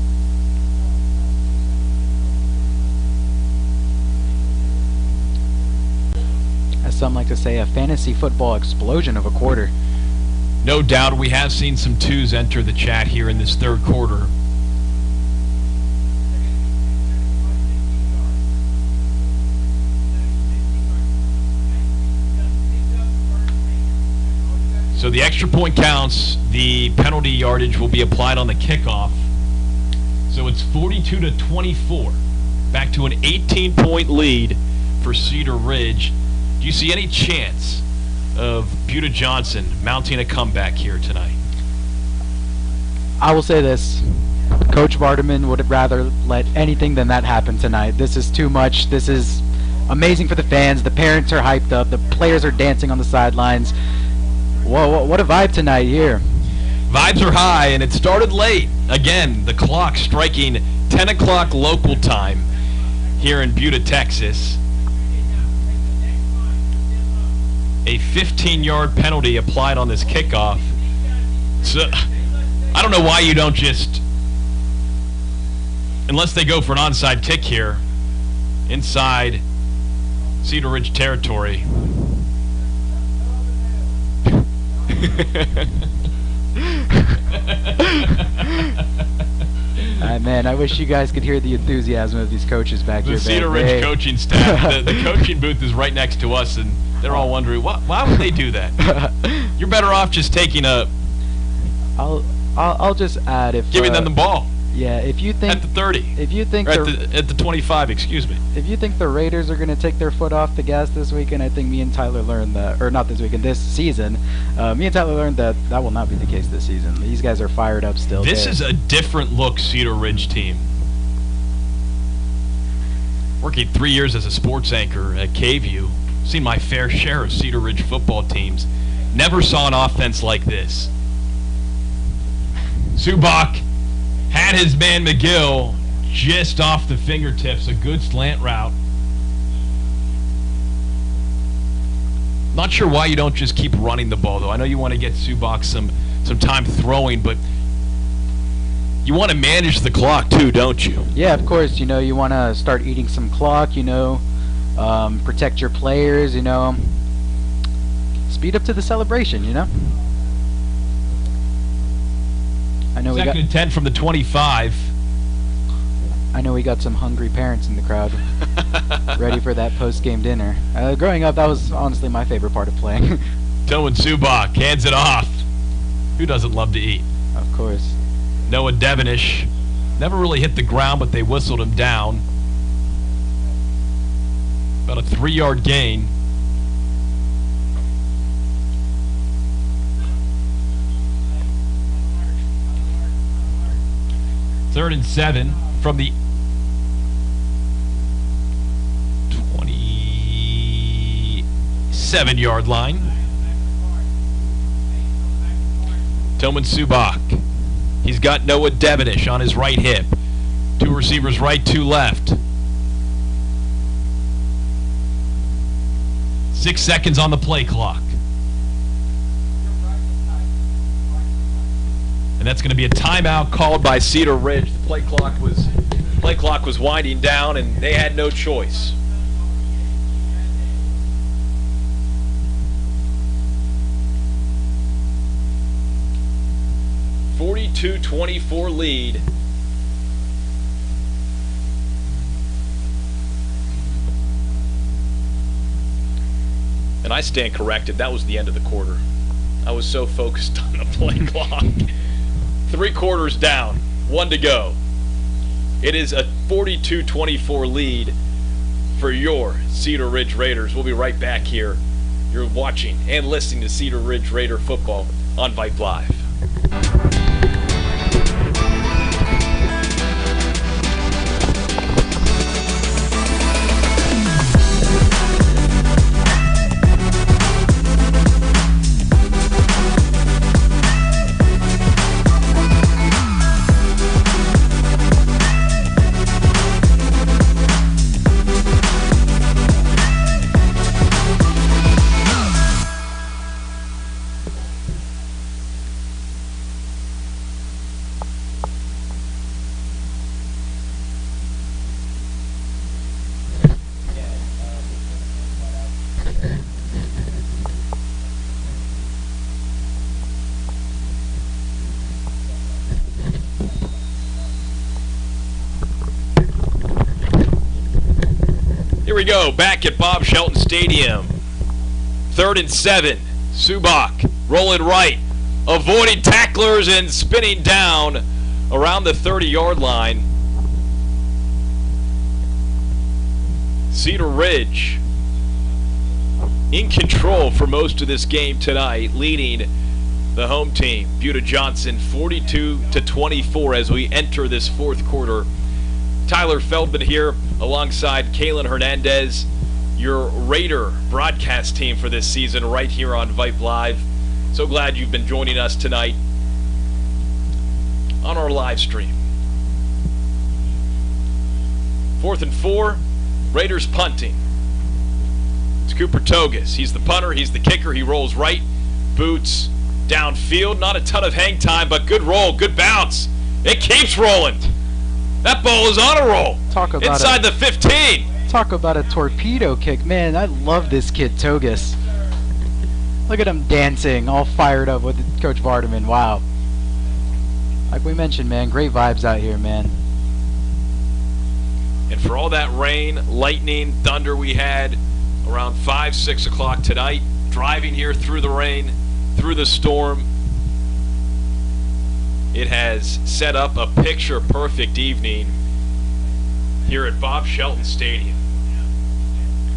As some like to say, a fantasy football explosion of a quarter. No doubt we have seen some twos enter the chat here in this third quarter. So the extra point counts. The penalty yardage will be applied on the kickoff. So it's 42-24. Back to an 18-point lead for Cedar Ridge. Do you see any chance of Buda Johnson mounting a comeback here tonight? I will say this. Coach Vardaman would rather let anything than that happen tonight. This is too much. This is amazing for the fans. The parents are hyped up. The players are dancing on the sidelines. Whoa, what a vibe tonight here. Vibes are high, and it started late. Again, the clock striking 10 o'clock local time here in Buda, Texas. A 15-yard penalty applied on this kickoff. So, I don't know why you don't just, unless they go for an onside kick here, inside Cedar Ridge territory. Man, I wish you guys could hear the enthusiasm of these coaches back here. The Cedar Ridge coaching staff. The coaching booth is right next to us, and they're all wondering, why would they do that? You're better off just taking a... I'll just add, if giving them the ball. Yeah, if you think at the 30, if you think at the 25, excuse me. If you think the Raiders are going to take their foot off the gas this weekend, I think me and Tyler learned that, or not this weekend, this season. Me and Tyler learned that that will not be the case this season. These guys are fired up still. This is a different look Cedar Ridge team. Working 3 years as a sports anchor at KVU, seen my fair share of Cedar Ridge football teams. Never saw an offense like this. Sububac had his man McGill just off the fingertips. A good slant route. Not sure why you don't just keep running the ball, though. I know you want to get Sububac some time throwing, but you want to manage the clock, too, don't you? Yeah, of course. You know, you want to start eating some clock, you know, protect your players, you know. Speed up to the celebration, you know. I know Second and 10 from the 25. I know we got some hungry parents in the crowd ready for that post-game dinner. Growing up, that was honestly my favorite part of playing. Tillman Sububac hands it off. Who doesn't love to eat? Of course. Noah Devenish never really hit the ground, but they whistled him down. About a 3-yard gain. Third and 7 from the 27-yard line. Tillman Sububac. He's got Noah Devenish on his right hip. 2 receivers right, 2 left. 6 seconds on the play clock. And that's going to be a timeout called by Cedar Ridge. The play clock was winding down, and they had no choice. (42-24) lead. And I stand corrected. That was the end of the quarter. I was so focused on the play clock. 3 quarters down, 1 to go. It is a 42-24 lead for your Cedar Ridge Raiders. We'll be right back here. You're watching and listening to Cedar Ridge Raider football on Vype Live. Here we go, back at Bob Shelton Stadium. 3rd and 7. Sububac rolling right, avoiding tacklers and spinning down around the 30-yard line. Cedar Ridge in control for most of this game tonight, leading the home team, Buda Johnson, 42-24 as we enter this 4th quarter. Tyler Feldman here alongside Kalen Hernandez, your Raider broadcast team for this season right here on Vype Live. So glad you've been joining us tonight on our live stream. 4th and 4, Raiders punting. It's Cooper Togus. He's the punter, he's the kicker, he rolls right, boots, downfield. Not a ton of hang time, but good roll, good bounce. It keeps rolling. That ball is on a roll. Talk about inside the 15. Talk about a torpedo kick. Man, I love this kid, Togus. Look at him dancing, all fired up with Coach Vardaman. Wow. Like we mentioned, man, great vibes out here, man. And for all that rain, lightning, thunder we had around 5, 6 o'clock tonight, driving here through the rain, through the storm, it has set up a picture-perfect evening here at Bob Shelton Stadium.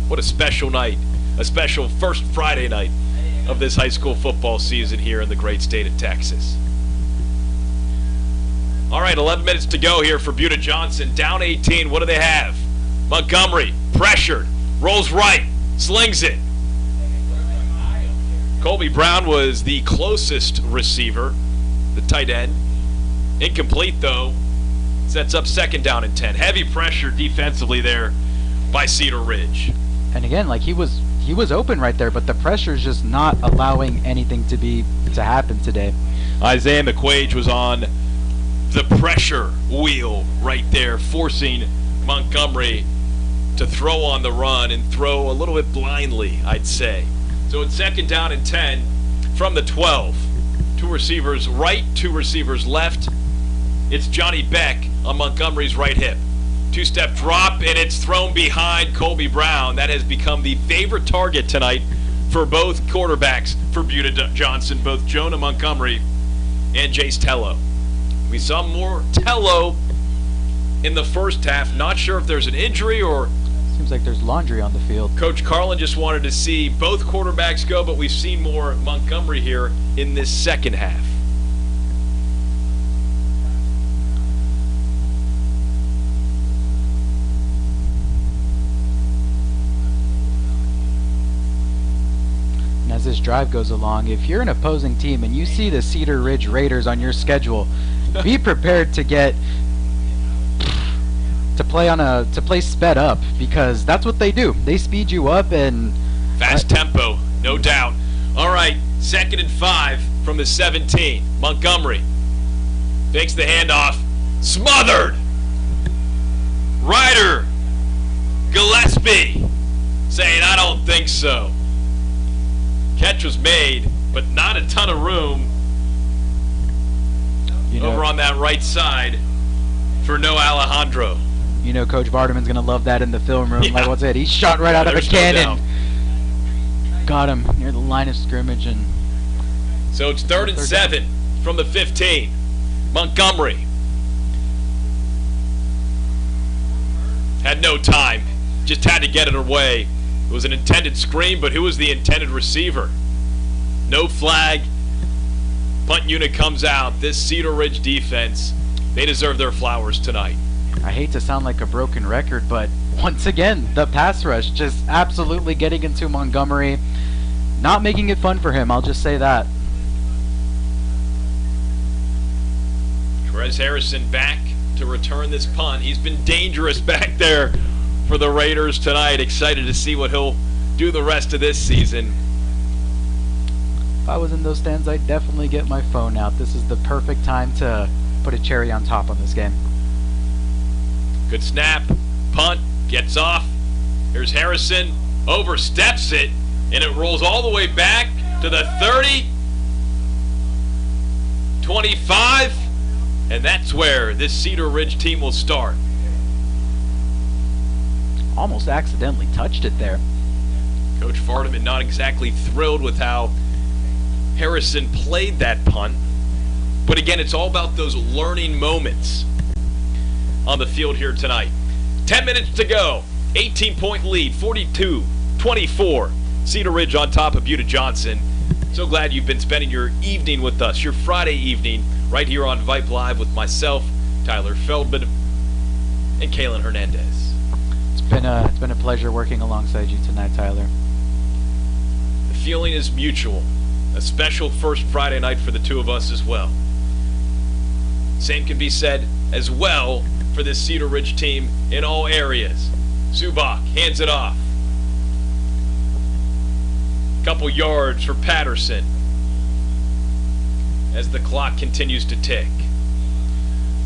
What a special night, a special first Friday night of this high school football season here in the great state of Texas. All right, 11 minutes to go here for Buda Johnson. Down 18, what do they have? Montgomery, pressured, rolls right, slings it. Colby Brown was the closest receiver, the tight end. Incomplete, though. Sets up 2nd down and 10. Heavy pressure defensively there by Cedar Ridge. And again, like he was open right there, but the pressure is just not allowing anything to happen today. Isaiah McQuaige was on the pressure wheel right there, forcing Montgomery to throw on the run and throw a little bit blindly, I'd say. So it's 2nd down and 10 from the 12. 2 receivers right, 2 receivers left. It's Johnny Beck on Montgomery's right hip. 2-step drop, and it's thrown behind Colby Brown. That has become the favorite target tonight for both quarterbacks for Buda Johnson, both Jonah Montgomery and Jace Tello. We saw more Tello in the first half. Not sure if there's an injury or... Seems like there's laundry on the field. Coach Carlin just wanted to see both quarterbacks go, but we've seen more Montgomery here in this second half. And as this drive goes along, if you're an opposing team and you see the Cedar Ridge Raiders on your schedule, be prepared to get to play sped up, because that's what they do. They speed you up, and Fast tempo, no doubt. All right, 2nd and 5 from the 17. Montgomery takes the handoff. Smothered! Ryder Gillespie saying, I don't think so. Catch was made, but not a ton of room over on that right side for no Alejandro. You know Coach Vardaman's going to love that in the film room. Yeah. Like what's it? He shot right out of a There's no cannon. doubt. Got him near the line of scrimmage. And So it's 3rd and 7 from the 15. Montgomery had no time, just had to get it away. It was an intended screen, but who was the intended receiver? No flag. Punt unit comes out. This Cedar Ridge defense, they deserve their flowers tonight. I hate to sound like a broken record, but once again, the pass rush just absolutely getting into Montgomery. Not making it fun for him, I'll just say that. Trez Harrison back to return this punt. He's been dangerous back there for the Raiders tonight. Excited to see what he'll do the rest of this season. If I was in those stands, I'd definitely get my phone out. This is the perfect time to put a cherry on top on this game. Good snap, punt, gets off. Here's Harrison, oversteps it, and it rolls all the way back to the 30, 25, and that's where this Cedar Ridge team will start. Almost accidentally touched it there. Coach Vardaman not exactly thrilled with how Harrison played that punt. But again, it's all about those learning moments on the field here tonight. 10 minutes to go. 18-point lead, 42-24. Cedar Ridge on top of Buda Johnson. So glad you've been spending your evening with us, your Friday evening, right here on Vype Live with myself, Tyler Feldman, and Kalen Hernandez. It's been a pleasure working alongside you tonight, Tyler. The feeling is mutual. A special first Friday night for the two of us as well. Same can be said as well for this Cedar Ridge team in all areas. Sububac hands it off. Couple yards for Patterson as the clock continues to tick.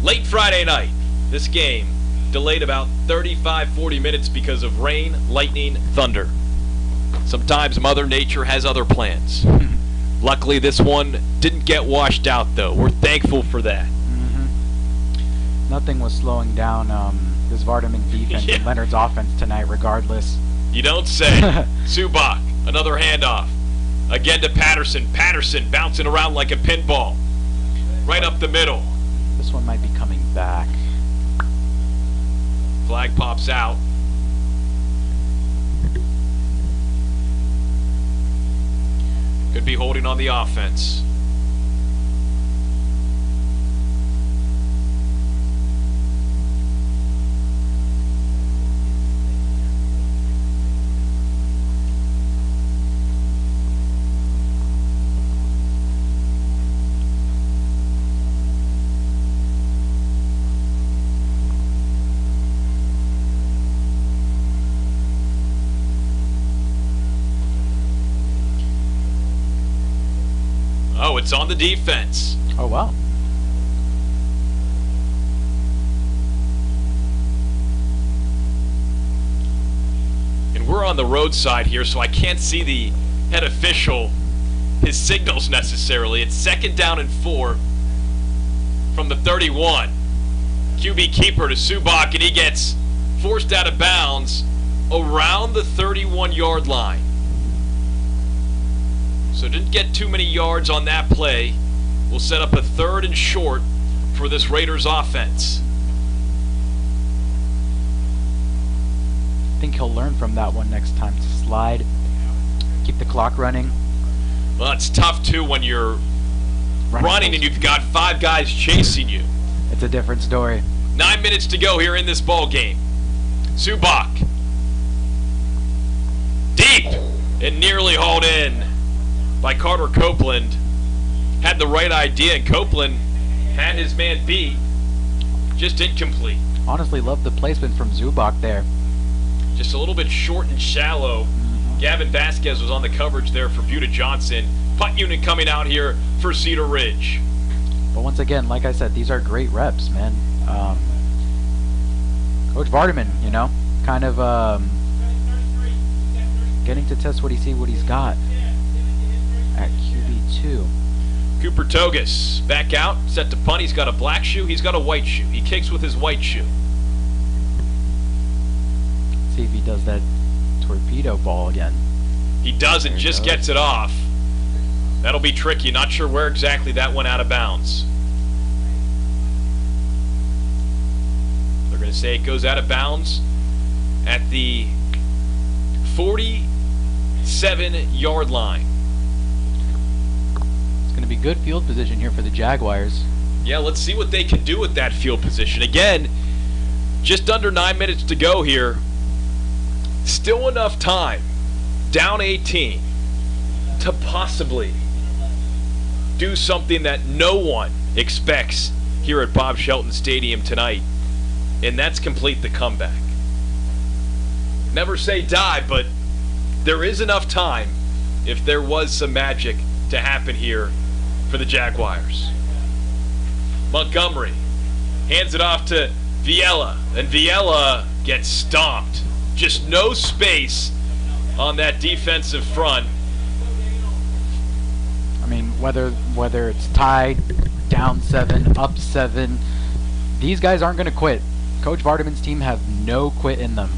Late Friday night, this game delayed about 35-40 minutes because of rain, lightning, thunder. Sometimes Mother Nature has other plans. Luckily, this one didn't get washed out, though. We're thankful for that. Nothing was slowing down this Vardaman defense and Leonard's offense tonight, regardless. You don't say. Sububac, another handoff. Again to Patterson. Patterson bouncing around like a pinball. Right up the middle. This one might be coming back. Flag pops out. Could be holding on the offense. Oh, it's on the defense. Oh, wow. And we're on the roadside here, so I can't see the head official, his signals necessarily. It's 2nd down and 4 from the 31. QB keeper to Sububac, and he gets forced out of bounds around the 31-yard line. So didn't get too many yards on that play. We'll set up a 3rd and short for this Raiders offense. I think he'll learn from that one next time to slide, keep the clock running. Well, it's tough too when you're running and you've got 5 guys chasing you. It's a different story. 9 minutes to go here in this ball game. Sububac. Deep and nearly hauled in by Carter Copeland. Had the right idea, and Copeland had his man beat. Just incomplete. Honestly, love the placement from Sububac there. Just a little bit short and shallow. Gavin Vasquez was on the coverage there for Buda Johnson. Punt unit coming out here for Cedar Ridge. But once again, like I said, these are great reps, man. Coach Vardaman, kind of getting to test what he's got at QB2. Cooper Togus back out, set to punt. He's got a black shoe. He's got a white shoe. He kicks with his white shoe. See if he does that torpedo ball again. He does and just gets it off. That'll be tricky. Not sure where exactly that went out of bounds. They're going to say it goes out of bounds at the 47-yard line. It's going to be good field position here for the Jaguars. Yeah, let's see what they can do with that field position. Again, just under 9 minutes to go here. Still enough time, down 18, to possibly do something that no one expects here at Bob Shelton Stadium tonight, and that's complete the comeback. Never say die, but there is enough time if there was some magic to happen here for the Jaguars. Montgomery hands it off to Viella, and Viella gets stomped. Just no space on that defensive front. I mean, whether it's tied, down 7, up 7, these guys aren't going to quit. Coach Vardaman's team have no quit in them.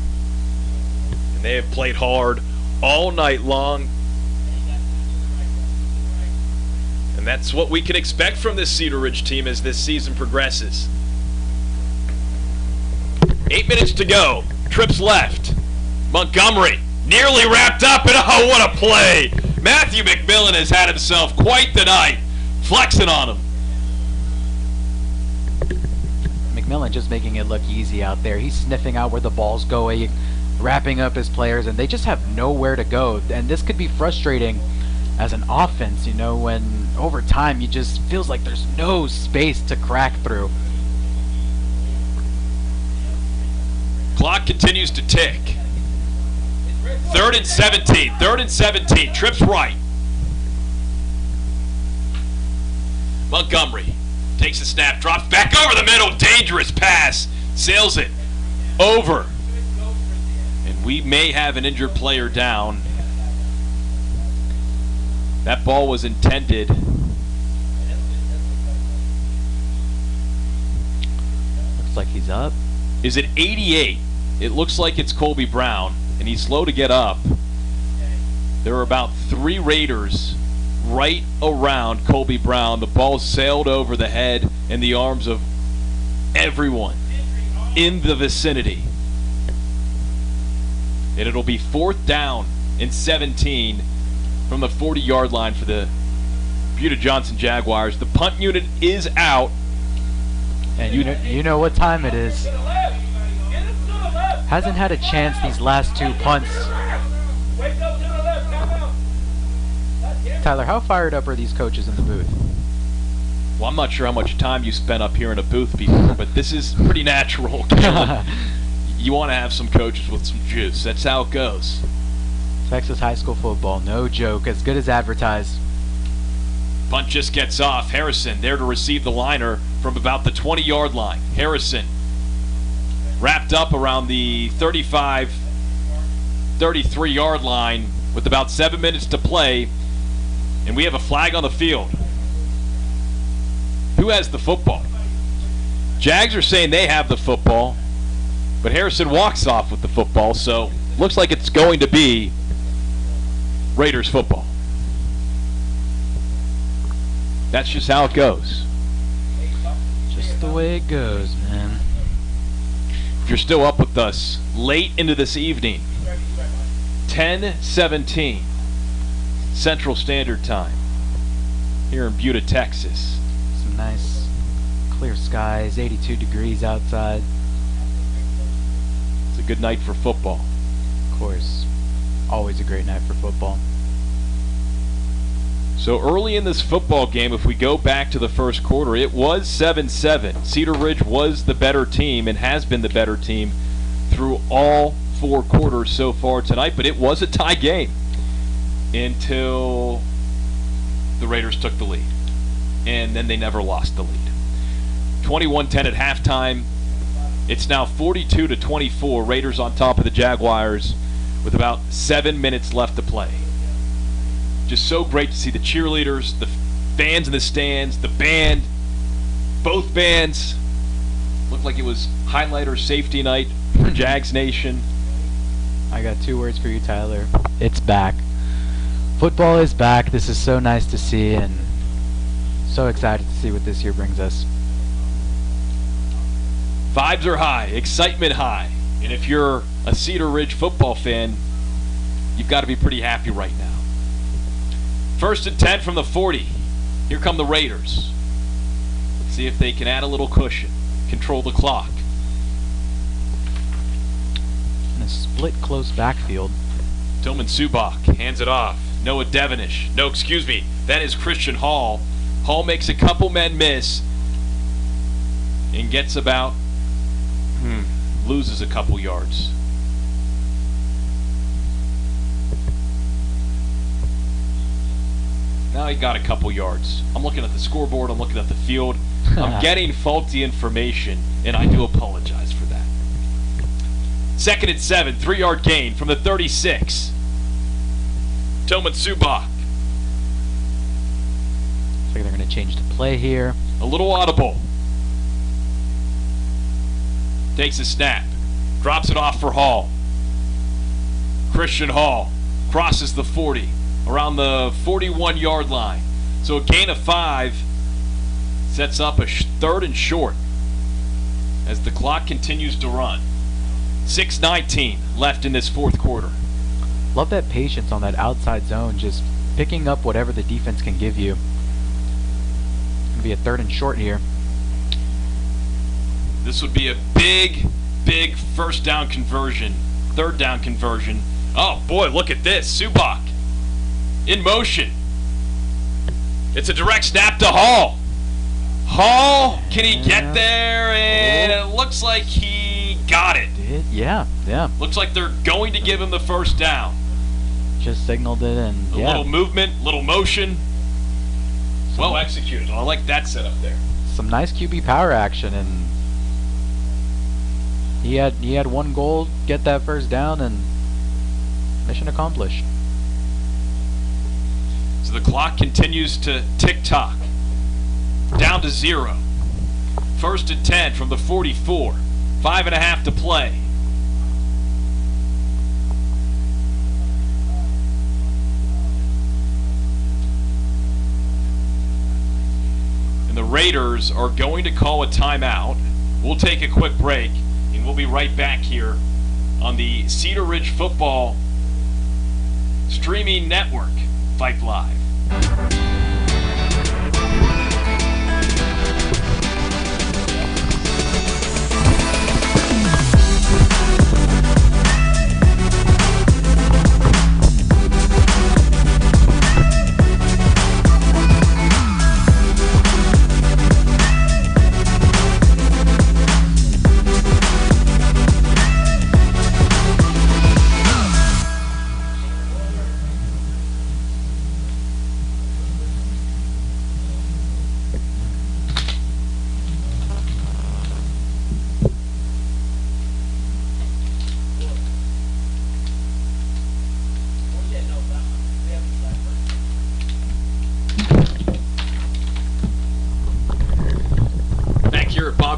And they have played hard all night long. And that's what we can expect from this Cedar Ridge team as this season progresses. 8 minutes to go. Trips left. Montgomery nearly wrapped up, and oh, what a play! Matthew McMillan has had himself quite the night, flexing on him. McMillan just making it look easy out there. He's sniffing out where the ball's going, wrapping up his players, and they just have nowhere to go. And this could be frustrating as an offense, when over time you just feels like there's no space to crack through. Clock continues to tick. 3rd and 17. 3rd and 17. Trips right. Montgomery takes the snap, drops back over the middle. Dangerous pass. Sails it over. And we may have an injured player down. That ball was intended. Looks like he's up. Is it 88? It looks like it's Colby Brown, and he's slow to get up. There are about 3 Raiders right around Colby Brown. The ball sailed over the head and the arms of everyone in the vicinity. And it'll be 4th down and 17 from the 40-yard line for the Buda Johnson Jaguars. The punt unit is out. And you know what time it is. Hasn't had a chance these last 2 punts. Tyler, how fired up are these coaches in the booth? Well, I'm not sure how much time you spent up here in a booth before, but this is pretty natural. You want to have some coaches with some juice. That's how it goes. Texas high school football, no joke, as good as advertised. Punt just gets off. Harrison there to receive the liner from about the 20-yard line. Harrison wrapped up around the 35, 33-yard line with about 7 minutes to play, and we have a flag on the field. Who has the football? Jags are saying they have the football, but Harrison walks off with the football, so looks like it's going to be Raiders football. That's just how it goes. Just the way it goes, man. If you're still up with us late into this evening, 10:17 Central Standard Time here in Buda, Texas. Some nice clear skies, 82 degrees outside. It's a good night for football. Of course, always a great night for football. So early in this football game, if we go back to the first quarter, it was 7-7. Cedar Ridge was the better team and has been the better team through all 4 quarters so far tonight, but it was a tie game until the Raiders took the lead. And then they never lost the lead. 21-10 at halftime. It's now 42-24. Raiders on top of the Jaguars with about 7 minutes left to play. Just so great to see the cheerleaders, the fans in the stands, the band, both bands. Looked like it was highlight or safety night for Jags Nation. I got 2 words for you, Tyler. It's back. Football is back. This is so nice to see, and so excited to see what this year brings us. Vibes are high, excitement high, and if you're a Cedar Ridge football fan, you've got to be pretty happy right now. 1st and 10 from the 40. Here come the Raiders. Let's see if they can add a little cushion, control the clock. In a split close backfield. Tillman Sububac hands it off. Noah Devonish. No, excuse me. That is Christian Hall. Hall makes a couple men miss and gets about, loses a couple yards. Now he got a couple yards. I'm looking at the scoreboard. I'm looking at the field. I'm getting faulty information, and I do apologize for that. 2nd and 7, 3-yard gain from the 36. Tillman Sububac. Looks like they're going to change the play here. A little audible. Takes a snap. Drops it off for Hall. Christian Hall crosses the 40 around the 41-yard line. So a gain of 5 sets up a 3rd and short as the clock continues to run. 6:19 left in this 4th quarter. Love that patience on that outside zone, just picking up whatever the defense can give you. It's going to be a 3rd and short here. This would be a big 1st down conversion, 3rd down conversion. Oh boy, look at this. Sububac in motion. It's a direct snap to Hall. Hall, can he get there? And it looks like he got it. Yeah. Looks like they're going to give him the 1st down. Just signaled it, and a little movement, little motion. Well executed. I like that setup there. Some nice QB power action, and he had one goal, get that 1st down, and mission accomplished. So the clock continues to tick-tock. Down to 0. 1st and 10 from the 44. 5.5 to play. And the Raiders are going to call a timeout. We'll take a quick break, and we'll be right back here on the Cedar Ridge Football Streaming Network, Vype Live.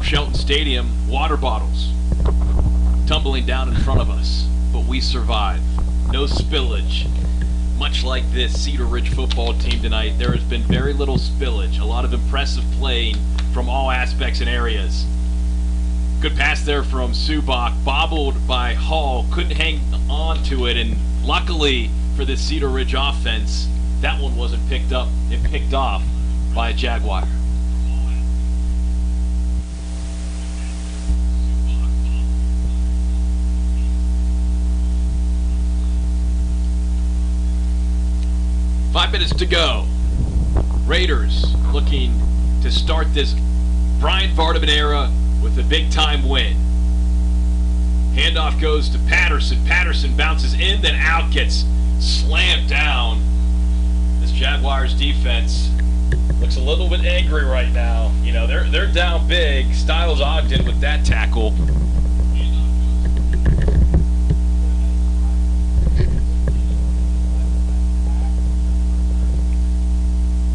Shelton Stadium, water bottles tumbling down in front of us, but we survive. No spillage. Much like this Cedar Ridge football team tonight, there has been very little spillage. A lot of impressive playing from all aspects and areas. Good pass there from Sububac, bobbled by Hall, couldn't hang on to it, and luckily for this Cedar Ridge offense, that one wasn't picked up and picked off by a Jaguar. Five minutes to go. Raiders looking to start this Brian Vardaman era with a big-time win. Handoff goes to Patterson. Patterson bounces in, then out, gets slammed down. This Jaguars defense looks a little bit angry right now. You know, they're down big. Styles Ogden with that tackle.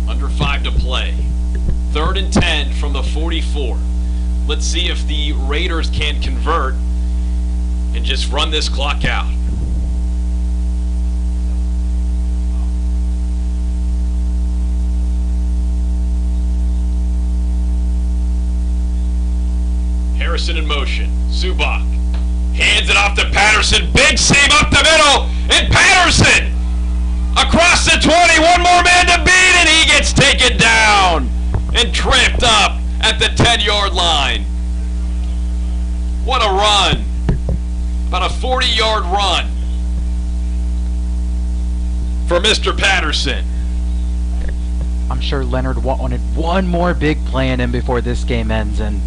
Under 5 to play. 3rd and 10 from the 44. Let's see if the Raiders can convert and just run this clock out. Harrison in motion. Sububac hands it off to Patterson. Big save up the middle. And Patterson across the 20. One more man to beat, and he gets taken down and tripped up at the 10-yard line. What a run. About a 40-yard run for Mr. Patterson. I'm sure Leonard wanted one more big play in him before this game ends, and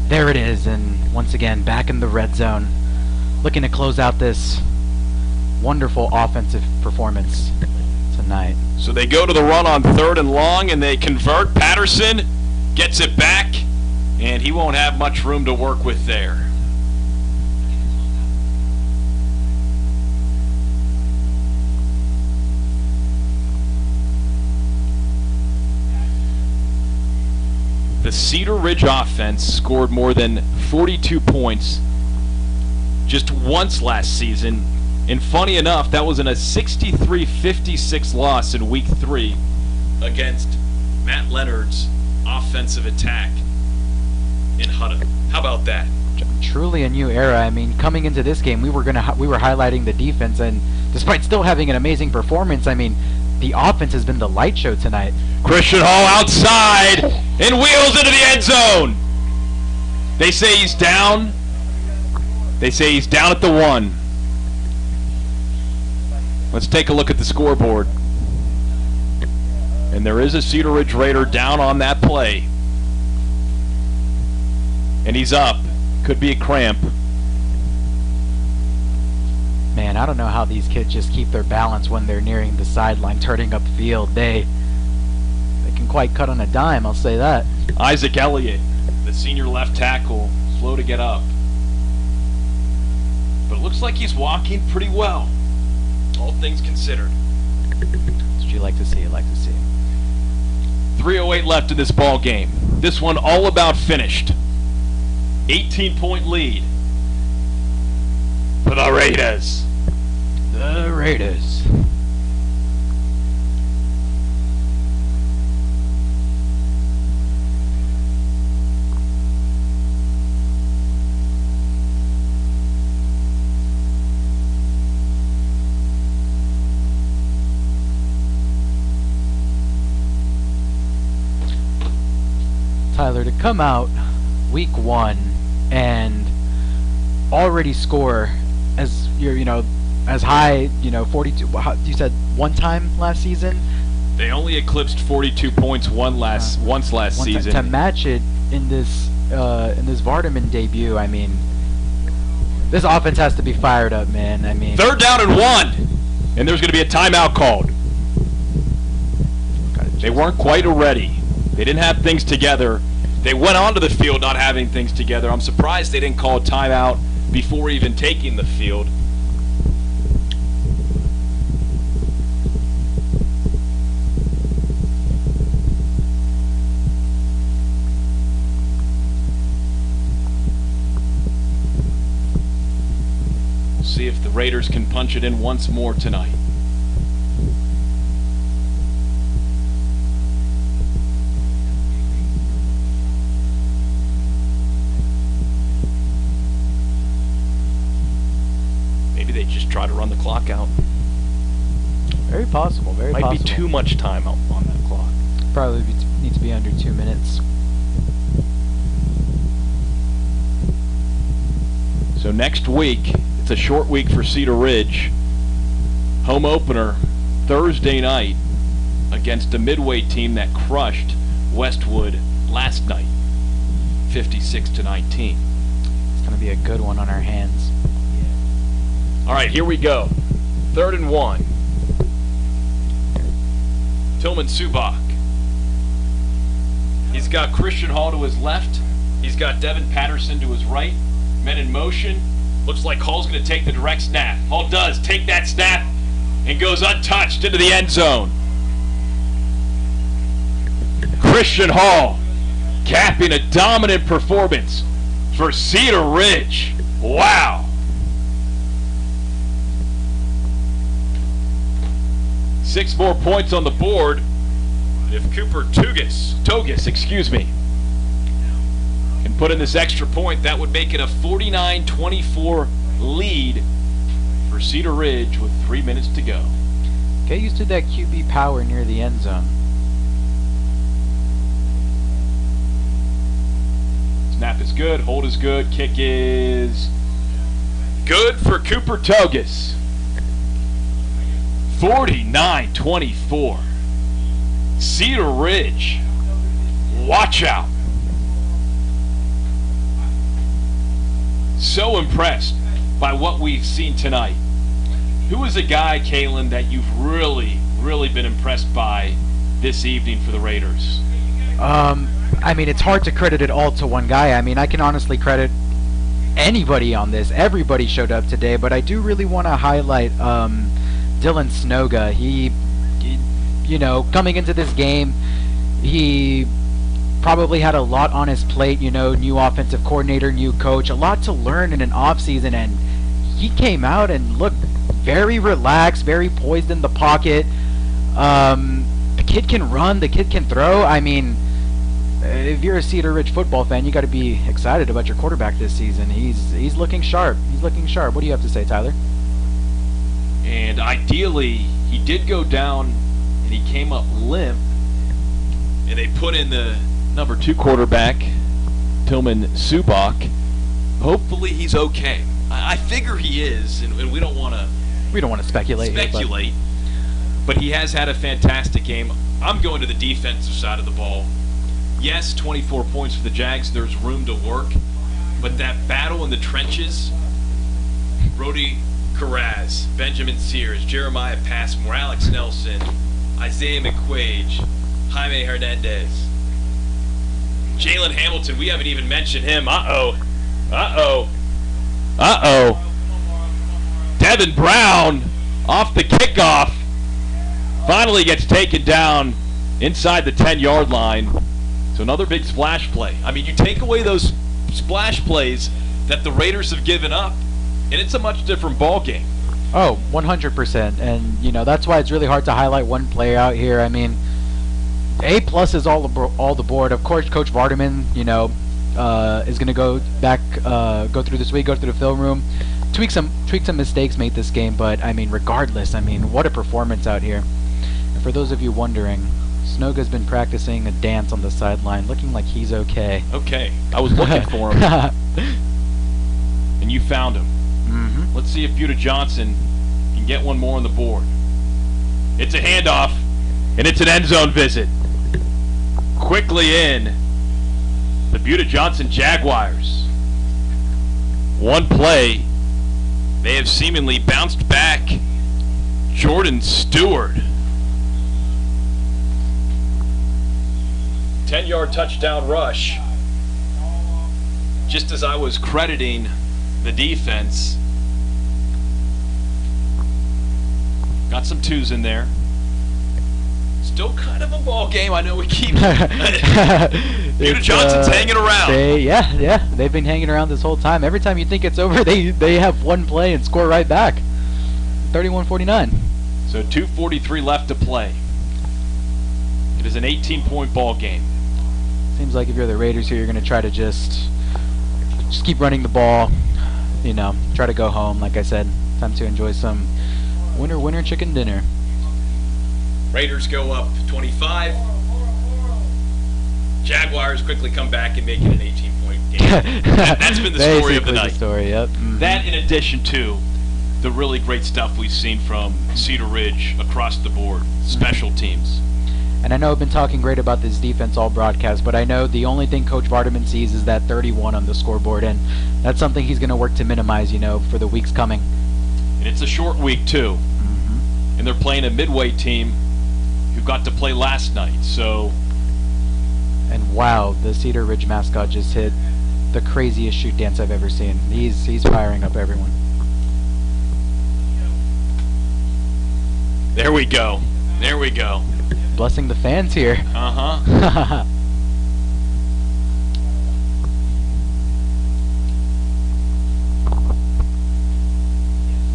there it is. And once again, back in the red zone, looking to close out this wonderful offensive performance tonight. So they go to the run on 3rd and long, and they convert. Patterson gets it back, and he won't have much room to work with there. The Cedar Ridge offense scored more than 42 points just once last season. And funny enough, that was in a 63-56 loss in Week 3 against Matt Leonard's offensive attack in Hutton. How about that? Truly a new era. I mean, coming into this game, we were highlighting the defense, and despite still having an amazing performance, I mean, the offense has been the light show tonight. Christian Hall outside and wheels into the end zone. They say he's down. They say he's down at the 1. Let's take a look at the scoreboard. And there is a Cedar Ridge Raider down on that play. And he's up. Could be a cramp. Man, I don't know how these kids just keep their balance when they're nearing the sideline, turning upfield. They can quite cut on a dime, I'll say that. Isaac Elliott, the senior left tackle, slow to get up. But it looks like he's walking pretty well, all things considered. That's what you like to see, 3:08 left in this ball game. This one all about finished. 18-point lead for the Raiders. The Raiders. Tyler, to come out week 1 and already score as as high, 42. You said one time last season. They only eclipsed 42 points once last season. To match it in this Vardaman debut, I mean, this offense has to be fired up, man. I mean, 3rd down and 1, and there's going to be a timeout called. They weren't quite ready. They didn't have things together. They went onto the field not having things together. I'm surprised they didn't call a timeout before even taking the field. We'll see if the Raiders can punch it in once more tonight. They just try to run the clock out. Very possible. Might be too much time on that clock. Probably needs to be under 2 minutes. So next week, it's a short week for Cedar Ridge. Home opener Thursday night against a midweight team that crushed Westwood last night, 56-19. It's going to be a good one on our hands. All right, here we go. 3rd and 1. Tillman Sububac. He's got Christian Hall to his left. He's got Devin Patterson to his right. Men in motion. Looks like Hall's going to take the direct snap. Hall does take that snap and goes untouched into the end zone. Christian Hall capping a dominant performance for Cedar Ridge. Wow. 6 more points on the board. If Cooper Togus, excuse me, can put in this extra point, that would make it a 49-24 lead for Cedar Ridge with 3 minutes to go. Get used to that QB power near the end zone. Snap is good, hold is good, kick is good for Cooper Togus. 49-24. Cedar Ridge, watch out. So impressed by what we've seen tonight. Who is a guy, Kalen, that you've really been impressed by this evening for the Raiders? I mean, it's hard to credit it all to one guy. I mean, I can honestly credit anybody on this. Everybody showed up today, but I do really want to highlight Dylan Snoga. He, you know, coming into this game, he probably had a lot on his plate, you know, new offensive coordinator, new coach, a lot to learn in an offseason, and he came out and looked very relaxed, very poised in the pocket. The kid can run, the kid can throw. I mean, if you're a Cedar Ridge football fan, you got to be excited about your quarterback this season. He's looking sharp. He's looking sharp. What do you have to say, Tyler? And ideally, he did go down and he came up limp, and they put in the number 2 quarterback, Tillman Sububac. Hopefully he's okay. I figure he is, and we don't want to speculate. But he has had a fantastic game. I'm going to the defensive side of the ball. Yes, 24 points for the Jags. There's room to work. But that battle in the trenches, Brody Carraz, Benjamin Sears, Jeremiah Passmore, Alex Nelson, Isaiah McQuaige, Jaime Hernandez, Jalen Hamilton, we haven't even mentioned him. Devin Brown off the kickoff finally gets taken down inside the 10-yard line. So another big splash play. I mean, you take away those splash plays that the Raiders have given up, and it's a much different ball game. Oh, 100%. And, you know, that's why it's really hard to highlight one player out here. I mean, A+ is all the board. Of course, Coach Vardaman, you know, is going to go back, go through this week, go through the film room, tweak some mistakes made this game. But, I mean, regardless, I mean, what a performance out here. And for those of you wondering, Snoga's been practicing a dance on the sideline, looking like he's okay. Okay. I was looking for him. And you found him. Mm-hmm. Let's see if Buda Johnson can get one more on the board. It's a handoff, and it's an end zone visit. Quickly in, the Buda Johnson Jaguars. One play, they have seemingly bounced back. Jordan Stewart. 10-yard touchdown rush. Just as I was crediting the defense, got some 2s in there. Still kind of a ball game. I know we keep Buda Johnson's hanging around. They've been hanging around this whole time. Every time you think it's over, they have one play and score right back. 31-49. So 2:43 left to play. It is an 18-point ball game. Seems like if you're the Raiders here, you're going to try to just keep running the ball. You know, try to go home. Like I said, time to enjoy some winter chicken dinner. Raiders go up 25. Jaguars quickly come back and make it an 18-point game. That's been the story of the night. Yep. Mm-hmm. That in addition to the really great stuff we've seen from Cedar Ridge across the board, special teams. And I know I've been talking great about this defense all broadcast, but I know the only thing Coach Vardaman sees is that 31 on the scoreboard, and that's something he's going to work to minimize, you know, for the weeks coming. And it's a short week too. And they're playing a midway team who got to play last night, so. And wow, the Cedar Ridge mascot just hit the craziest shoot dance I've ever seen. He's firing up everyone. There we go. There we go. Blessing the fans here. Uh-huh.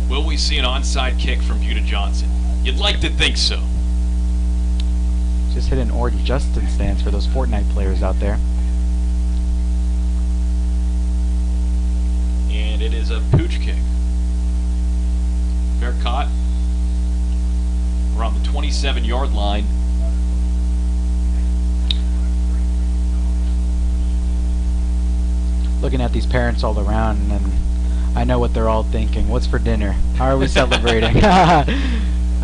Will we see an onside kick from Buda Johnson? You'd like to think so. Just hit an orange Justin stance for those Fortnite players out there. And it is a pooch kick. Fair caught. Around the 27-yard line. Looking at these parents all around, and I know what they're all thinking. What's for dinner? How are we celebrating?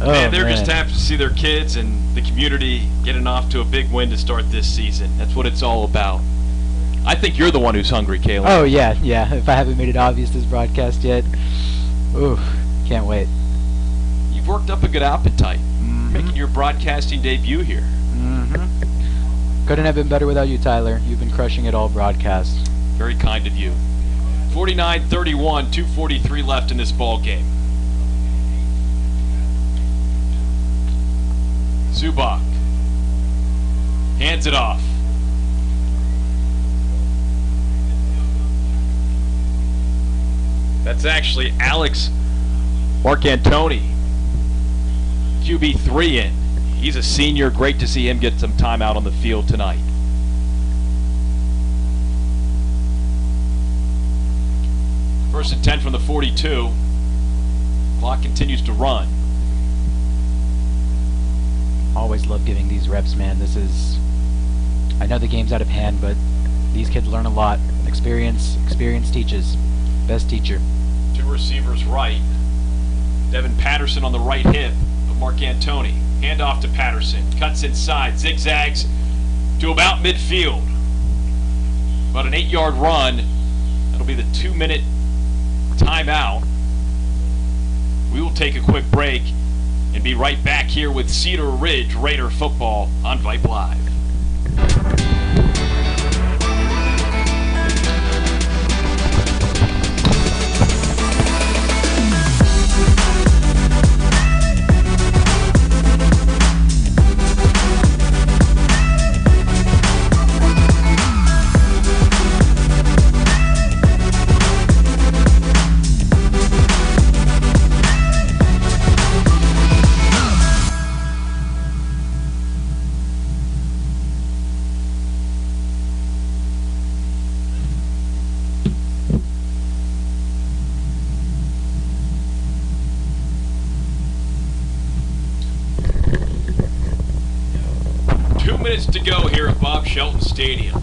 Oh, man, they're just happy to see their kids and the community getting off to a big win to start this season. That's what it's all about. I think you're the one who's hungry, Kayla. Oh, yeah. If I haven't made it obvious this broadcast yet. Ooh, can't wait. You've worked up a good appetite. Making your broadcasting debut here. Couldn't have been better without you, Tyler. You've been crushing it all broadcast. Very kind of you. 49-31, 2:43 left in this ball game. Sububac hands it off. That's actually Alex Marcantoni, QB3 in. He's a senior. Great to see him get some time out on the field tonight. First and 10 from the 42. Clock continues to run. Always love giving these reps, man. I know the game's out of hand, but these kids learn a lot. Experience teaches. Best teacher. Two receivers right. Devin Patterson on the right hip of Marcantoni. Handoff to Patterson. Cuts inside. Zigzags to about midfield. About an 8-yard run. That'll be the 2-minute timeout. We will take a quick break and be right back here with Cedar Ridge Raider football on Vype Live. 2 minutes to go here at Bob Shelton Stadium.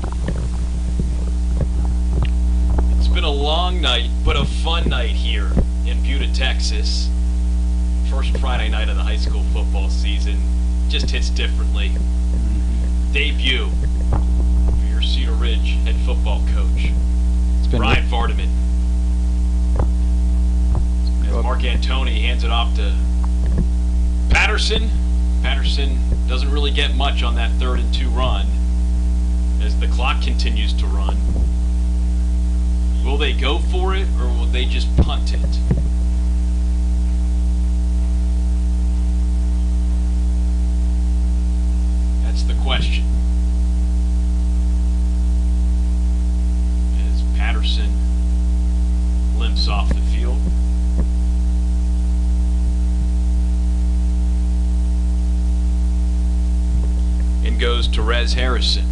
It's been a long night, but a fun night here in Buda, Texas. First Friday night of the high school football season. Just hits differently. Debut for your Cedar Ridge head football coach, Brian Vardaman. As Marcantoni hands it off to Patterson. Patterson doesn't really get much on that 3rd and 2 run as the clock continues to run. Will they go for it or will they just punt it? That's the question. As Patterson limps off the field. And goes to Rez Harrison.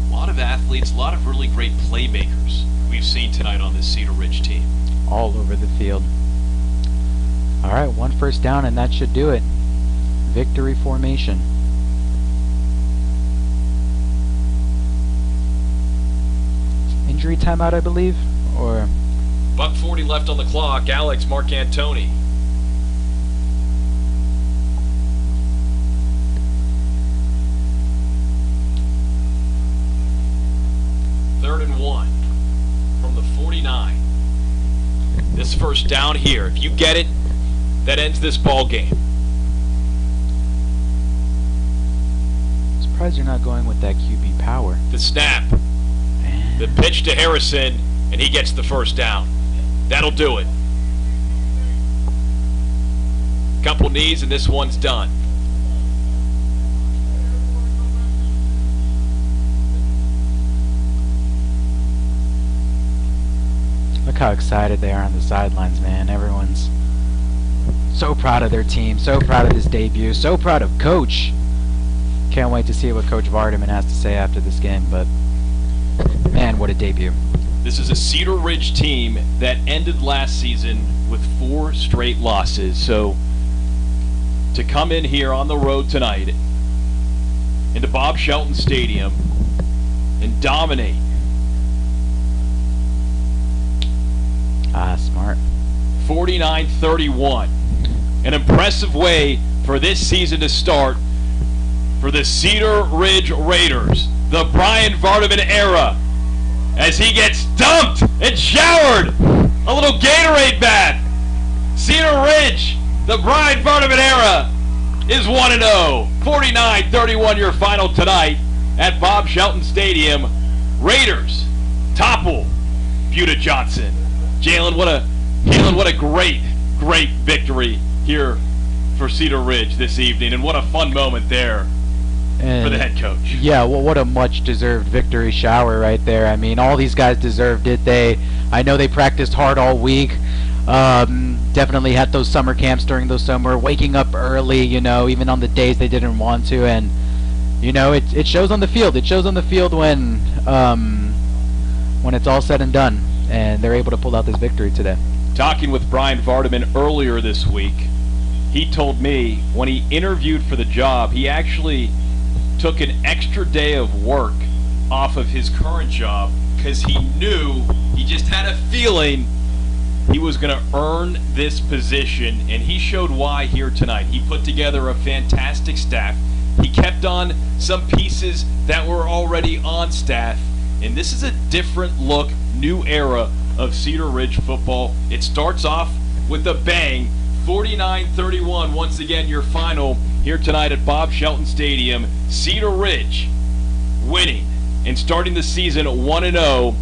A lot of athletes, a lot of really great playmakers we've seen tonight on this Cedar Ridge team. All over the field. All right, 1 first down, and that should do it. Victory formation. Injury timeout, I believe, or... $1:40 left on the clock. Alex Marcantoni. Third and 1 from the 49. This first down here. If you get it, that ends this ball game. Surprised you're not going with that QB power. The snap. The pitch to Harrison, and he gets the first down. That'll do it. Couple knees, and this one's done. Look how excited they are on the sidelines, man. Everyone's so proud of their team, so proud of this debut, so proud of Coach. Can't wait to see what Coach Vardaman has to say after this game, but man, what a debut. This is a Cedar Ridge team that ended last season with 4 straight losses. So to come in here on the road tonight into Bob Shelton Stadium and dominate. Smart. 49-31. An impressive way for this season to start for the Cedar Ridge Raiders. The Brian Vardaman era, as he gets dumped and showered. A little Gatorade bath. Cedar Ridge, the Brian Vardaman era, is 1-0. 49-31 your final tonight at Bob Shelton Stadium. Raiders topple Buda Johnson. Jalen, what a great victory here for Cedar Ridge this evening, and what a fun moment there for the head coach. Yeah, well, what a much-deserved victory shower right there. I mean, all these guys deserved it. I know they practiced hard all week. Definitely had those summer camps during those summer, waking up early, you know, even on the days they didn't want to, and you know, it shows on the field. It shows on the field when it's all said and done, and they're able to pull out this victory today. Talking with Brian Vardaman earlier this week, he told me when he interviewed for the job, he actually took an extra day of work off of his current job because he knew, he just had a feeling he was going to earn this position, and he showed why here tonight. He put together a fantastic staff. He kept on some pieces that were already on staff, and this is a different look, new era of Cedar Ridge football. It starts off with a bang. 49-31, once again, your final here tonight at Bob Shelton Stadium. Cedar Ridge winning and starting the season 1-0.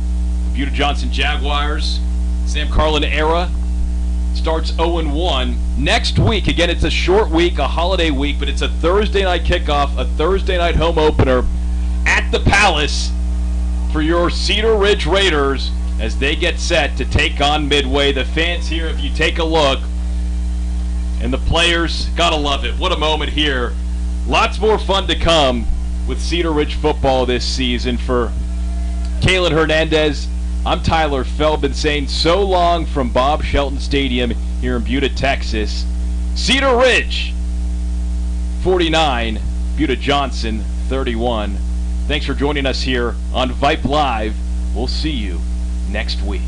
Buda Johnson Jaguars, Sam Carlin era starts 0-1. Next week, again, it's a short week, a holiday week, but it's a Thursday night kickoff, a Thursday night home opener at the Palace for your Cedar Ridge Raiders as they get set to take on Midway. The fans here, if you take a look, and the players, gotta love it. What a moment here. Lots more fun to come with Cedar Ridge football this season. For Kalen Hernandez, I'm Tyler Feldman saying so long from Bob Shelton Stadium here in Buda, Texas. Cedar Ridge 49, Buda Johnson 31. Thanks for joining us here on Vype Live. We'll see you next week.